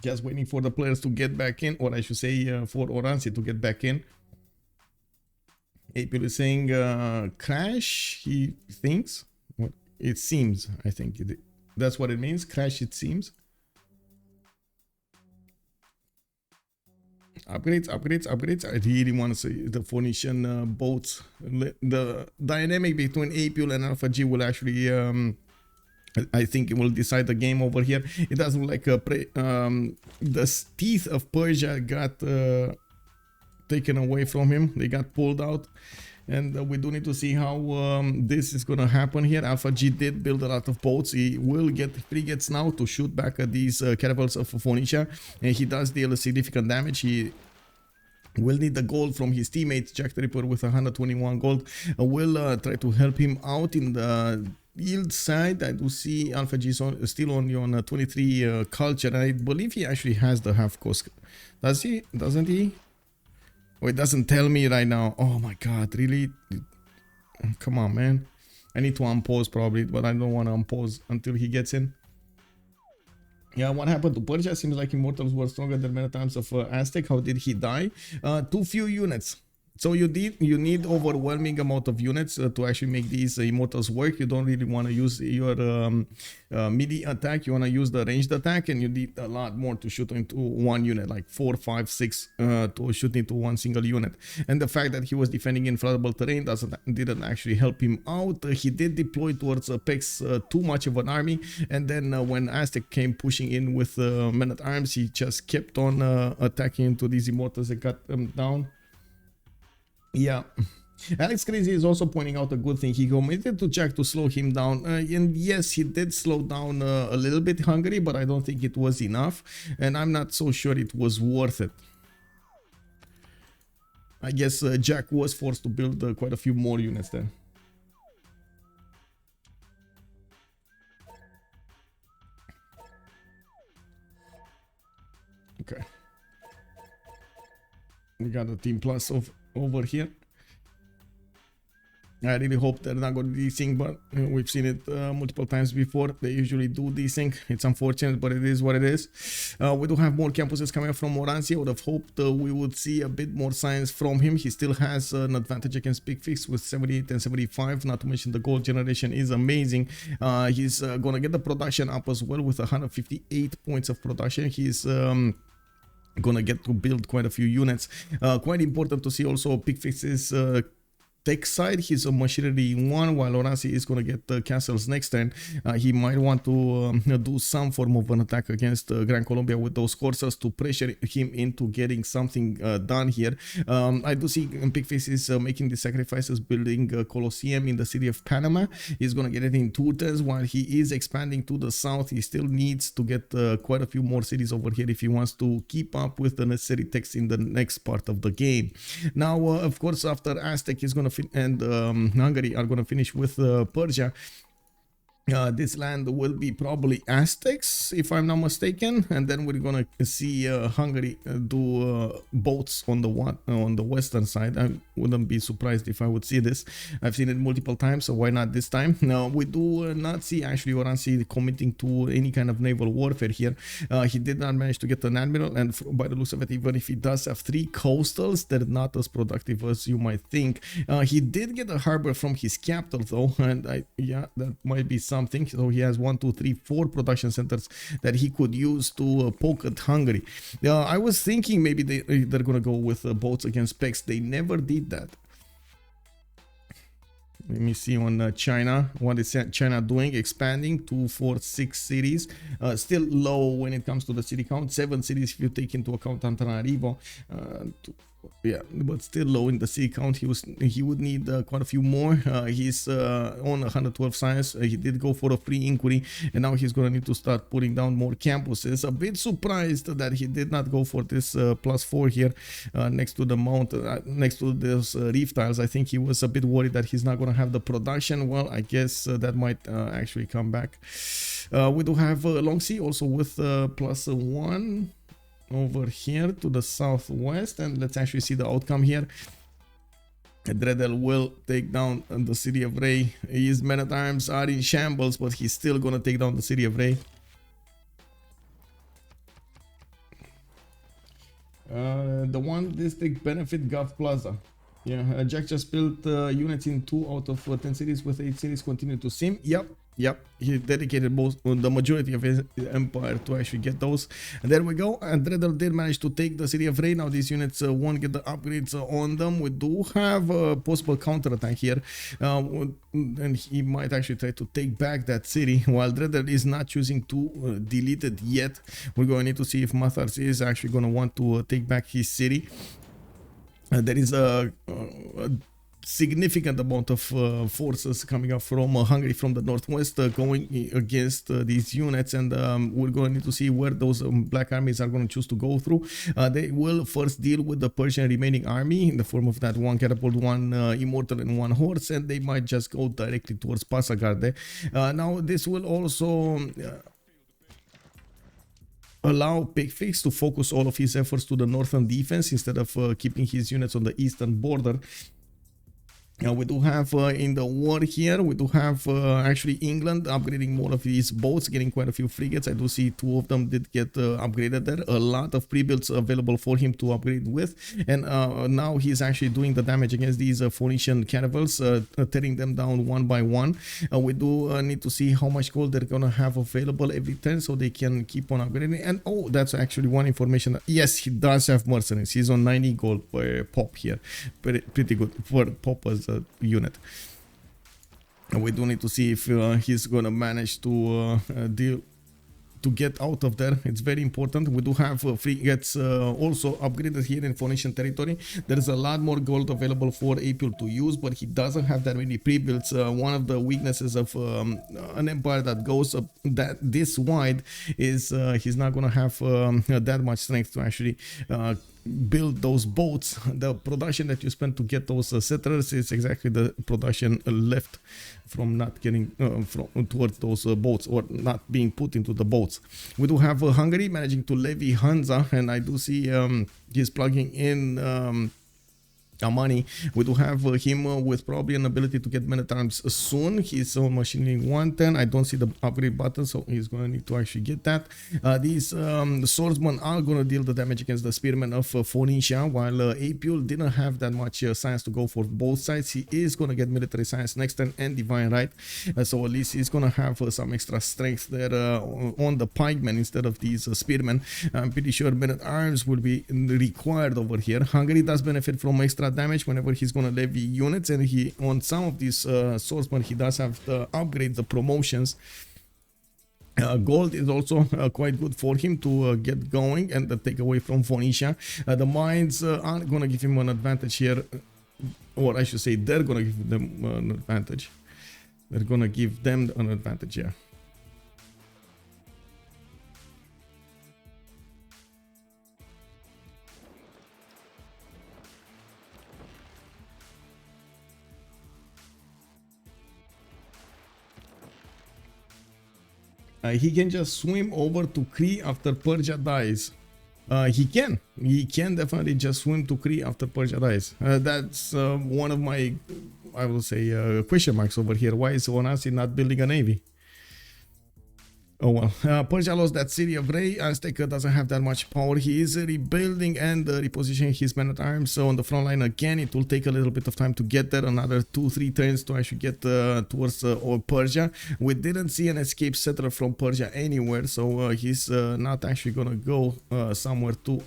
Just waiting for the players to get back in, or I should say for Oranssi to get back in. Apeul is saying crash, he thinks. What it seems, I think that's what it means. Crash, it seems. Upgrades, upgrades, upgrades. I really want to see the Phoenician boats. The dynamic between Apeul and Alpha G will actually, I think it will decide the game over here. It doesn't look like the teeth of Persia got taken away from him. They got pulled out. And we do need to see how this is going to happen here. Alpha G did build a lot of boats. He will get frigates now to shoot back at these caravels of Phoenicia. And he does deal a significant damage. He will need the gold from his teammates. JackTheRipper with 121 gold will try to help him out in the yield side. I do see Alpha G still only on 23 culture. I believe he actually has the half cost. Does he? Doesn't he? Oh, it doesn't tell me right now. Oh my god, really? Come on, man. I need to unpause probably, but I don't want to unpause until he gets in. Yeah, what happened to Persia? Seems like Immortals were stronger than many times of Aztec. How did he die? Too few units. So you need overwhelming amount of units to actually make these Immortals work. You don't really want to use your melee attack. You want to use the ranged attack, and you need a lot more to shoot into one unit, like 4, 5, 6 to shoot into one single unit. And the fact that he was defending inflatable terrain didn't actually help him out. He did deploy towards Pex too much of an army, and then when Aztec came pushing in with men at arms, he just kept on attacking into these Immortals and got them down. Yeah, Alex Crazy is also pointing out a good thing. He committed to Jack to slow him down, and yes, he did slow down a little bit Hungary, but I don't think it was enough, and I'm not so sure it was worth it. I guess Jack was forced to build quite a few more units there. Okay, we got a team plus over here. I really hope they're not going to desync, but we've seen it multiple times before. They usually do desync. It's unfortunate, but it is what it is. We do have more campuses coming from Oranssi. I would have hoped we would see a bit more signs from him. He still has an advantage against Picfix with 78 and 75. Not to mention the gold generation is amazing. He's going to get the production up as well with 158 points of production. He's gonna get to build quite a few units. Quite important to see also Picfix's tech side. He's a machinery 1, while Oranssi is going to get castles next turn. He might want to do some form of an attack against Gran Colombia with those horses to pressure him into getting something done here. I do see Picfix is making the sacrifices, building a Colosseum in the city of Panama. He's going to get it in 2 turns. While he is expanding to the south, he still needs to get quite a few more cities over here if he wants to keep up with the necessary text in the next part of the game. Now, of course, after Aztec is going to and Hungary are going to finish with Persia. This land will be probably Aztecs, if I'm not mistaken, and then we're gonna see Hungary do boats on the western side. I wouldn't be surprised if I would see this. I've seen it multiple times, so why not this time? Now we do not see actually Oranssi committing to any kind of naval warfare here. He did not manage to get an admiral, and by the looks of it, even if he does have 3 coastals, they're not as productive as you might think. He did get a harbor from his capital though, and yeah, that might be something. So he has 1, 2, 3, 4 production centers that he could use to poke at Hungary. I was thinking maybe they're gonna go with boats against Pex. They never did that. Let me see on China. What is China doing? Expanding 2, 4, 6 cities. Still low when it comes to the city count. 7 cities if you take into account Antananarivo. Yeah, but still low in the city count. He would need quite a few more. He's on 112 science. He did go for a free inquiry, and now he's gonna need to start putting down more campuses. A bit surprised that he did not go for this +4 here next to the mount, next to those reef tiles. I think he was a bit worried that he's not gonna have the production. Well, I guess that might actually come back. We do have Long Sea also with +1 over here to the southwest, and let's actually see the outcome here. Dredhel will take down the city of Ray. His men-at-arms are in shambles, but he's still gonna take down the city of Ray. The one district benefit Gulf Plaza. Yeah, Jack just built units in 2 out of 10 cities, with 8 cities continue to sim. Yep, he dedicated most the majority of his empire to actually get those. And there we go. And Dredhel did manage to take the city of Rey. Now these units won't get the upgrades on them. We do have a possible counterattack here, and he might actually try to take back that city. While Dredhel is not choosing to delete it yet, we're going to need to see if Matharz is actually going to want to take back his city. There is a significant amount of forces coming up from Hungary from the northwest going against these units, and we're going to need to see where those black armies are going to choose to go through. They will first deal with the Persian remaining army in the form of that 1 catapult, 1 immortal, and 1 horse, and they might just go directly towards Passagarde. Now this will also allow Picfix to focus all of his efforts to the northern defense instead of keeping his units on the eastern border. We do have in the war here, we do have actually England upgrading more of these boats, getting quite a few frigates. I do see 2 of them did get upgraded there. A lot of pre-builds available for him to upgrade with, and now he's actually doing the damage against these Phoenician caravels, tearing them down one by one. We do need to see how much gold they're gonna have available every turn so they can keep on upgrading. And oh, that's actually one information. Yes, he does have mercenaries. He's on 90 gold per pop here. Pretty good for pop as unit. And we do need to see if he's gonna manage to get out of there. It's very important. We do have frigates also upgraded here in Phoenician territory. There is a lot more gold available for Apeul to use, but he doesn't have that many pre-builds. One of the weaknesses of an empire that goes up this wide is he's not gonna have that much strength to actually build those boats. The production that you spend to get those settlers is exactly the production left from not getting towards those boats, or not being put into the boats. We do have Hungary managing to levy Hansa, and I do see he's plugging in money. We do have him with probably an ability to get men at arms soon. He's on machinery 110. I don't see the upgrade button, so he's going to need to actually get that. These swordsmen are going to deal the damage against the spearmen of Phoenicia, while Apeul didn't have that much science to go for both sides. He is going to get military science next turn and divine right, so at least he's going to have some extra strength there on the pikemen instead of these spearmen. I'm pretty sure men at arms will be required over here. Hungary does benefit from extra damage whenever he's going to levy units, and he on some of these swordsmen he does have the upgrade, the promotions. Gold is also quite good for him to get going and take away from Phoenicia. The mines aren't going to give him an advantage here, or I should say they're going to give them an advantage. They're going to give them an advantage, yeah. He can just swim over to Cree after Persia dies. He can definitely just swim to Cree after Persia dies. That's one of my, I will say, question marks over here. Why is Oranssi not building a navy? Oh well, Persia lost that city of Rey. Aztec doesn't have that much power. He is rebuilding and repositioning his men at arms. So on the front line again, it will take a little bit of time to get there. Another 2-3 turns to actually get towards Persia. We didn't see an escape settler from Persia anywhere, so he's not actually gonna go somewhere to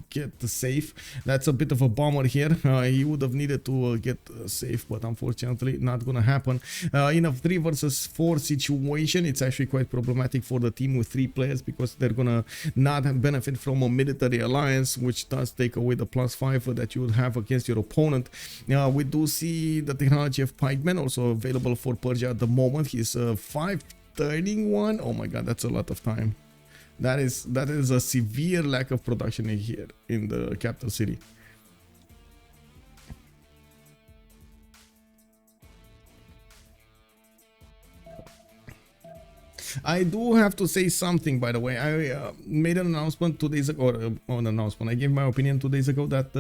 get safe. That's a bit of a bummer here. He would have needed to get safe, but unfortunately not gonna happen. In a 3 versus 4 situation, it's actually quite problematic for the team with 3 players, because they're gonna not benefit from a military alliance, which does take away the +5 that you would have against your opponent. We do see the technology of pikemen also available for Persia at the moment. He's 5 turning 1. Oh my god, that's a lot of time. That is a severe lack of production in here in the capital city. I do have to say something, by the way. I made an announcement 2 days ago, or an announcement. I gave my opinion 2 days ago that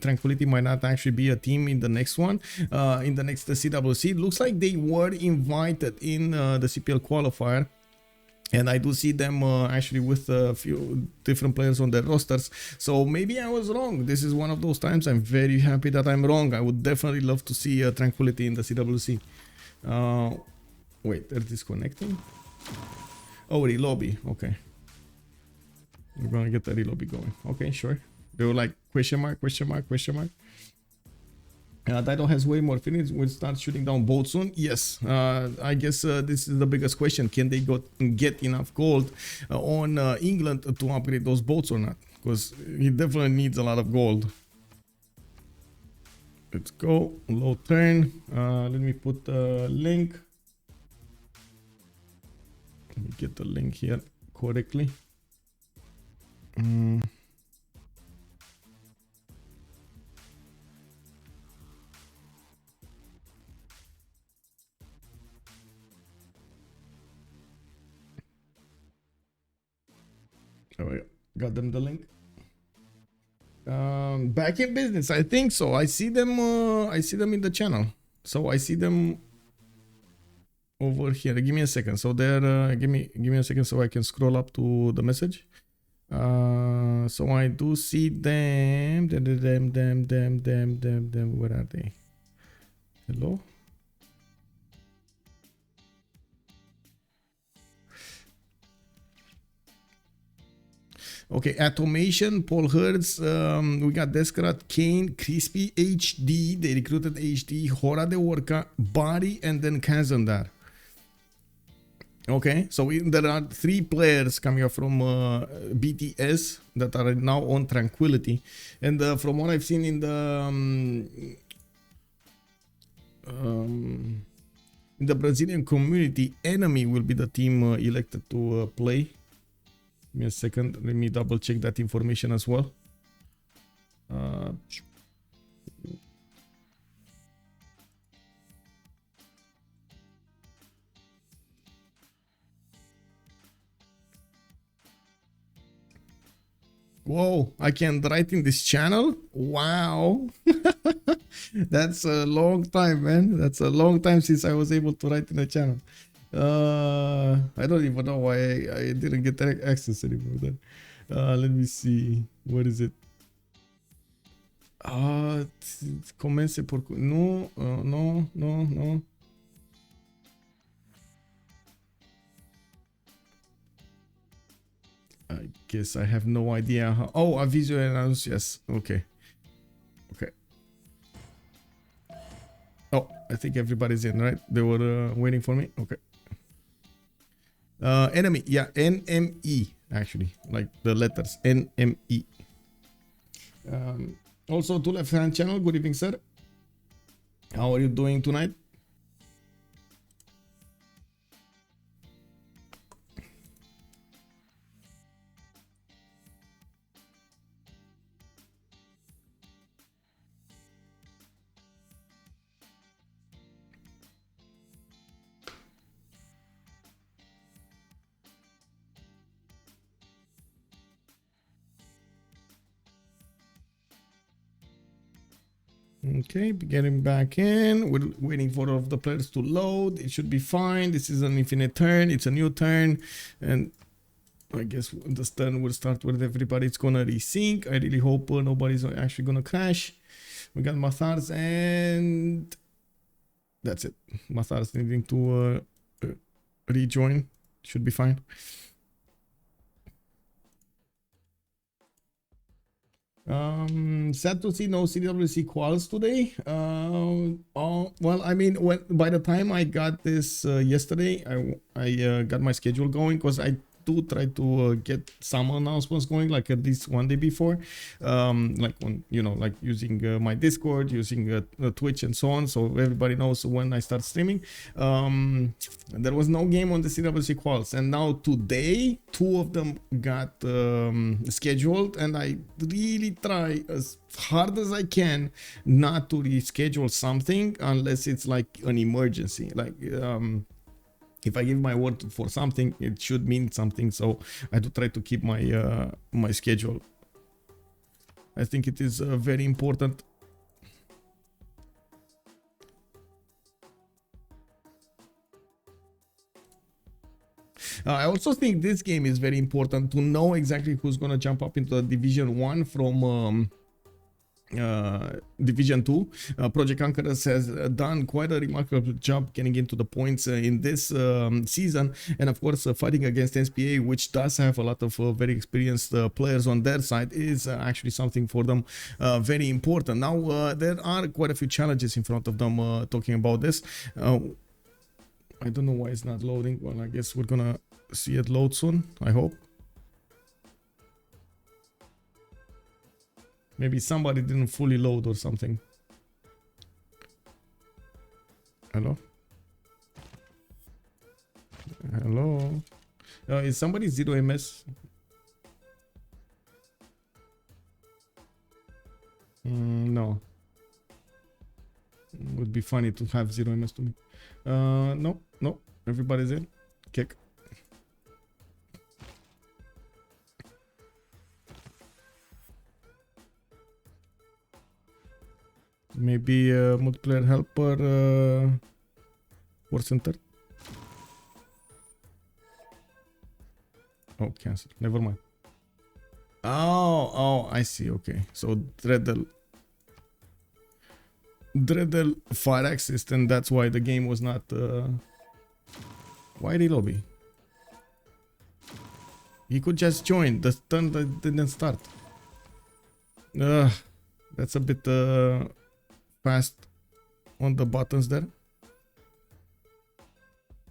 Tranquility might not actually be a team in the next one, in the next CWC. It looks like they were invited in the CPL qualifier. And I do see them actually with a few different players on their rosters. So maybe I was wrong. This is one of those times I'm very happy that I'm wrong. I would definitely love to see tranquility in the CWC. Wait, they're disconnecting? Oh, relobby. Okay. We're gonna get the relobby going. Okay, sure. They were like question mark, question mark, question mark. Dredhel has way more Phoenix. Will start shooting down boats soon. Yes, I guess this is the biggest question. Can they get enough gold on England to upgrade those boats or not? Because he definitely needs a lot of gold. Let's go. Low turn. Let me put the link. Let me get the link here correctly. Oh, got them the link. Back in business, I think so. I see them in the channel. So I see them over here. Give me a second. So they're give me a second so I can scroll up to the message. So I do see them. Them. Where are they? Hello? Okay, Automation, Paul Hertz, we got Descarat, Kane, Crispy, HD, they recruited HD, Hora de Orca, Bari, and then Kazandar. Okay, so there are 3 players coming up from BTS that are now on Tranquility. And from what I've seen in the Brazilian community, Enemy will be the team elected to play. Give me a second, let me double check that information as well. Whoa, I can write in this channel? Wow. That's a long time, man. That's a long time since I was able to write in the channel. I don't even know why I didn't get access anymore then. Let me see. What is it? Comence por... No, no. I guess I have no idea how... Oh, a visual announce, yes. Okay. Oh, I think everybody's in, right? They were waiting for me. Okay. Enemy, yeah, NME actually, like the letters NME. Also, to left hand channel, good evening, sir. How are you doing tonight? Okay, getting back in. We're waiting for all of the players to load. It should be fine. This is an infinite turn. It's a new turn. And I guess this turn will start with everybody's gonna resync. I really hope nobody's actually gonna crash. We got Matharz and that's it. Matharz needing to rejoin. Should be fine. Sad to see no CWC quals today. Well, I mean, by the time I got this yesterday, I got my schedule going because I do try to get some announcements going, like at least one day before, like on, you know, like using my Discord, using Twitch and so on, so everybody knows when I start streaming. There was no game on the CWC quals, and now today 2 of them got scheduled, and I really try as hard as I can not to reschedule something unless it's like an emergency, like if I give my word for something, it should mean something. So I do try to keep my my schedule. I think it is very important. I also think this game is very important to know exactly who's gonna jump up into the Division 1 from Division 2. ProjectConquerors has done quite a remarkable job getting into the points in this season, and of course fighting against SPA, which does have a lot of very experienced players on their side, is actually something for them very important. Now there are quite a few challenges in front of them talking about this. I don't know why it's not loading. Well, I guess we're gonna see it load soon, I hope. Maybe somebody didn't fully load or something. Hello? Hello? Is somebody 0 MS? No. Would be funny to have 0 MS to me. No, no. Everybody's in. Kick. Maybe multiplayer helper war center. Oh, cancel. Never mind. Oh, I see. Okay, so Dredhel fire assist, and that's why the game was not. Why did lobby? He could just join. The turn didn't start. That's a bit fast on the buttons there.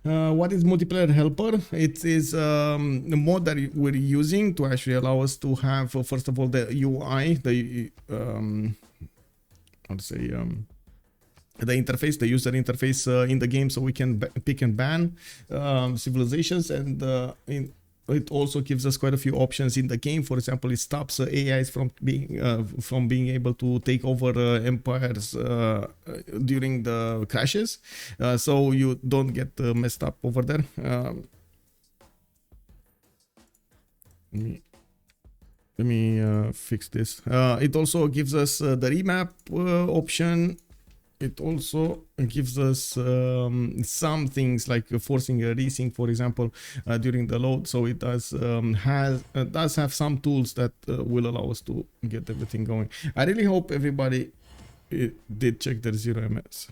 What is multiplayer helper? It is a mod that we're using to actually allow us to have first of all the UI, the how to say the interface, the user interface in the game, so we can pick and ban civilizations, and it also gives us quite a few options in the game. For example, it stops AIs from being able to take over empires during the crashes, so you don't get messed up over there. Let me fix this. It also gives us the remap option. It also gives us some things like forcing a resync, for example, during the load. So it does have some tools that will allow us to get everything going. I really hope everybody did check their 0 MS.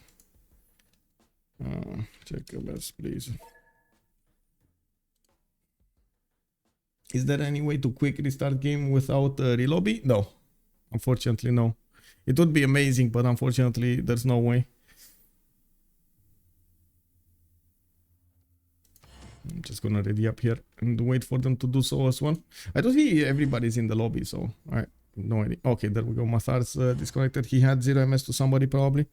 Check MS, please. Is there any way to quick restart game without relobby? No, unfortunately, no. It would be amazing, but unfortunately, there's no way. I'm just gonna ready up here and wait for them to do so as well. I don't see everybody's in the lobby, so I no idea. Okay, there we go. Matharz disconnected. He had 0 MS to somebody probably.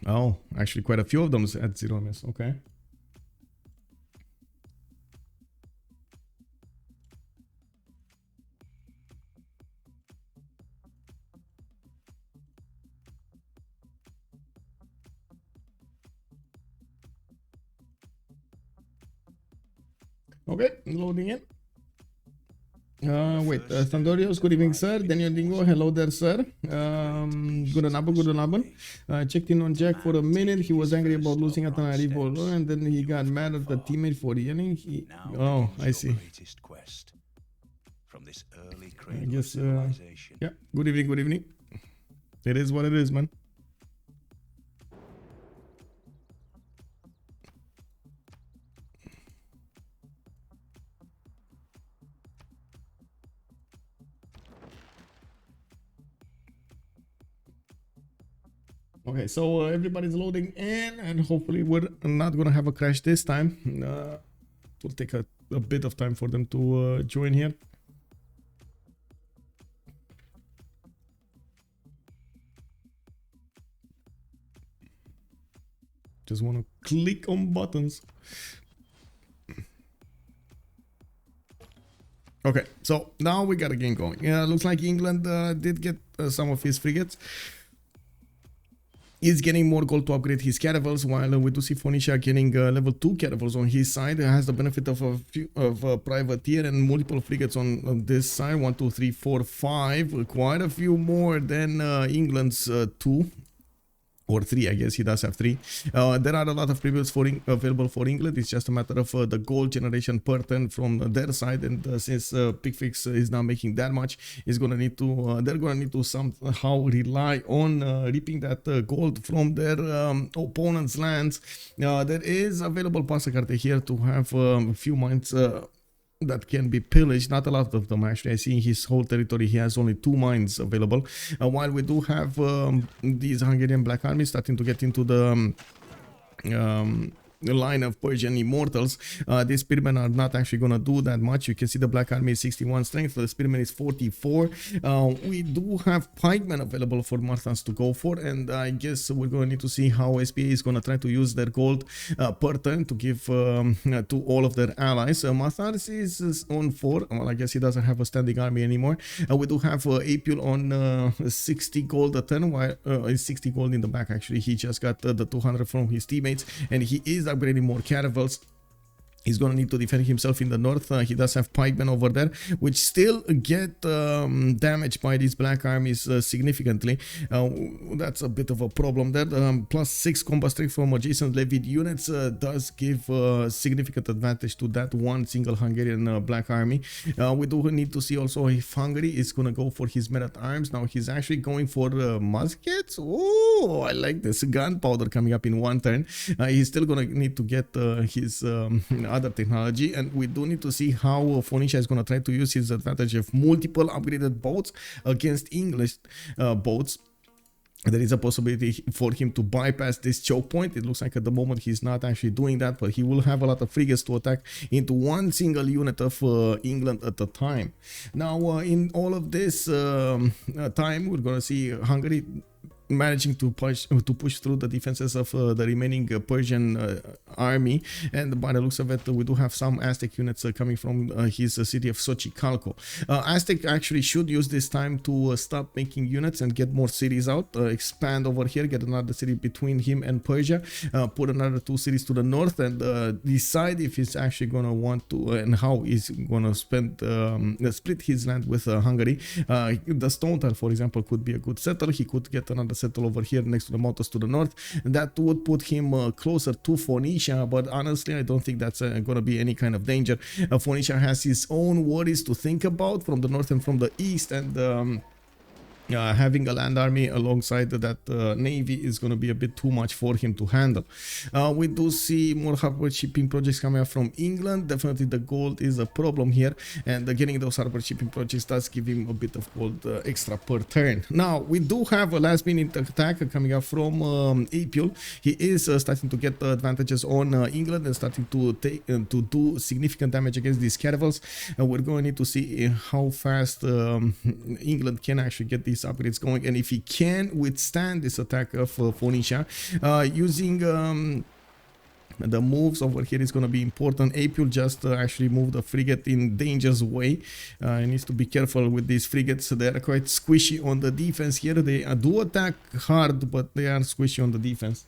Oh, actually quite a few of them at 0 MS. Okay. Okay, loading in. Wait, Thundorios, good evening, sir. Daniel Dingo, hello there, sir. Good enough. Checked in on Jack for a minute. He was angry about losing at an revolver, and then he got mad at the teammate for yelling. Oh, I see. I guess, yeah, good evening. It is what it is, man. Okay, so everybody's loading in, and hopefully we're not gonna have a crash this time. It will take a bit of time for them to join here. Just want to click on buttons. Okay, so now we got a game going. Yeah, looks like England did get some of his frigates. He's getting more gold to upgrade his caravels, while we do see Phoenicia getting level 2 caravels on his side. It has the benefit of a few privateer and multiple frigates on this side. 1, 2, 3, 4, 5. Quite a few more than England's 2. Or 3, I guess he does have 3. There are a lot of rebuilds available for England. It's just a matter of the gold generation per turn from their side, and since Picfix is not making that much, they're gonna need to somehow rely on reaping that gold from their opponent's lands. There is available Pasacarte here to have a few mines that can be pillaged. Not a lot of them actually. I see in his whole territory he has only 2 mines available, while we do have these Hungarian black armies starting to get into the line of Persian immortals. These spearmen are not actually gonna do that much. You can see the black army is 61 strength, the spearmen is 44. We do have pikemen available for Matharz to go for, and I guess we're gonna need to see how SPA is gonna try to use their gold per turn to give to all of their allies. Matharz is on 4. Well, I guess he doesn't have a standing army anymore. We do have Apeul on 60 gold a turn, while 60 gold in the back actually. He just got the 200 from his teammates, and he is upgrading more caravels. He's gonna need to defend himself in the north. He does have pikemen over there, which still get damaged by these black armies significantly. That's a bit of a problem there. +6 combat strength from adjacent levied units does give significant advantage to that one single Hungarian black army. We do need to see also if Hungary is gonna go for his men at arms. Now he's actually going for muskets. Oh, I like this gunpowder coming up in 1 turn. He's still gonna need to get his other technology, and we do need to see how Phoenicia is going to try to use his advantage of multiple upgraded boats against English boats. There is a possibility for him to bypass this choke point. It looks like at the moment he's not actually doing that, but he will have a lot of frigates to attack into one single unit of England at a time. Now, in all of this time, we're going to see Hungary managing to push through the defenses of the remaining Persian army, and by the looks of it, we do have some Aztec units coming from his city of Xochicalco. Aztec actually should use this time to stop making units and get more cities out, expand over here, get another city between him and Persia, put another 2 cities to the north, and decide if he's actually gonna want to and how he's gonna split his land with Hungary. The Stone Tower, for example, could be a good settle. He could get another settle over here next to the mountains to the north, and that would put him closer to Phoenicia, but honestly I don't think that's gonna be any kind of danger. Phoenicia has his own worries to think about from the north and from the east, and having a land army alongside that navy is going to be a bit too much for him to handle. We do see more harbor shipping projects coming up from England. Definitely the gold is a problem here, and getting those harbor shipping projects does give him a bit of gold extra per turn. Now we do have a last minute attack coming up from Apeul. He is starting to get advantages on England and starting to do significant damage against these caravels. We're going to need to see how fast England can actually get these upgrades going, and if he can withstand this attack of Phoenicia. Using the moves over here is going to be important. Apeul just actually moved a frigate in danger's way. He needs to be careful with these frigates. They are quite squishy on the defense here. They do attack hard, but they are squishy on the defense.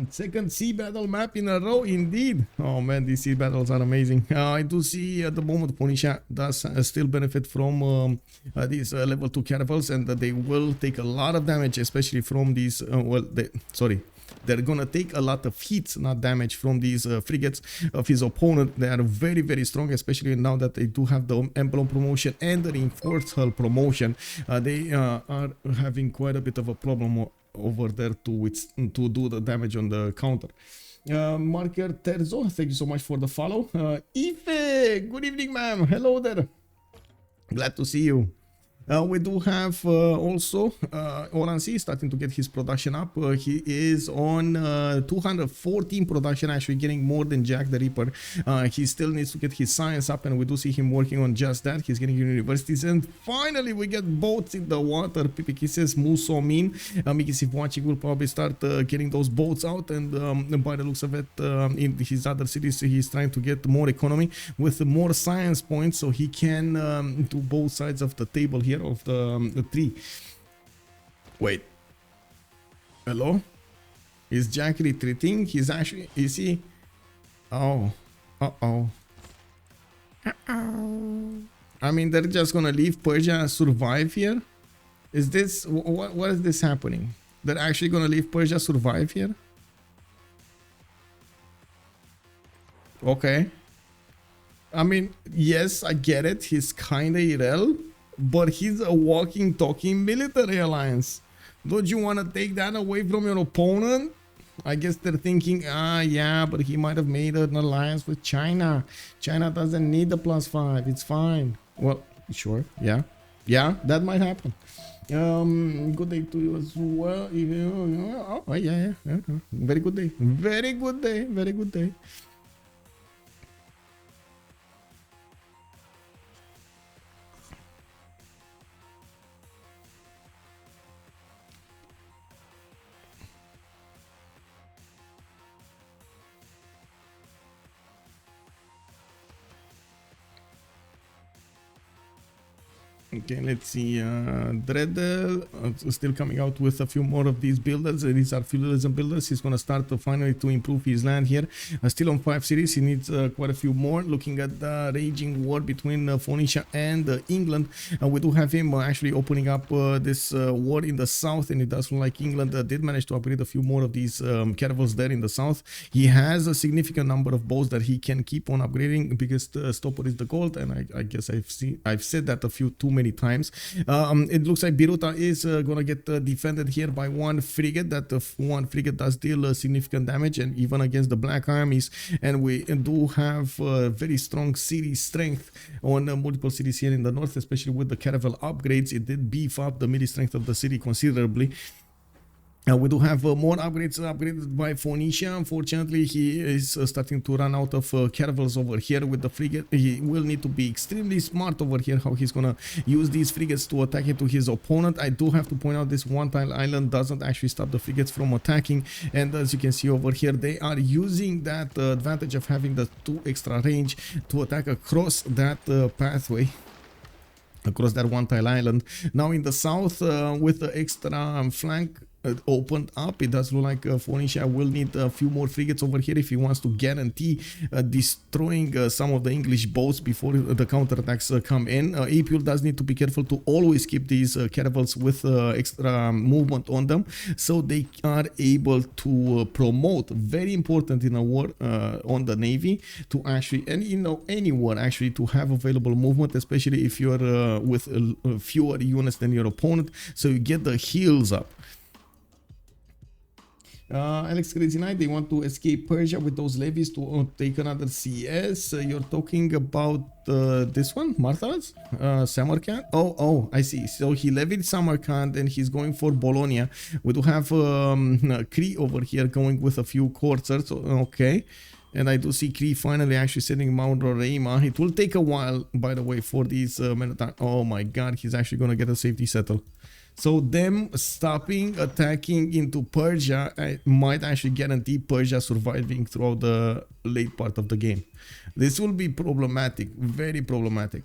Second sea battle map in a row, indeed. Oh man, these sea battles are amazing. I do see at the moment Phoenicia does still benefit from these level 2 caravels, and they will take a lot of damage, especially from these they're gonna take a lot of hits, not damage, from these frigates of his opponent. They are very, very strong, especially now that they do have the emblem promotion and the reinforced hull promotion. They are having quite a bit of a problem over there to do the damage on the counter. Marker Terzo, thank you so much for the follow. Ife, good evening, ma'am. Hello there. Glad to see you. We do have also Oranssi starting to get his production up. He is on 214 production, actually getting more than JackTheRipper. He still needs to get his science up, and we do see him working on just that. He's getting universities, and finally we get boats in the water. Picfix says Musomin. Mikis, if watching, will probably start getting those boats out, and by the looks of it, in his other cities, he's trying to get more economy with more science points, so he can do both sides of the table here of the tree. Wait, hello, is Jack retreating? He's actually, is he? Oh, I mean, they're just gonna leave Persia and survive here? Is this what is this happening? They're actually gonna leave Persia survive here? Okay, I mean, yes, I get it, he's kinda irrel, but he's a walking, talking military alliance. Don't you want to take that away from your opponent? I guess they're thinking, yeah, but he might have made an alliance with China. China doesn't need the +5, it's fine. Well, sure, yeah, that might happen. Good day to you as well. Oh, yeah. Very good day. Very good day. Very good day. Okay, let's see. Dredhel still coming out with a few more of these builders. These are feudalism builders. He's going to start finally to improve his land here. Still on 5 cities. He needs quite a few more. Looking at the raging war between Phoenicia and England. We do have him actually opening up this war in the south. And it does look like England did manage to upgrade a few more of these caravels there in the south. He has a significant number of boats that he can keep on upgrading. Biggest stopper is the gold. And I guess I've said that a few too many times. It looks like Biruta is gonna get defended here by one frigate. That one frigate does deal significant damage, and even against the black armies. And we do have very strong city strength on multiple cities here in the north, especially with the caravel upgrades. It did beef up the military strength of the city considerably. We do have more upgrades upgraded by Phoenicia. Unfortunately, he is starting to run out of caravels over here with the frigate. He will need to be extremely smart over here how he's gonna use these frigates to attack into his opponent. I do have to point out this one-tile island doesn't actually stop the frigates from attacking, and as you can see over here, they are using that advantage of having the 2 extra range to attack across that pathway, across that one-tile island. Now in the south, with the extra flank opened up, it does look like Phoenicia will need a few more frigates over here if he wants to guarantee destroying some of the English boats before the counterattacks come in. Apeul does need to be careful to always keep these caravels with extra movement on them, so they are able to promote, very important in a war on the navy, to actually, and any war actually, to have available movement, especially if you're with fewer units than your opponent, so you get the heals up. Alex Crazy Knight, they want to escape Persia with those levies to take another CS. You're talking about this one, Matharz? Samarkand? Oh, I see. So he levied Samarkand and he's going for Bologna. We do have Cree over here going with a few coursers. Okay. And I do see Cree finally actually sending Mount Roraima. It will take a while, by the way, for these men. Oh my god, he's actually going to get a safety settle. So them stopping attacking into Persia might actually guarantee Persia surviving throughout the late part of the game. This will be problematic, very problematic.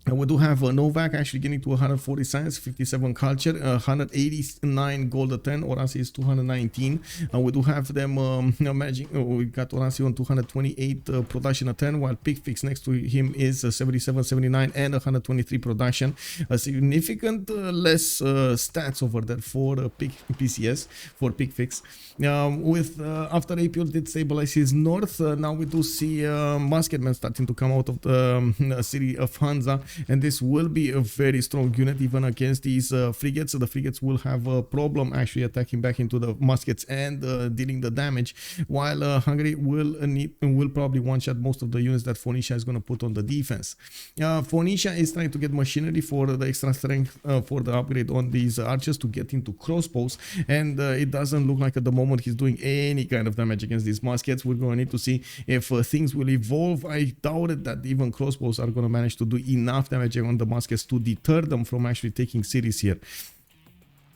And we do have Novak actually getting to 140 science, 57 culture, 189 gold at 10. Oranssi is 219. And we do have them managing. We got Oranssi on 228 production at 10, while Picfix next to him is 77, 79, and 123 production. A significant less stats over there for PCS, for Picfix. With after Apeul did stabilize his north, now we do see musketmen starting to come out of the city of Hansa. and this will be a very strong unit even against these frigates. So the frigates will have a problem actually attacking back into the muskets and dealing the damage, while Hungary will probably one-shot most of the units that Phoenicia is going to put on the defense. Phoenicia is trying to get machinery for the extra strength for the upgrade on these archers to get into crossbows, and it doesn't look like at the moment he's doing any kind of damage against these muskets. We're going to need to see if things will evolve. I doubt it that even crossbows are going to manage to do enough damage on the muskets to deter them from actually taking cities here.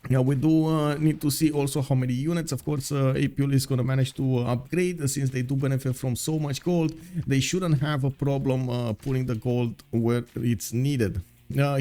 Now we do need to see also how many units, of course, Apeul is going to manage to upgrade. Since they do benefit from so much gold, they shouldn't have a problem putting the gold where it's needed.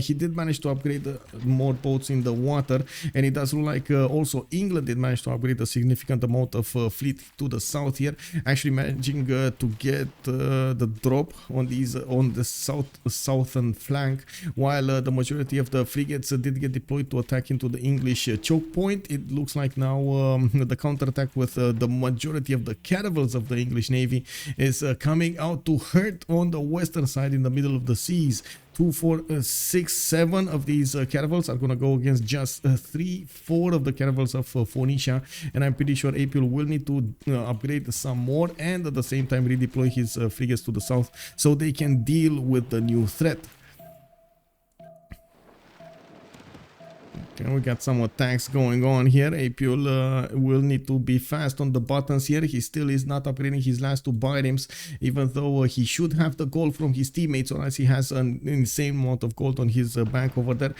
He did manage to upgrade more boats in the water, and it does look like also England did manage to upgrade a significant amount of fleet to the south here, actually managing to get the drop on these on the southern flank, while the majority of the frigates did get deployed to attack into the English choke point. It looks like now the counterattack with the majority of the caravels of the English Navy is coming out to hurt on the western side in the middle of the seas. 2, 4, 6, 7 of these caravels are going to go against just 3, 4 of the caravels of Phoenicia, and I'm pretty sure Apeul will need to upgrade some more and at the same time redeploy his frigates to the south so they can deal with the new threat. Okay, we got some attacks going on here. Apeul will need to be fast on the buttons here. He still is not upgrading his last 2 biomes, even though he should have the gold from his teammates, or else he has an insane amount of gold on his bank over there.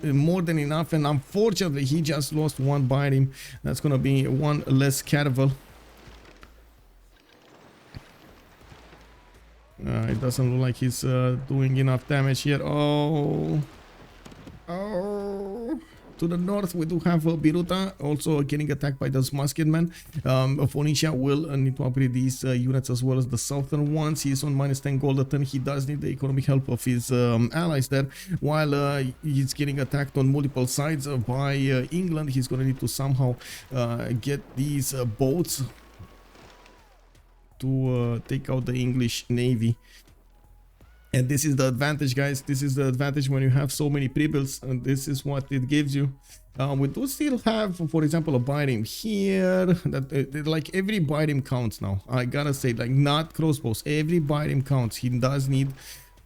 More than enough, and unfortunately he just lost 1 biome. That's gonna be 1 less caravel. It doesn't look like he's doing enough damage here. Oh. To the north we do have Biruta also getting attacked by those musketmen. Phoenicia will need to upgrade these units as well as the southern ones. He is on minus 10 gold a ton. He does need the economic help of his allies there, while he's getting attacked on multiple sides by England. He's going to need to somehow get these boats to take out the English Navy. And this is the advantage, guys. This is the advantage when you have so many pre-builds, and this is what it gives you. We do still have, for example, a biome here. That like every biome counts now. I gotta say, like, not crossbows. Every biome counts. He does need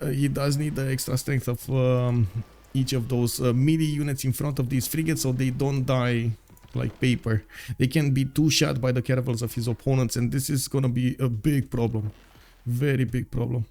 the extra strength of each of those melee units in front of these frigates, so they don't die like paper. They can be two-shot by the caravels of his opponents, and this is gonna be a big problem. Very big problem.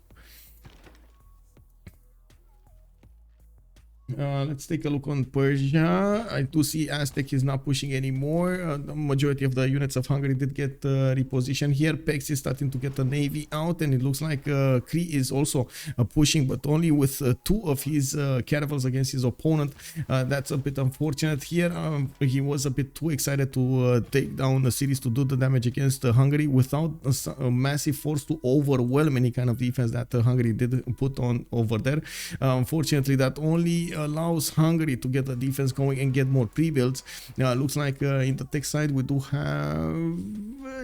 Let's take a look on Persia. I do see Aztec is not pushing anymore. The majority of the units of Hungary did get repositioned here. Picfix is starting to get the navy out, and it looks like Cree is also pushing, but only with 2 of his caravels against his opponent. That's a bit unfortunate here. He was a bit too excited to take down the cities to do the damage against Hungary without a massive force to overwhelm any kind of defense that Hungary did put on over there. Unfortunately, that only allows Hungary to get the defense going and get more pre-builds. Looks like in the tech side we do have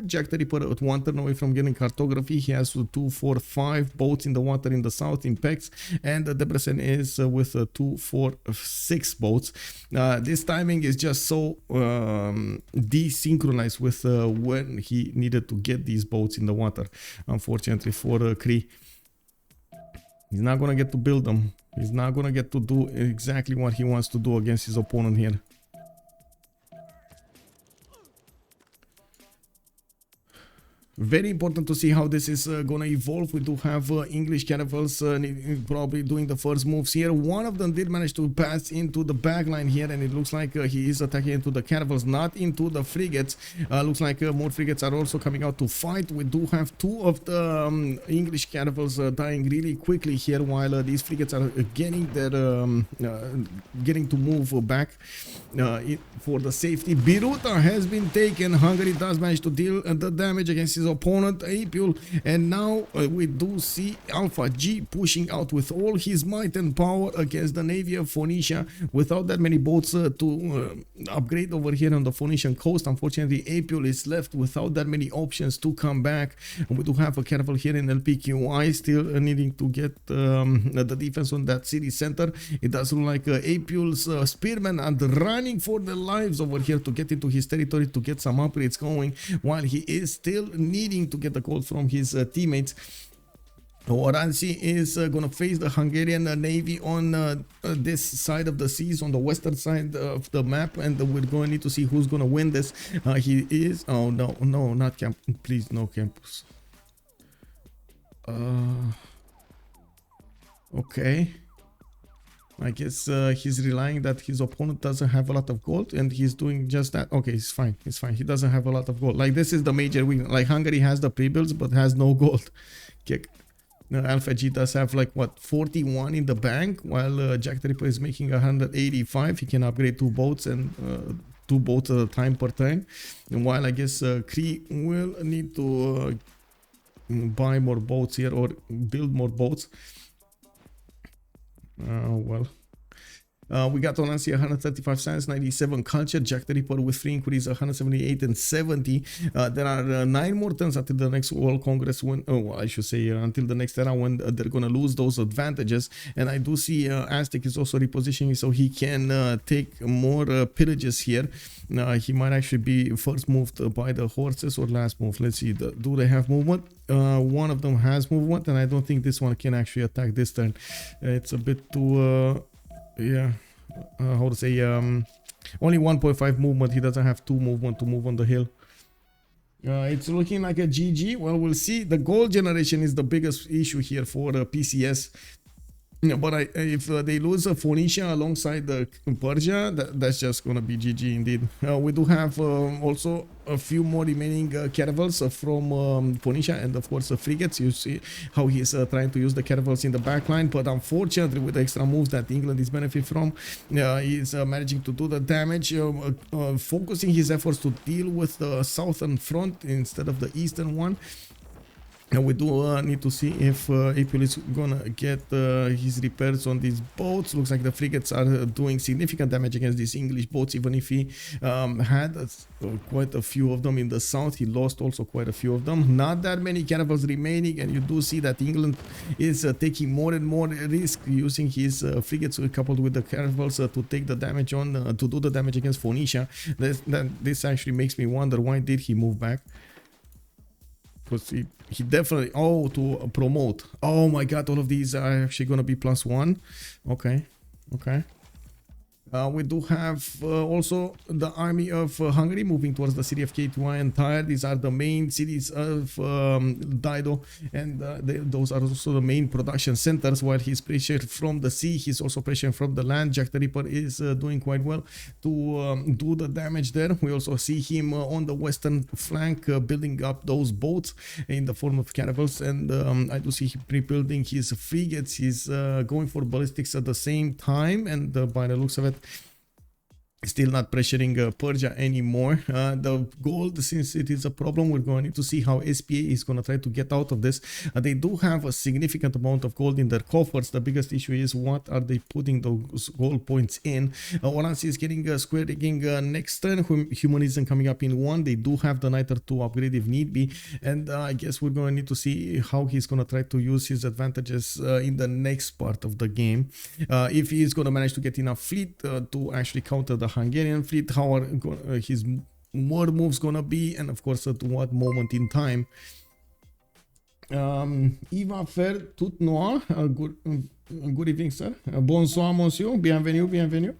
JackTheRipper at 1 turn away from getting cartography. He has 2, 4, 5 boats in the water in the south in Picfix, and Debrecen is with 2, 4, 6 boats. This timing is just so desynchronized with when he needed to get these boats in the water, unfortunately for Cree. He's not gonna get to build them. He's not gonna get to do exactly what he wants to do against his opponent here. Very important to see how this is gonna evolve. We do have English caravels probably doing the first moves here. One of them did manage to pass into the backline here, and it looks like he is attacking into the caravels, not into the frigates. Looks like more frigates are also coming out to fight. We do have 2 of the English caravels dying really quickly here, while these frigates are getting their getting to move back for the safety. Biruta has been taken. Hungary does manage to deal the damage against his opponent Apeul, and now we do see Alpha G pushing out with all his might and power against the Navy of Phoenicia without that many boats to upgrade over here on the Phoenician coast. Unfortunately, Apeul is left without that many options to come back, and we do have a caravel here in LPQI still needing to get the defense on that city center. It does look like Apeul's spearmen are running for their lives over here to get into his territory to get some upgrades going, while he is still needing to get the gold from his teammates. Oranssi is going to face the Hungarian Navy on this side of the seas, on the western side of the map, and we're going to need to see who's going to win this. He is... Oh, no, no, not camp. Please, no campus. Okay. I guess he's relying that his opponent doesn't have a lot of gold, and he's doing just that. Okay, it's fine. It's fine. He doesn't have a lot of gold. Like, this is the major weakness. Like, Hungary has the pre-builds, but has no gold. Kick. Alpha G does have like what, 41 in the bank, while JackTheRipper is making 185. He can upgrade 2 boats and 2 boats at a time per turn. And while I guess Cree will need to buy more boats here or build more boats. Well. We got Oranssi 135 science, 97 culture, JackTheRipper with 3 inquiries 178 and 70. There are 9 more turns until the next World Congress when, I should say until the next era when they're gonna lose those advantages. And I do see Aztec is also repositioning so he can take more pillages here. He might actually be first moved by the horses or last move. Let's see, do they have movement? One of them has movement, and I don't think this one can actually attack this turn. It's a bit too yeah, how to say, only 1.5 movement. He doesn't have 2 movement to move on the hill. It's looking like a GG. Well, we'll see. The gold generation is the biggest issue here for PCS. But if they lose Phoenicia alongside the Persia, that's just gonna be GG indeed. We do have also a few more remaining caravels from Phoenicia, and of course the frigates. You see how he's trying to use the caravels in the backline, but unfortunately with the extra moves that England is benefiting from, he's managing to do the damage, focusing his efforts to deal with the southern front instead of the eastern one. And we do need to see if Apeul is gonna get his repairs on these boats. Looks like the frigates are doing significant damage against these English boats, even if he had quite a few of them in the south. He lost also quite a few of them. Not that many caravels remaining, and you do see that England is taking more and more risk using his frigates coupled with the caravels to take the damage on, to do the damage against Phoenicia. This actually makes me wonder, why did he move back? Because he definitely... Oh, to promote. Oh my god, all of these are actually going to be +1. Okay, okay. We do have also the army of Hungary moving towards the city of K2I and Tyre. These are the main cities of Dido, and those are also the main production centers. While he's pressured from the sea, he's also pressured from the land. JackTheRipper is doing quite well to do the damage there. We also see him on the western flank building up those boats in the form of caravels, and I do see him rebuilding his frigates. He's going for ballistics at the same time, and by the looks of it, still not pressuring Persia anymore. The gold, since it is a problem, we're going to need to see how SPA is going to try to get out of this. They do have a significant amount of gold in their coffers. The biggest issue is what are they putting those gold points in. Oranssi is getting square rigging next turn. Humanism coming up in 1. They do have the Niter to upgrade if need be, and I guess we're going to need to see how he's going to try to use his advantages in the next part of the game. If he is going to manage to get enough fleet to actually counter the Hungarian fleet, how are his more moves gonna be, and of course at what moment in time. Eva Fer tout noir, good evening sir, bonsoir monsieur, bienvenue, bienvenue.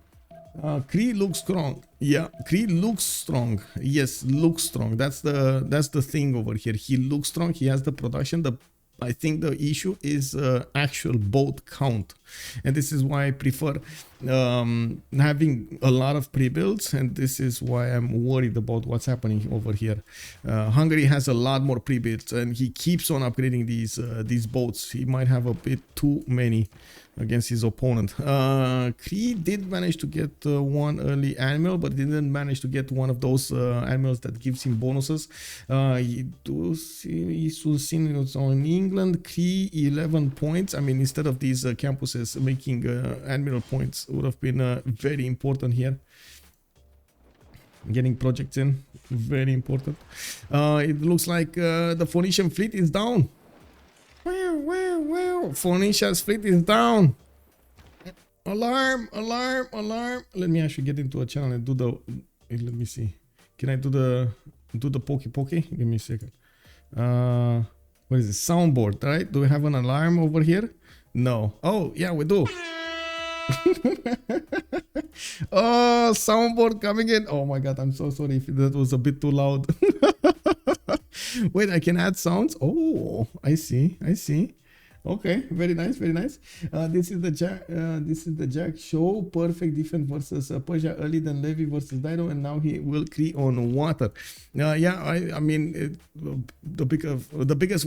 Cree looks strong. Yeah, Cree looks strong. Yes, looks strong. That's the thing over here. He looks strong. He has the production. I think the issue is actual boat count, and this is why I prefer having a lot of pre-builds, and this is why I'm worried about what's happening over here. Hungary has a lot more pre-builds, and he keeps on upgrading these boats. He might have a bit too many. against his opponent. Cree did manage to get one early admiral, but didn't manage to get one of those admirals that gives him bonuses. He's seen it on England. Cree 11 points. I mean, instead of these campuses making admiral points would have been very important here. Getting projects in, very important. It looks like the Phoenician fleet is down. Wow. Phoenicia's fleet is down. Alarm. Let me actually get into a channel and do the... Let me see. Can I do the pokey? Give me a second. What is it? Soundboard, right? Do we have an alarm over here? No. Oh, yeah, we do. Oh, soundboard coming in. Oh my god, I'm so sorry if that was a bit too loud. Wait, I can add sounds. Oh, I see. Okay, very nice. This is the Jack show. Perfect defense versus Persia early, then Levy versus Dido, and now he will Cree on water. Yeah, I mean the biggest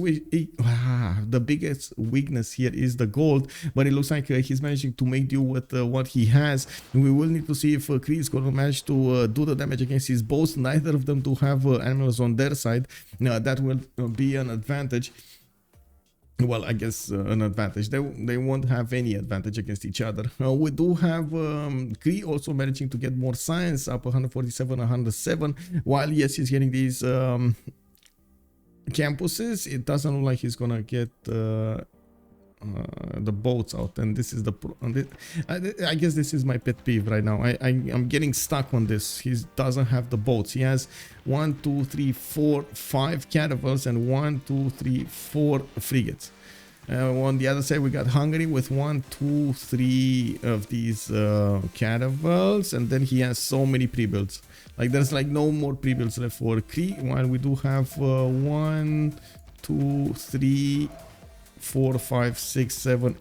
weakness here is the gold, but it looks like he's managing to make do with what he has. We will need to see if Cree is going to manage to do the damage against his boats. Neither of them to have animals on their side. That will be an advantage. Well, I guess an advantage. They won't have any advantage against each other. We do have Cree also managing to get more science, up 147, 107. While yes, he's getting these campuses, it doesn't look like he's gonna get the boats out. And this is I guess this is my pet peeve right now. I'm getting stuck on this. He doesn't have the boats. He has 1, 2, 3, 4, 5 caravels and 1, 2, 3, 4 frigates. On the other side, we got Hungary with 1, 2, 3 of these caravels, and then he has so many pre-builds. Like there's like no more pre-builds left for Cree. While we do have 1, 2, 3, 4, 5, 6, 7,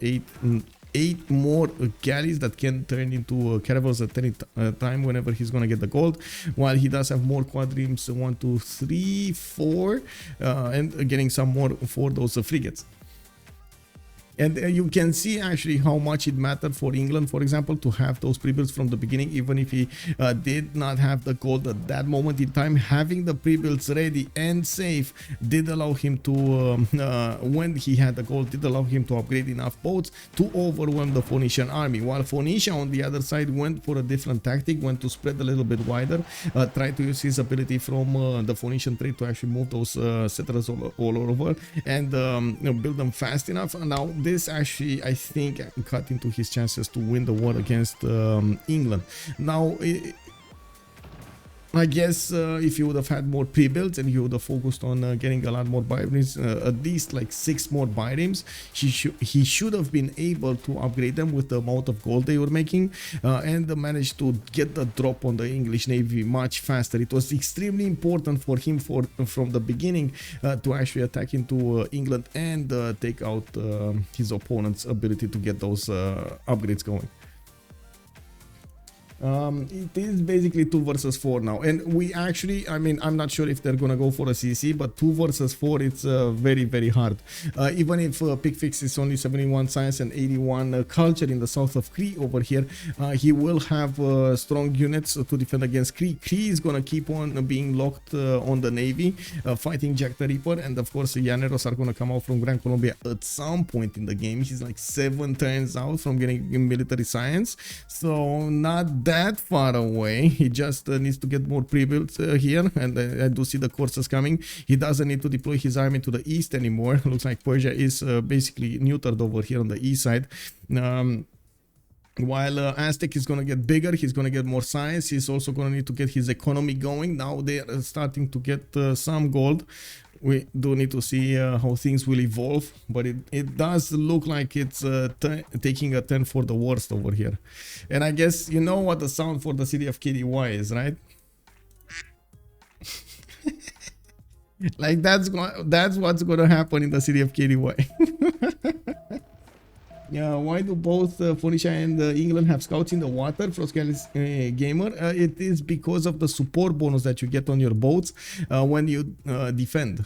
8 more galleys that can turn into caravels at any time whenever he's gonna get the gold. While he does have more quadrims, 1, 2, 3, 4, and getting some more for those frigates. And you can see actually how much it mattered for England, for example, to have those pre-builds from the beginning, even if he did not have the gold at that moment in time. Having the pre-builds ready and safe did allow him to, when he had the gold, did allow him to upgrade enough boats to overwhelm the Phoenician army. While Phoenicia on the other side went for a different tactic, went to spread a little bit wider, tried to use his ability from the Phoenician trade to actually move those settlers all over and build them fast enough. And now this actually, I think, cut into his chances to win the war against England. Now, I guess if you would have had more pre-builds and he would have focused on getting a lot more bioreams, at least like 6 more bioreams, he should have been able to upgrade them with the amount of gold they were making, and managed to get the drop on the English Navy much faster. It was extremely important for him from the beginning to actually attack into England and take out his opponent's ability to get those upgrades going. It is basically 2 versus 4 now, and we actually, I mean, I'm not sure if they're gonna go for a CC, but 2 versus 4, it's very, very hard. Even if Picfix is only 71 science and 81 culture in the south of Cree over here, he will have strong units to defend against Cree. Cree is gonna keep on being locked on the navy, fighting JackTheRipper, and of course Llaneros are gonna come out from Gran, Colombia at some point in the game. He's like 7 turns out from getting military science, so not that far away. He just needs to get more pre-builds here, and I do see the courses coming. He doesn't need to deploy his army to the east anymore. Looks like Persia is basically neutered over here on the east side. While Aztec is going to get bigger, he's going to get more science. He's also going to need to get his economy going. Now they are starting to get some gold. We do need to see how things will evolve, but it does look like it's taking a turn for the worst over here. And I guess you know what the sound for the city of KDY is, right? Like that's what's gonna happen in the city of KDY. Yeah, why do both Phoenicia and England have scouts in the water? Frostgalis Gamer. It is because of the support bonus that you get on your boats when you defend.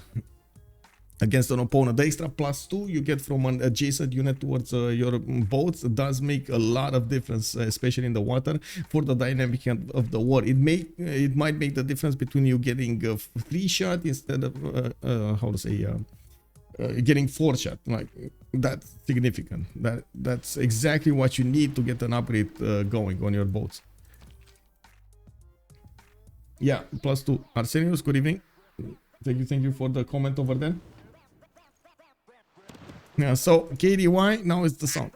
against an opponent. The extra +2 you get from an adjacent unit towards your boats does make a lot of difference, especially in the water, for the dynamic of the war. It might make the difference between you getting 3 shot instead of how to say getting 4 shot. Like, that's significant. That's exactly what you need to get an upgrade going on your boats. Yeah, +2. Arsenius, good evening. Thank you for the comment over there. Yeah, so KDY, now it's the song.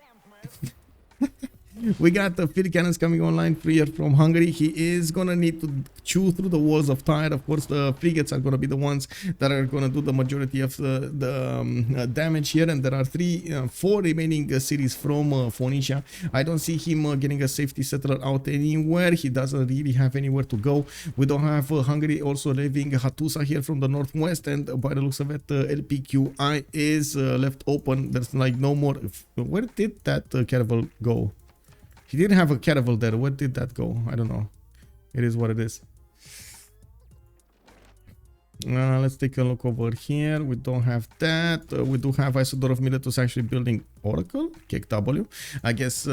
We got the field cannons coming online here from Hungary. He is gonna need to chew through the walls of Tyre. Of course, the frigates are gonna be the ones that are gonna do the majority of the damage here. And there are 4 remaining cities from Phoenicia. I don't see him getting a safety settler out anywhere. He doesn't really have anywhere to go. We don't have Hungary also leaving Hattusa here from the northwest. And by the looks of it, LPQI is left open. There's like no more. Where did that caravel go? He didn't have a caravel there. Where did that go? I don't know. It is what it is. Let's take a look over here. We don't have that. We do have Isodor of Miletus actually building Oracle. Kick W. I guess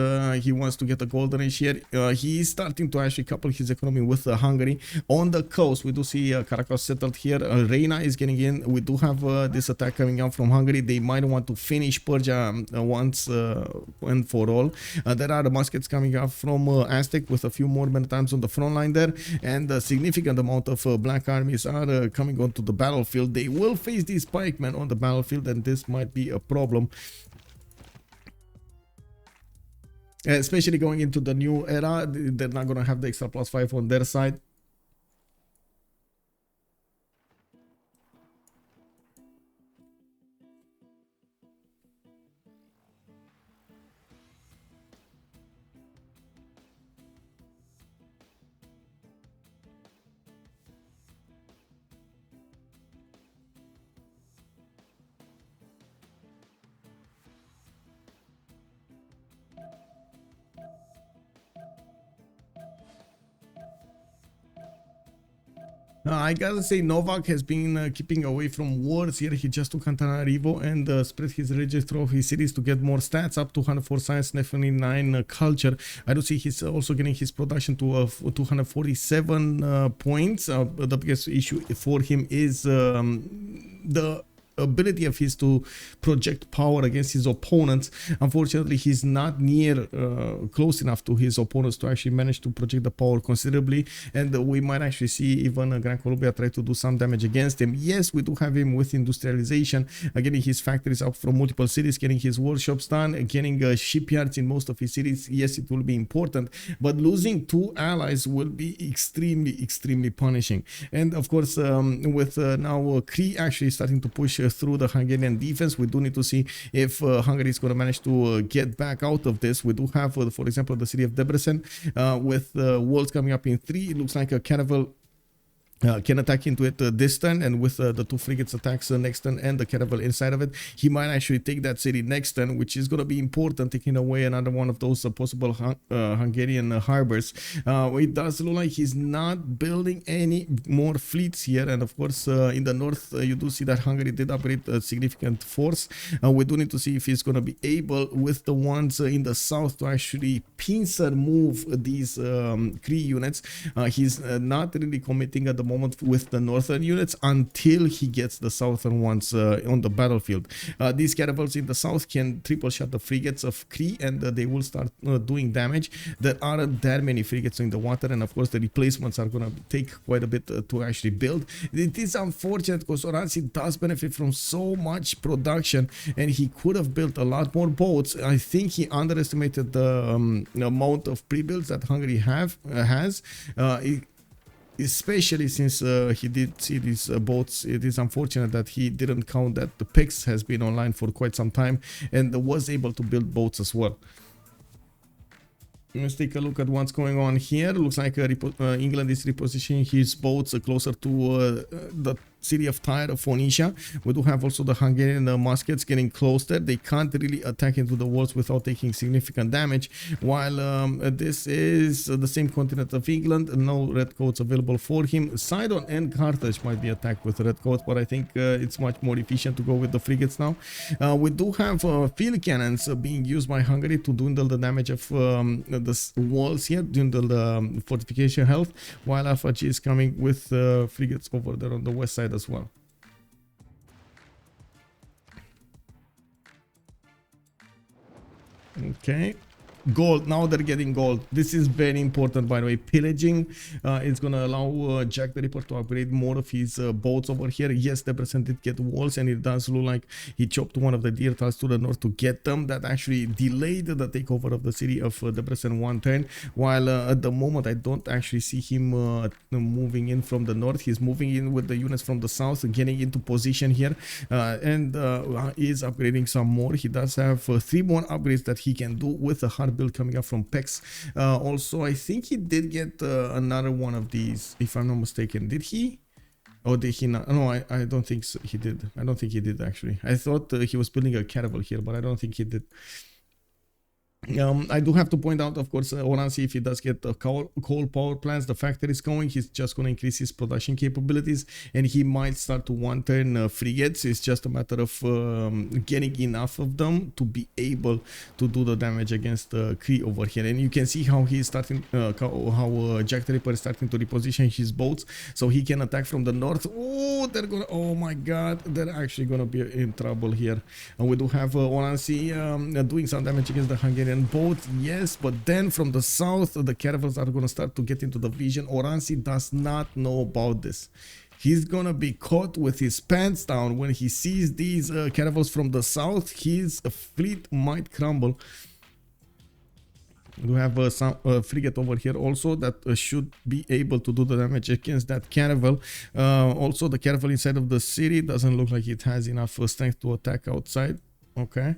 he wants to get a golden age here. He is starting to actually couple his economy with Hungary. On the coast, we do see Caracas settled here. Reina is getting in. We do have this attack coming out from Hungary. They might want to finish Persia once and for all. There are the muskets coming out from Aztec with a few more men times on the front line there. And a significant amount of black armies are coming onto the battlefield. They will face these pikemen on the battlefield, and this might be a problem. Especially going into the new era, they're not going to have the extra +5 on their side. I gotta say, Novak has been keeping away from wars here. He just took Antananarivo and spread his regions through his cities to get more stats, up to 104 science, 99 culture. I do see he's also getting his production to 247 points. The biggest issue for him is the ability of his to project power against his opponents. Unfortunately, he's not near close enough to his opponents to actually manage to project the power considerably, and we might actually see even Gran Colombia try to do some damage against him. Yes, we do have him with industrialization, getting his factories up from multiple cities, getting his workshops done, getting shipyards in most of his cities. Yes, it will be important, but losing 2 allies will be extremely punishing. And of course, with now Cree actually starting to push through the Hungarian defense, we do need to see if Hungary is going to manage to get back out of this. We do have, for example, the city of Debrecen with walls coming up in 3. It looks like a caravel can attack into it this turn, and with the 2 frigates attacks next turn and the caravel inside of it, he might actually take that city next turn, which is going to be important, taking away another one of those possible Hungarian harbors. It does look like he's not building any more fleets here, and of course in the north you do see that Hungary did upgrade a significant force. We do need to see if he's going to be able with the ones in the south to actually pincer move these Cree units. He's not really committing at the moment with the northern units until he gets the southern ones on the battlefield. These caravels in the south can triple shot the frigates of Cree, and they will start doing damage. There aren't that many frigates in the water, and of course the replacements are going to take quite a bit to actually build. It is unfortunate because Oranssi does benefit from so much production, and he could have built a lot more boats. I think he underestimated the amount of pre-builds that Hungary has. Especially since he did see these boats. It is unfortunate that he didn't count that the Picfix has been online for quite some time and was able to build boats as well. Let's take a look at what's going on here. Looks like England is repositioning his boats closer to the city of Tyre of Phoenicia. We do have also the Hungarian muskets getting closer. They can't really attack into the walls without taking significant damage, while this is the same continent of England. No red coats available for him. Sidon and Carthage might be attacked with red coats, but I think it's much more efficient to go with the frigates now. We do have field cannons being used by Hungary to dwindle the damage of the walls here, dwindle the fortification health, while Alpha G is coming with frigates over there on the west side as well. Okay. Gold. Now they're getting gold. This is very important, by the way. Pillaging is gonna allow Jack the Ripper to upgrade more of his boats over here. Yes, Debrecen did get walls, and it does look like he chopped one of the deer tiles to the north to get them. That actually delayed the takeover of the city of Debrecen one turn, while at the moment I don't actually see him moving in from the north. He's moving in with the units from the south, getting into position here, and is upgrading some more. He does have 3 more upgrades that he can do with a hard build coming up from Picfix. Also, I think he did get another one of these, if I'm not mistaken. Did he? Or did he not? No, I don't think so. He did. I don't think he did, actually. I thought he was building a caravel here, but I don't think he did. I do have to point out, of course, Oranssi, if he does get coal power plants, the factory is going, he's just going to increase his production capabilities, and he might start to one-turn frigates. It's just a matter of getting enough of them to be able to do the damage against Cree over here. And you can see how he's starting, how Jack the Ripper is starting to reposition his boats, so he can attack from the north. Oh, they're gonna, oh my god, they're actually gonna be in trouble here. And we do have Oranssi doing some damage against the Hungarian boat, yes, but then from the south the caravels are gonna start to get into the vision. Oranssi does not know about this. He's gonna be caught with his pants down when he sees these caravels from the south. His fleet might crumble. We have some frigate over here also that should be able to do the damage against that caravel. Also, the caravel inside of the city doesn't look like it has enough strength to attack outside. Okay,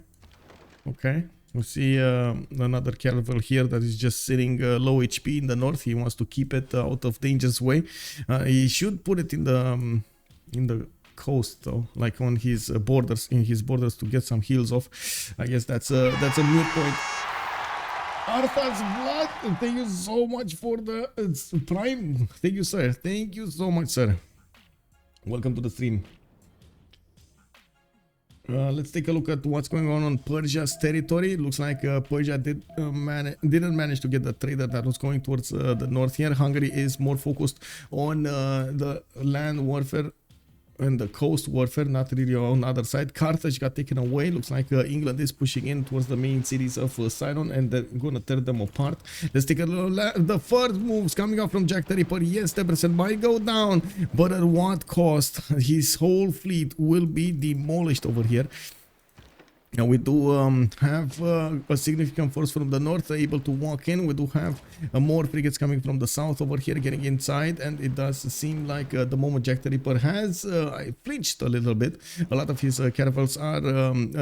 okay. We see another caravel here that is just sitting low HP in the north. He wants to keep it out of danger's way. He should put it in the coast, though, like on his borders, to get some heals off. I guess that's a mute point. Arthur's blood, thank you so much for the prime. Thank you, sir. Thank you so much, sir. Welcome to the stream. Let's take a look at what's going on Persia's territory. It looks like Persia didn't manage to get the trader that was going towards the north here. Hungary is more focused on the land warfare and the coast warfare, not really on the other side. Carthage got taken away. Looks like England is pushing in towards the main cities of Sidon, and they're gonna tear them apart. Let's take a look at the first moves coming up from Jack the Ripper. Yes, Debrecen might go down, but at what cost? His whole fleet will be demolished over here. And we do have a significant force from the north able to walk in. We do have more frigates coming from the south over here getting inside, and it does seem like the moment Jack the Ripper has flinched a little bit, a lot of his caravels are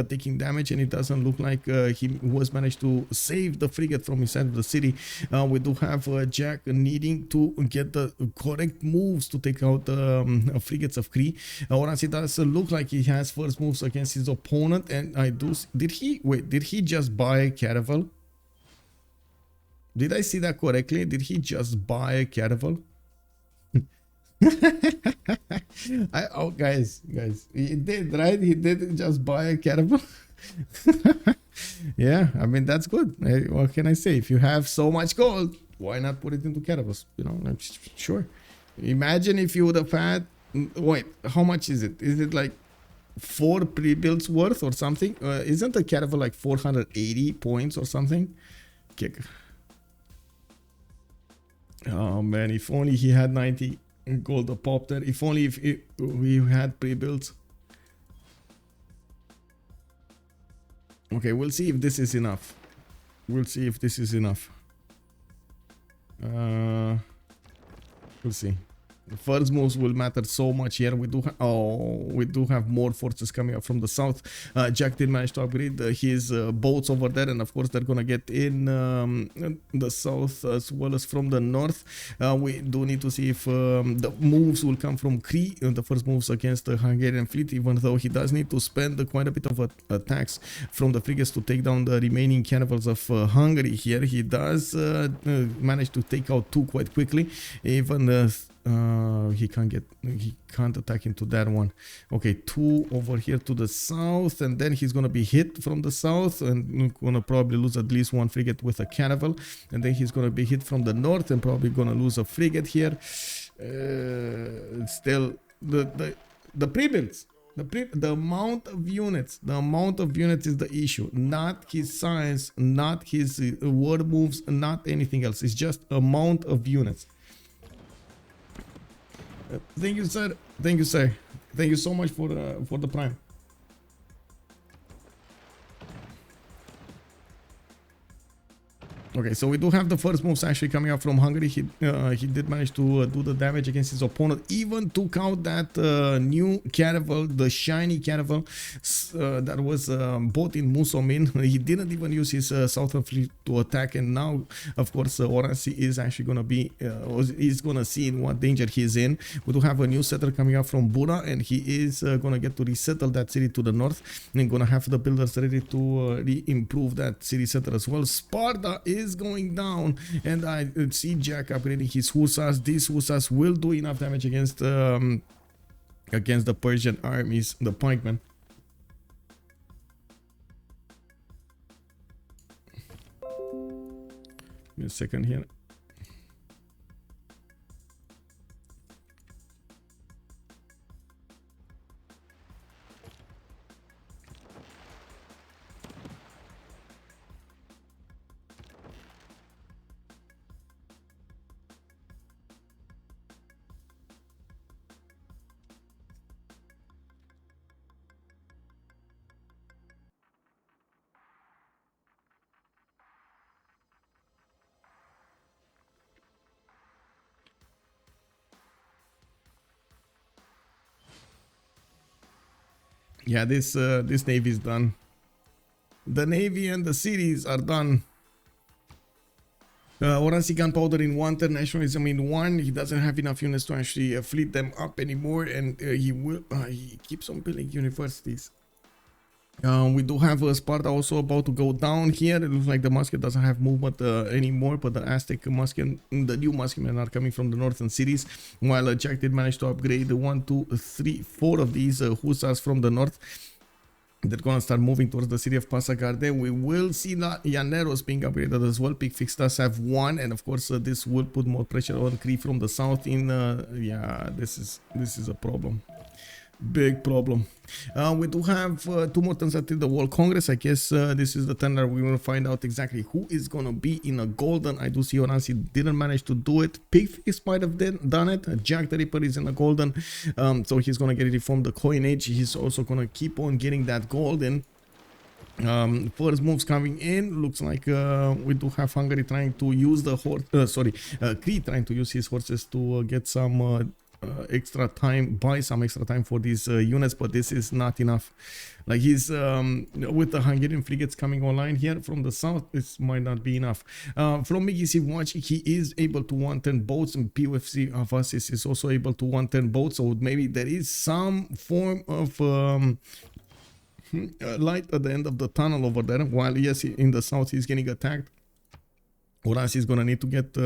taking damage, and it doesn't look like he was managed to save the frigate from inside of the city. We do have Jack needing to get the correct moves to take out the frigates of Cree. Oranssi does look like he has first moves against his opponent, and I do. Did he just buy a caravel? Did I see that correctly? Did he just buy a caravel? Oh, guys, he did, right? He did just buy a caravel. Yeah, I mean, that's good. What can I say? If you have so much gold, why not put it into caravels? You know, I'm sure. Imagine if you would have had, wait, how much is it? Is it like 4 pre-builds worth or something? Isn't a caravel like 480 points or something? Kick. Oh man, if only he had 90 gold a pop there. If only we had pre-builds. Okay, we'll see if this is enough. We'll see if this is enough. We'll see. First moves will matter so much here. We do have more forces coming up from the south. Jack did manage to upgrade his boats over there, and of course they're gonna get in the south as well as from the north. We do need to see if the moves will come from Cree, the first moves against the Hungarian fleet, even though he does need to spend quite a bit of attacks from the frigates to take down the remaining cannibals of Hungary here. He does manage to take out 2 quite quickly, even he can't attack into that one. Okay, 2 over here to the south, and then he's gonna be hit from the south and gonna probably lose at least 1 frigate with a cannibal, and then he's gonna be hit from the north and probably gonna lose a frigate here. Still the pre-builds, the amount of units is the issue, not his science, not his war moves, not anything else. It's just amount of units. Thank you, sir. Thank you, sir. Thank you so much for the prime. Okay, so we do have the first moves actually coming up from Hungary. He did manage to do the damage against his opponent, even took out that new caravel, the shiny caravel that was bought in Musomin. He didn't even use his southern fleet to attack, and now, of course, Oranssi is actually gonna be is gonna see in what danger he's in. We do have a new settler coming up from Bura, and he is gonna get to resettle that city to the north, and gonna have the builders ready to re-improve that city center as well. Sparta is going down, and I see Jack upgrading his hussars. These hussars will do enough damage against the Persian armies, the pikemen. Give me a second here. Yeah, this navy is done. The navy and the cities are done. Oranssi gunpowder in 1, nationalism in 1. He doesn't have enough units to actually fleet them up anymore, and he keeps on building universities. We do have Sparta also about to go down here. It looks like the musket doesn't have movement anymore, but the Aztec musket, the new musketmen are coming from the northern cities, while Jack did manage to upgrade 1, 2, 3, 4 of these hussars from the north. They're gonna start moving towards the city of Passagarde. We will see Llaneros being upgraded as well. Picfix does have 1, and of course this will put more pressure on Cree from the south. Yeah, this is a problem. Big problem. We do have 2 more turns until the World Congress. I guess this is the turn that we will find out exactly who is gonna be in a golden. I do see Oranssi didn't manage to do it. Picfix might have done it. JackTheRipper is in a golden, so he's gonna get it from the coinage. He's also gonna keep on getting that golden. First moves coming in. Looks like we do have Hungary trying to use the Cree trying to use his horses to get some extra time, buy some extra time for these units, but this is not enough. Like he's with the Hungarian frigates coming online here from the south, this might not be enough. From Mickey Watch, he is able to 1-turn boats, and POFC of us is also able to 1-turn boats, so maybe there is some form of light at the end of the tunnel over there. While yes, in the south he's getting attacked, Oranssi is gonna need to get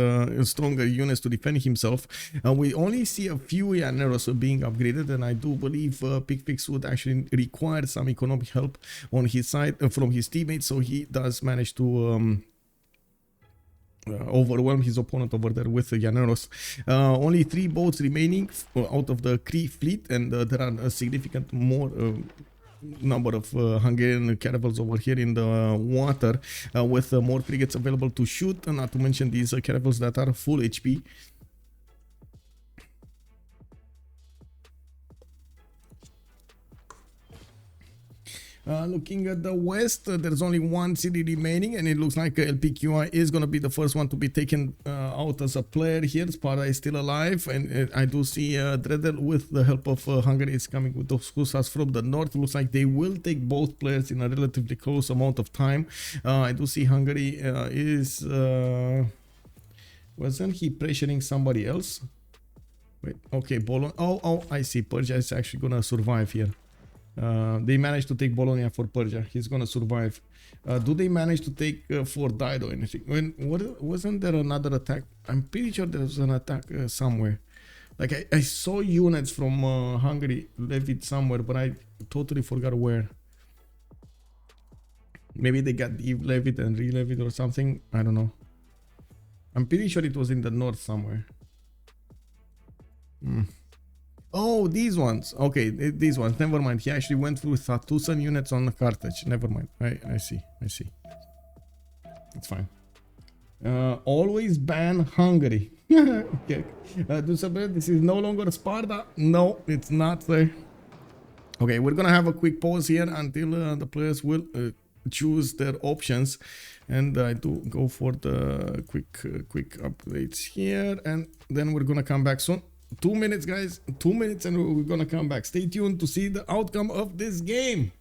stronger units to defend himself. We only see a few Llaneros being upgraded, and I do believe Picfix would actually require some economic help on his side from his teammates, so he does manage to overwhelm his opponent over there with the Llaneros. Only 3 boats remaining out of the Cree fleet, and there are a significant more number of Hungarian caravels over here in the water, with more frigates available to shoot, not to mention these caravels that are full HP. Looking at the west, there's only 1 city remaining, and it looks like LPQI is going to be the first one to be taken out out as a player here. Sparta is still alive, and I do see Dredhel with the help of Hungary is coming with those hussars from the north. Looks like they will take both players in a relatively close amount of time. I do see Hungary is... wasn't he pressuring somebody else? Wait, okay, Bologna. Oh, I see. Persia is actually gonna survive here. They managed to take Bologna for Persia. He's gonna survive. Do they manage to take Fort Dido or anything? Wasn't there another attack? I'm pretty sure there was an attack somewhere. Like I saw units from Hungary levied somewhere, but I totally forgot where. Maybe they got levied and re-levied or something. I don't know. I'm pretty sure it was in the north somewhere. Oh, these ones. Okay, these ones. Never mind. He actually went with Tucson units on the Carthage. Never mind. I see. It's fine. Always ban Hungary. Okay. This is no longer Sparta. No, it's not there. Okay, we're gonna have a quick pause here until the players will choose their options, and I do go for the quick updates here, and then we're gonna come back soon. 2 minutes, guys. 2 minutes, and we're gonna come back. Stay tuned to see the outcome of this game.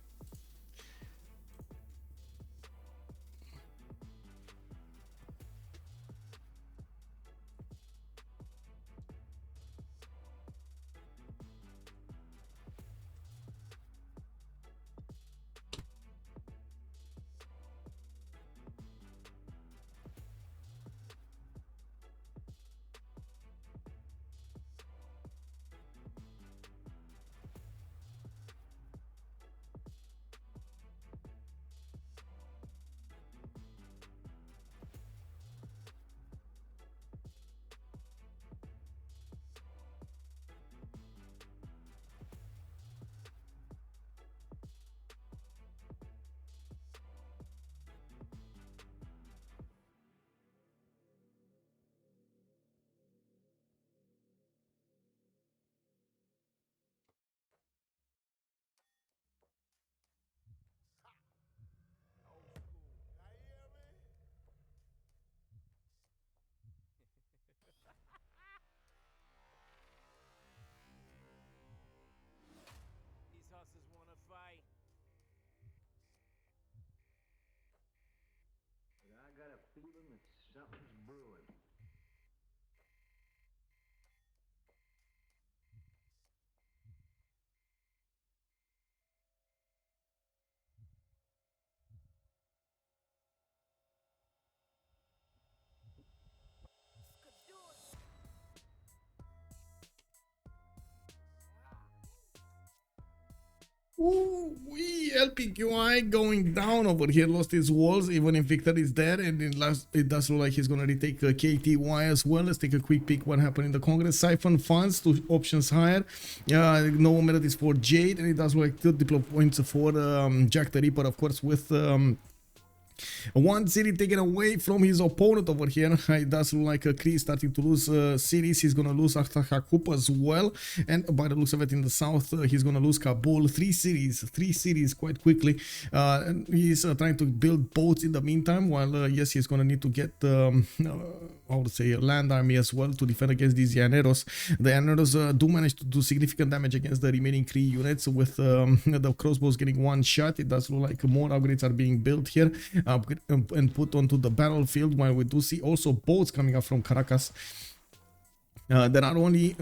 Ooh, LPQI going down over here, lost his walls, even if Victor is there, and it does look like he's gonna retake KTY as well. Let's take a quick peek what happened in the Congress. Siphon funds to options higher. No melodies for Jade, and it does look like 2 diplo points for JackTheRipper, of course, with one city taken away from his opponent over here. It does look like Cree starting to lose cities. He's gonna lose Akhtahakup as well, and by the looks of it in the south, he's gonna lose Kabul. 3 cities quite quickly. And he's trying to build boats in the meantime, while yes, he's gonna need to get I would say a land army as well to defend against these Llaneros. The Llaneros do manage to do significant damage against the remaining Cree units, with the crossbows getting one shot. It does look like more upgrades are being built here and put onto the battlefield, while we do see also boats coming up from Caracas. There are only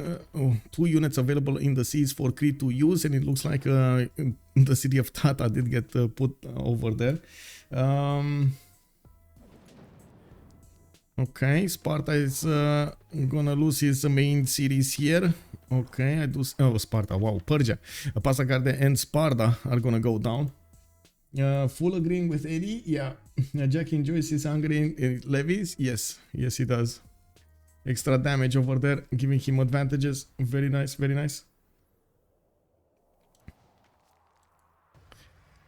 2 units available in the seas for Cree to use, and it looks like the city of Tata did get put over there. Okay, Sparta is gonna lose his main cities here. Okay, I do. Oh, Sparta. Wow, Persia, Pasagarde, and Sparta are gonna go down. Full agreeing with Eddie. Yeah, Jack enjoys his Hungarian levies. Yes, he does. Extra damage over there, giving him advantages. Very nice, very nice.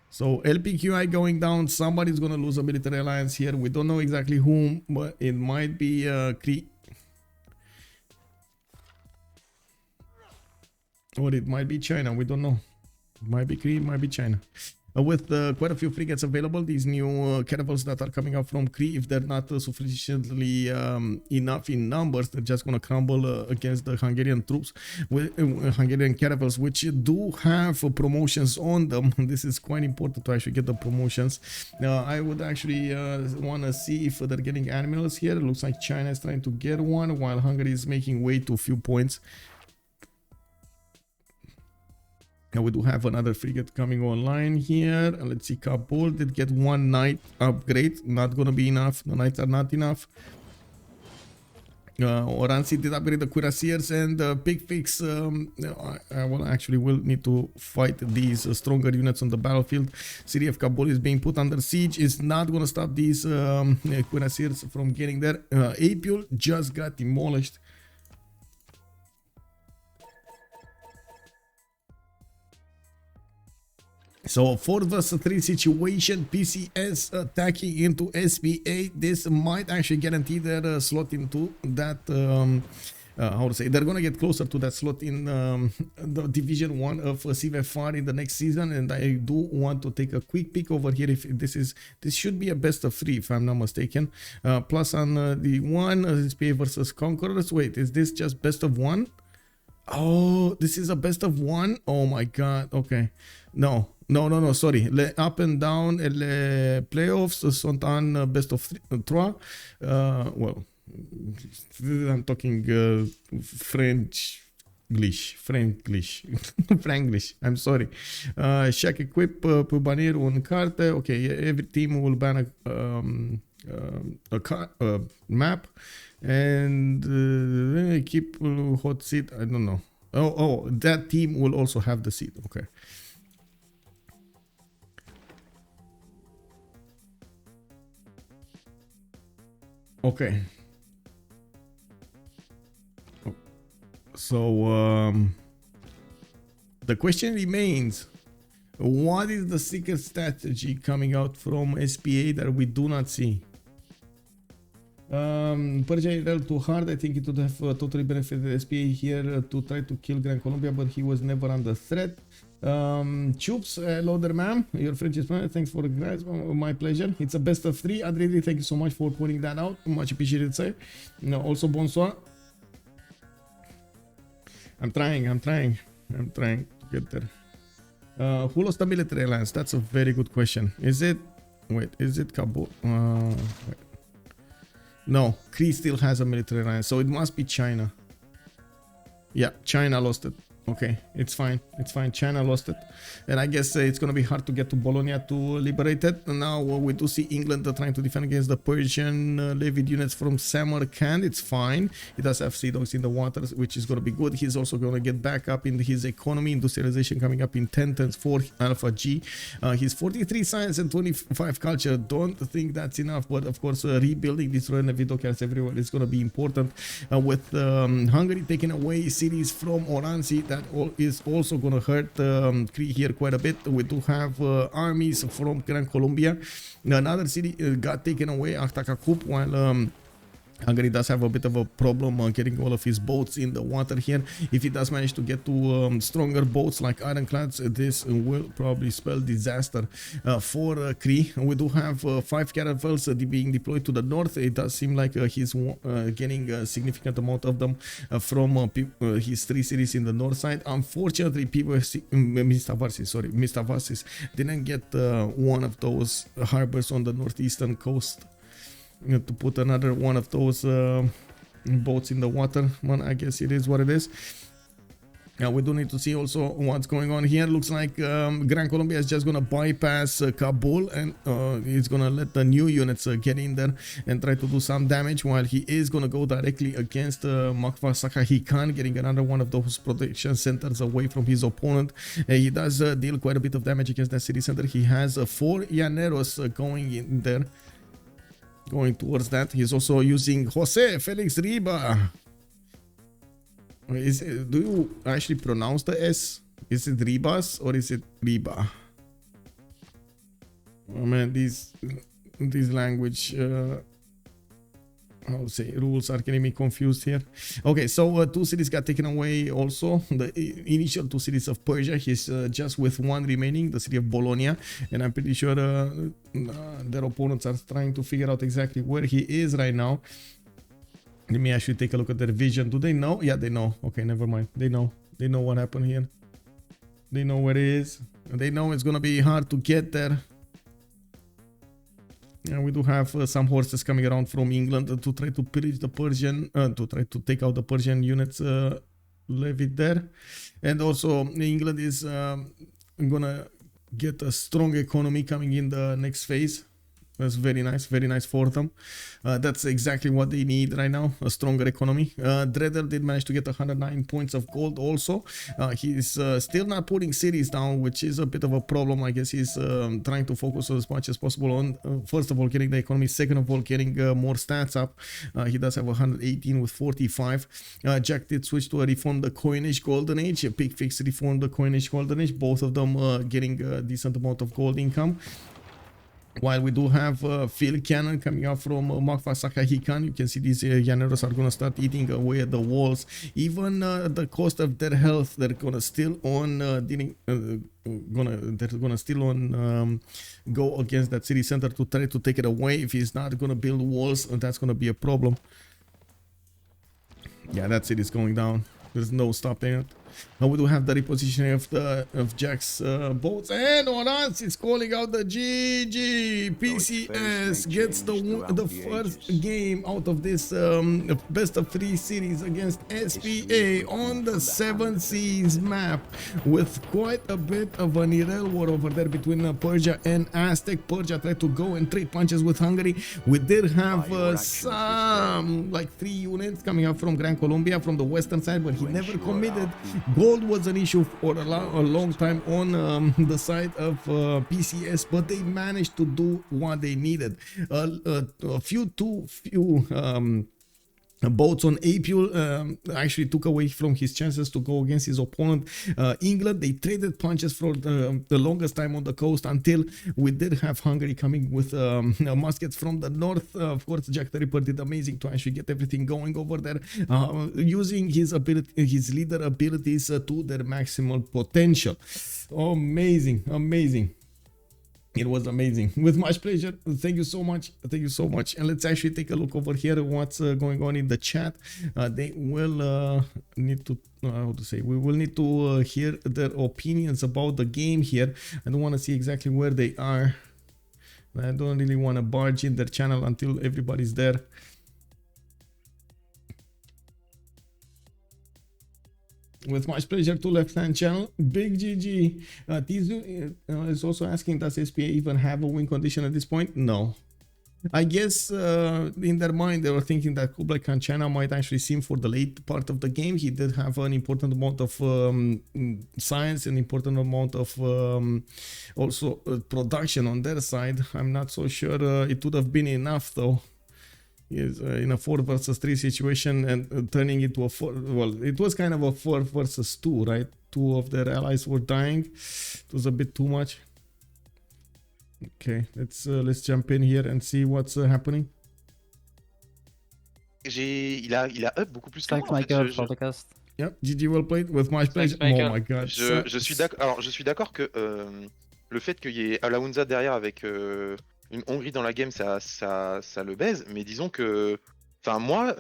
So LPQI going down. Somebody's gonna lose a military alliance here. We don't know exactly whom, but it might be Cree. Or it might be China. We don't know. It might be Cree, it might be China. with quite a few frigates available. These new caravels that are coming out from Cree, if they're not sufficiently enough in numbers, they're just gonna crumble against the Hungarian troops with Hungarian caravels, which do have promotions on them. This is quite important to actually get the promotions. I would actually want to see if they're getting admirals here. It looks like China is trying to get one, while Hungary is making way to a few points. Now we do have another frigate coming online here. Let's see, Kabul did get one knight upgrade. Not gonna be enough. The knights are not enough. Oranssi did upgrade the cuirassiers, and Picfix will need to fight these stronger units on the battlefield. City of Kabul is being put under siege. It's not gonna stop these cuirassiers from getting there. Apeul just got demolished. So 4 vs 3 situation, PCS attacking into SPA. This might actually guarantee their slot into that, how to say, they're gonna get closer to that slot in the Division 1 of CivFR in the next season. And I do want to take a quick peek over here. If this should be a best of 3 if I'm not mistaken. Plus on the one, SPA versus Conquerors. Wait, is this just best of 1? Oh, this is a best of 1? Oh my god, okay. No, sorry. Le up and down, les playoffs sont en best of 3. Well, I'm talking Franglish. I'm sorry. Chaque équipe peut bannir une carte. Okay, every team will ban a map and keep hot seat. I don't know. Oh, that team will also have the seat. Okay. Okay. So the question remains, what is the secret strategy coming out from SPA that we do not see? Persia is a little too hard. I think it would have totally benefited SPA here to try to kill Gran Colombia, but he was never under threat. Chups, hello there, ma'am. Your French is fine. Thanks for the guys. My pleasure. It's a best of 3. Adredi, thank you so much for pointing that out. Much appreciated, sir. No, also bonsoir. I'm trying to get there. Who lost the military alliance? That's a very good question. Is it Kabul? Wait. No, Cree still has a military alliance, so it must be China. Yeah, China lost it. Okay, it's fine. China lost it. And I guess it's going to be hard to get to Bologna to liberate it. Now we do see England trying to defend against the Persian levied units from Samarkand. It's fine. He does have sea dogs in the waters, which is going to be good. He's also going to get back up in his economy. Industrialization coming up in 10 times 4 Alpha G. He's 43 science and 25 culture. Don't think that's enough, but of course rebuilding these Royal Navy dockyards everywhere is going to be important. With Hungary taking away cities from Oranssi, that is also going to hurt Cree here quite a bit. We do have armies from Gran Colombia. Another city got taken away, Ahtakakup, while Hungary does have a bit of a problem getting all of his boats in the water here. If he does manage to get to stronger boats like ironclads, this will probably spell disaster for Cree. We do have 5 caravels being deployed to the north. It does seem like he's getting a significant amount of them from his 3 cities in the north side. Unfortunately, Matharz didn't get one of those harbors on the northeastern coast to put another one of those boats in the water. Well, I guess it is what it is. We do need to see also what's going on here. Looks like Gran Colombia is just gonna bypass Kabul, and he's gonna let the new units get in there and try to do some damage, while he is gonna go directly against Makva Sakahikan, getting another one of those protection centers away from his opponent. He does deal quite a bit of damage against that city center. He has 4 Llaneros going in there, going towards that. He's also using Jose Felix Riba. Do you actually pronounce the S? Is it Ribas or is it Riba? Oh man, these language how to say, rules are getting me confused here. Okay, so 2 cities got taken away also. The initial 2 cities of Persia, he's just with 1 remaining, the city of Bologna, and I'm pretty sure their opponents are trying to figure out exactly where he is right now. Let me actually take a look at their vision. Do they know? Yeah, they know. Okay, never mind. They know what happened here. They know where it is. They know it's gonna be hard to get there. Yeah, we do have some horses coming around from England to try to pillage the Persian, to try to take out the Persian units levied there. And also England is gonna get a strong economy coming in the next phase. That's very nice for them. That's exactly what they need right now, a stronger economy. Dredhel did manage to get 109 points of gold also. He's still not putting cities down, which is a bit of a problem. I guess he's trying to focus as much as possible on, first of all, getting the economy, second of all, getting more stats up. He does have 118 with 45. Jack did switch to reform the coinage golden age. Picfix reformed the coinage golden age, both of them getting a decent amount of gold income. While we do have field cannon coming out from Matharz Hikan, you can see these Llaneros are gonna start eating away at the walls. Even the cost of their health, they're gonna still on go against that city center to try to take it away. If he's not gonna build walls, that's gonna be a problem. Yeah, that city's going down. There's no stopping it. Now we do have the repositioning of Jack's boats, and Oranssi is calling out the GG. PCS gets the first game out of this best of 3 series against SPA on the 7 Seas map, with quite a bit of an Irel war over there between Persia and Aztec. Persia tried to go and trade punches with Hungary. We did have some like 3 units coming up from Gran, Colombia from the western side, but he never committed. Gold was an issue for a long time on the side of PCS, but they managed to do what they needed. Too few boats on Apeul actually took away from his chances to go against his opponent. England, they traded punches for the longest time on the coast until we did have Hungary coming with muskets from the north. Of course, JackTheRipper did amazing to actually get everything going over there, using his ability, his leader abilities to their maximal potential. Amazing. It was amazing. With much pleasure. Thank you so much. And let's actually take a look over here what's going on in the chat. They will need to, how to say, we will need to hear their opinions about the game here. I don't want to see exactly where they are. I don't really want to barge in their channel until everybody's there. With much pleasure to left-hand channel. Big GG. Tizu is also asking, does SPA even have a win condition at this point? No. I guess in their mind they were thinking that Kublai Khan China might actually seem for the late part of the game. He did have an important amount of science, an important amount of also production on their side. I'm not so sure it would have been enough though. Is in a 4 versus 3 situation and turning into a 4, well, it was kind of a 4 versus 2, right? 2 of their allies were dying. It was a bit too much. Okay, let's jump in here and see what's happening. Il a up beaucoup plus que moi, Thanks, en fait. Michael, for the cast. Yep, GG well played, with my pleasure. Oh my god. Je suis d'accord que le fait qu'il y ait Alaounza derrière avec une Hongrie dans la game, ça le baise, mais disons que, enfin moi,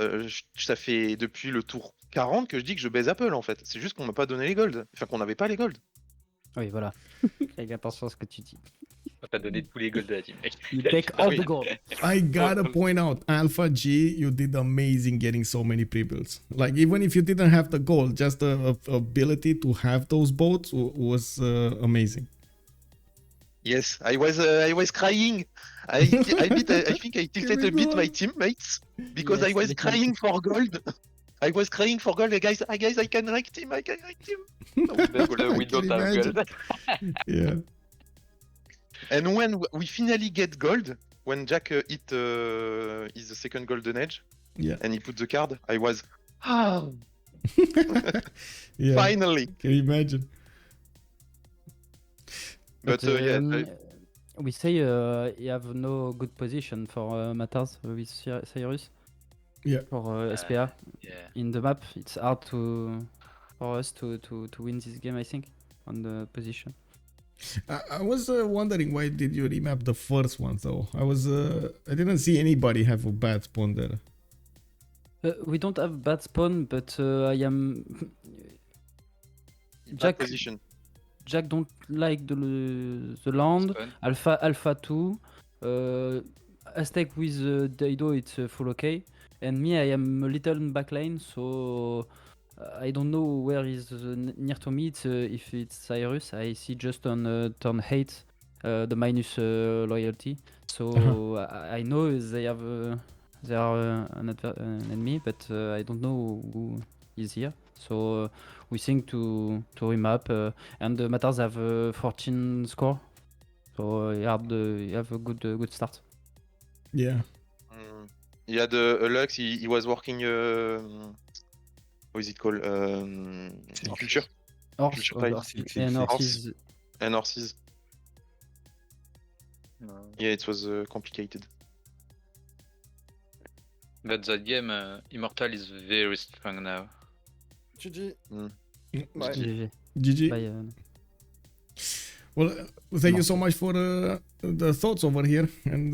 ça fait depuis le tour 40 que je dis que je baise Apeul en fait. C'est juste qu'on m'a pas donné les golds, enfin qu'on n'avait pas les golds. Oui, voilà. Fais attention à ce que tu dis. On t'a donné tous les golds de la team. You take all the gold. I gotta point out, Alpha G, you did amazing getting so many pre-builds. Like, even if you didn't have the gold, just the ability to have those boats was amazing. Yes, I was crying. I think I tilted a bit my teammates because Yes, I was crying for gold. I was crying for gold. Guys, I can rank team. I can rank team. We don't have gold. Yeah. And when we finally get gold, when Jack hit his second golden age, Yeah. and he put the card, I was, Yeah. finally. Can you imagine? But yeah, we say you have no good position for Matharz with Cyrus. Yeah. for SPA. Yeah. In the map, it's hard for us to win this game, I think, on the position. I was wondering why did you remap the first one though? I didn't see anybody have a bad spawn there. We don't have bad spawn, but I am. Bad position. Jack don't like the land. Spawn. Alpha 2. Aztec with Dredhel, it's full okay. And me, I am a little in backline, so I don't know where is near to me. If it's Cyrus, I see just on turn 8 the minus loyalty. So I know they are an enemy, but I don't know who is here. So we think to remap, and Matharz have 14 score, so you have a good start. Yeah. Il y a the Lux, he was working. How is it called? Culture. And Ortiz. And Ortiz. No. Yeah, it was complicated. But that game, Immortal is very strong now. GG. Bye. GG. GG. Bye, Well, thank you so much for the thoughts over here, and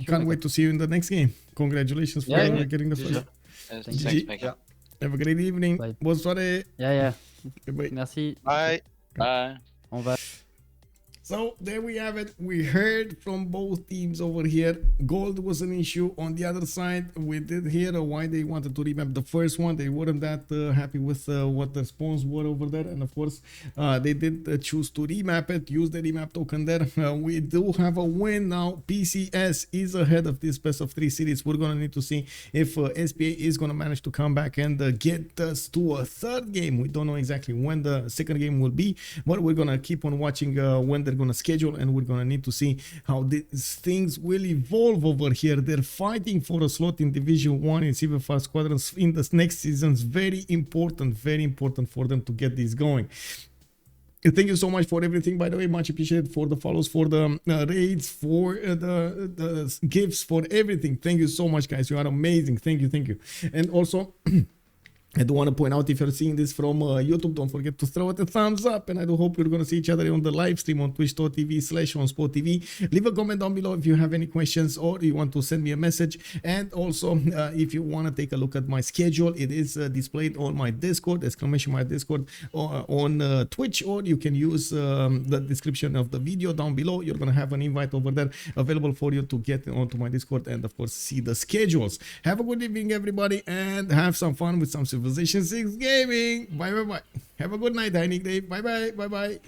can't wait to see you in the next game. Congratulations for getting the first. Thanks, mate. Yeah. Have a great evening. Bye. Bonne soirée. Yeah. Bye. Merci. Bye. Bye. On va. So there we have it. We heard from both teams over here. Gold was an issue. On the other side, we did hear why they wanted to remap the first one. They weren't that happy with what the spawns were over there. And of course, they did choose to remap it, use the remap token there. We do have a win now. PCS is ahead of this best of 3 series. We're going to need to see if SPA is going to manage to come back and get us to a third game. We don't know exactly when the second game will be, but we're going to keep on watching when they're going to schedule, and we're going to need to see how these things will evolve over here. They're fighting for a slot in Division 1 in CivFR Squadrons in the next seasons. Very important for them to get this going. Thank you so much for everything, by the way. Much appreciated for the follows, for the raids, for the gifts, for everything. Thank you so much, guys. You are amazing. Thank you. And also, I do want to point out, if you're seeing this from YouTube, don't forget to throw it a thumbs up, and I do hope we're going to see each other on the live stream on twitch.tv/OnSpotTV. Leave a comment down below if you have any questions or you want to send me a message. And also, if you want to take a look at my schedule, it is displayed on my Discord, !my Discord, or on Twitch, or you can use the description of the video down below. You're going to have an invite over there available for you to get onto my Discord and, of course, see the schedules. Have a good evening, everybody, and have some fun with some Civilization 6 gaming. Bye. Have a good night, dining day. Bye.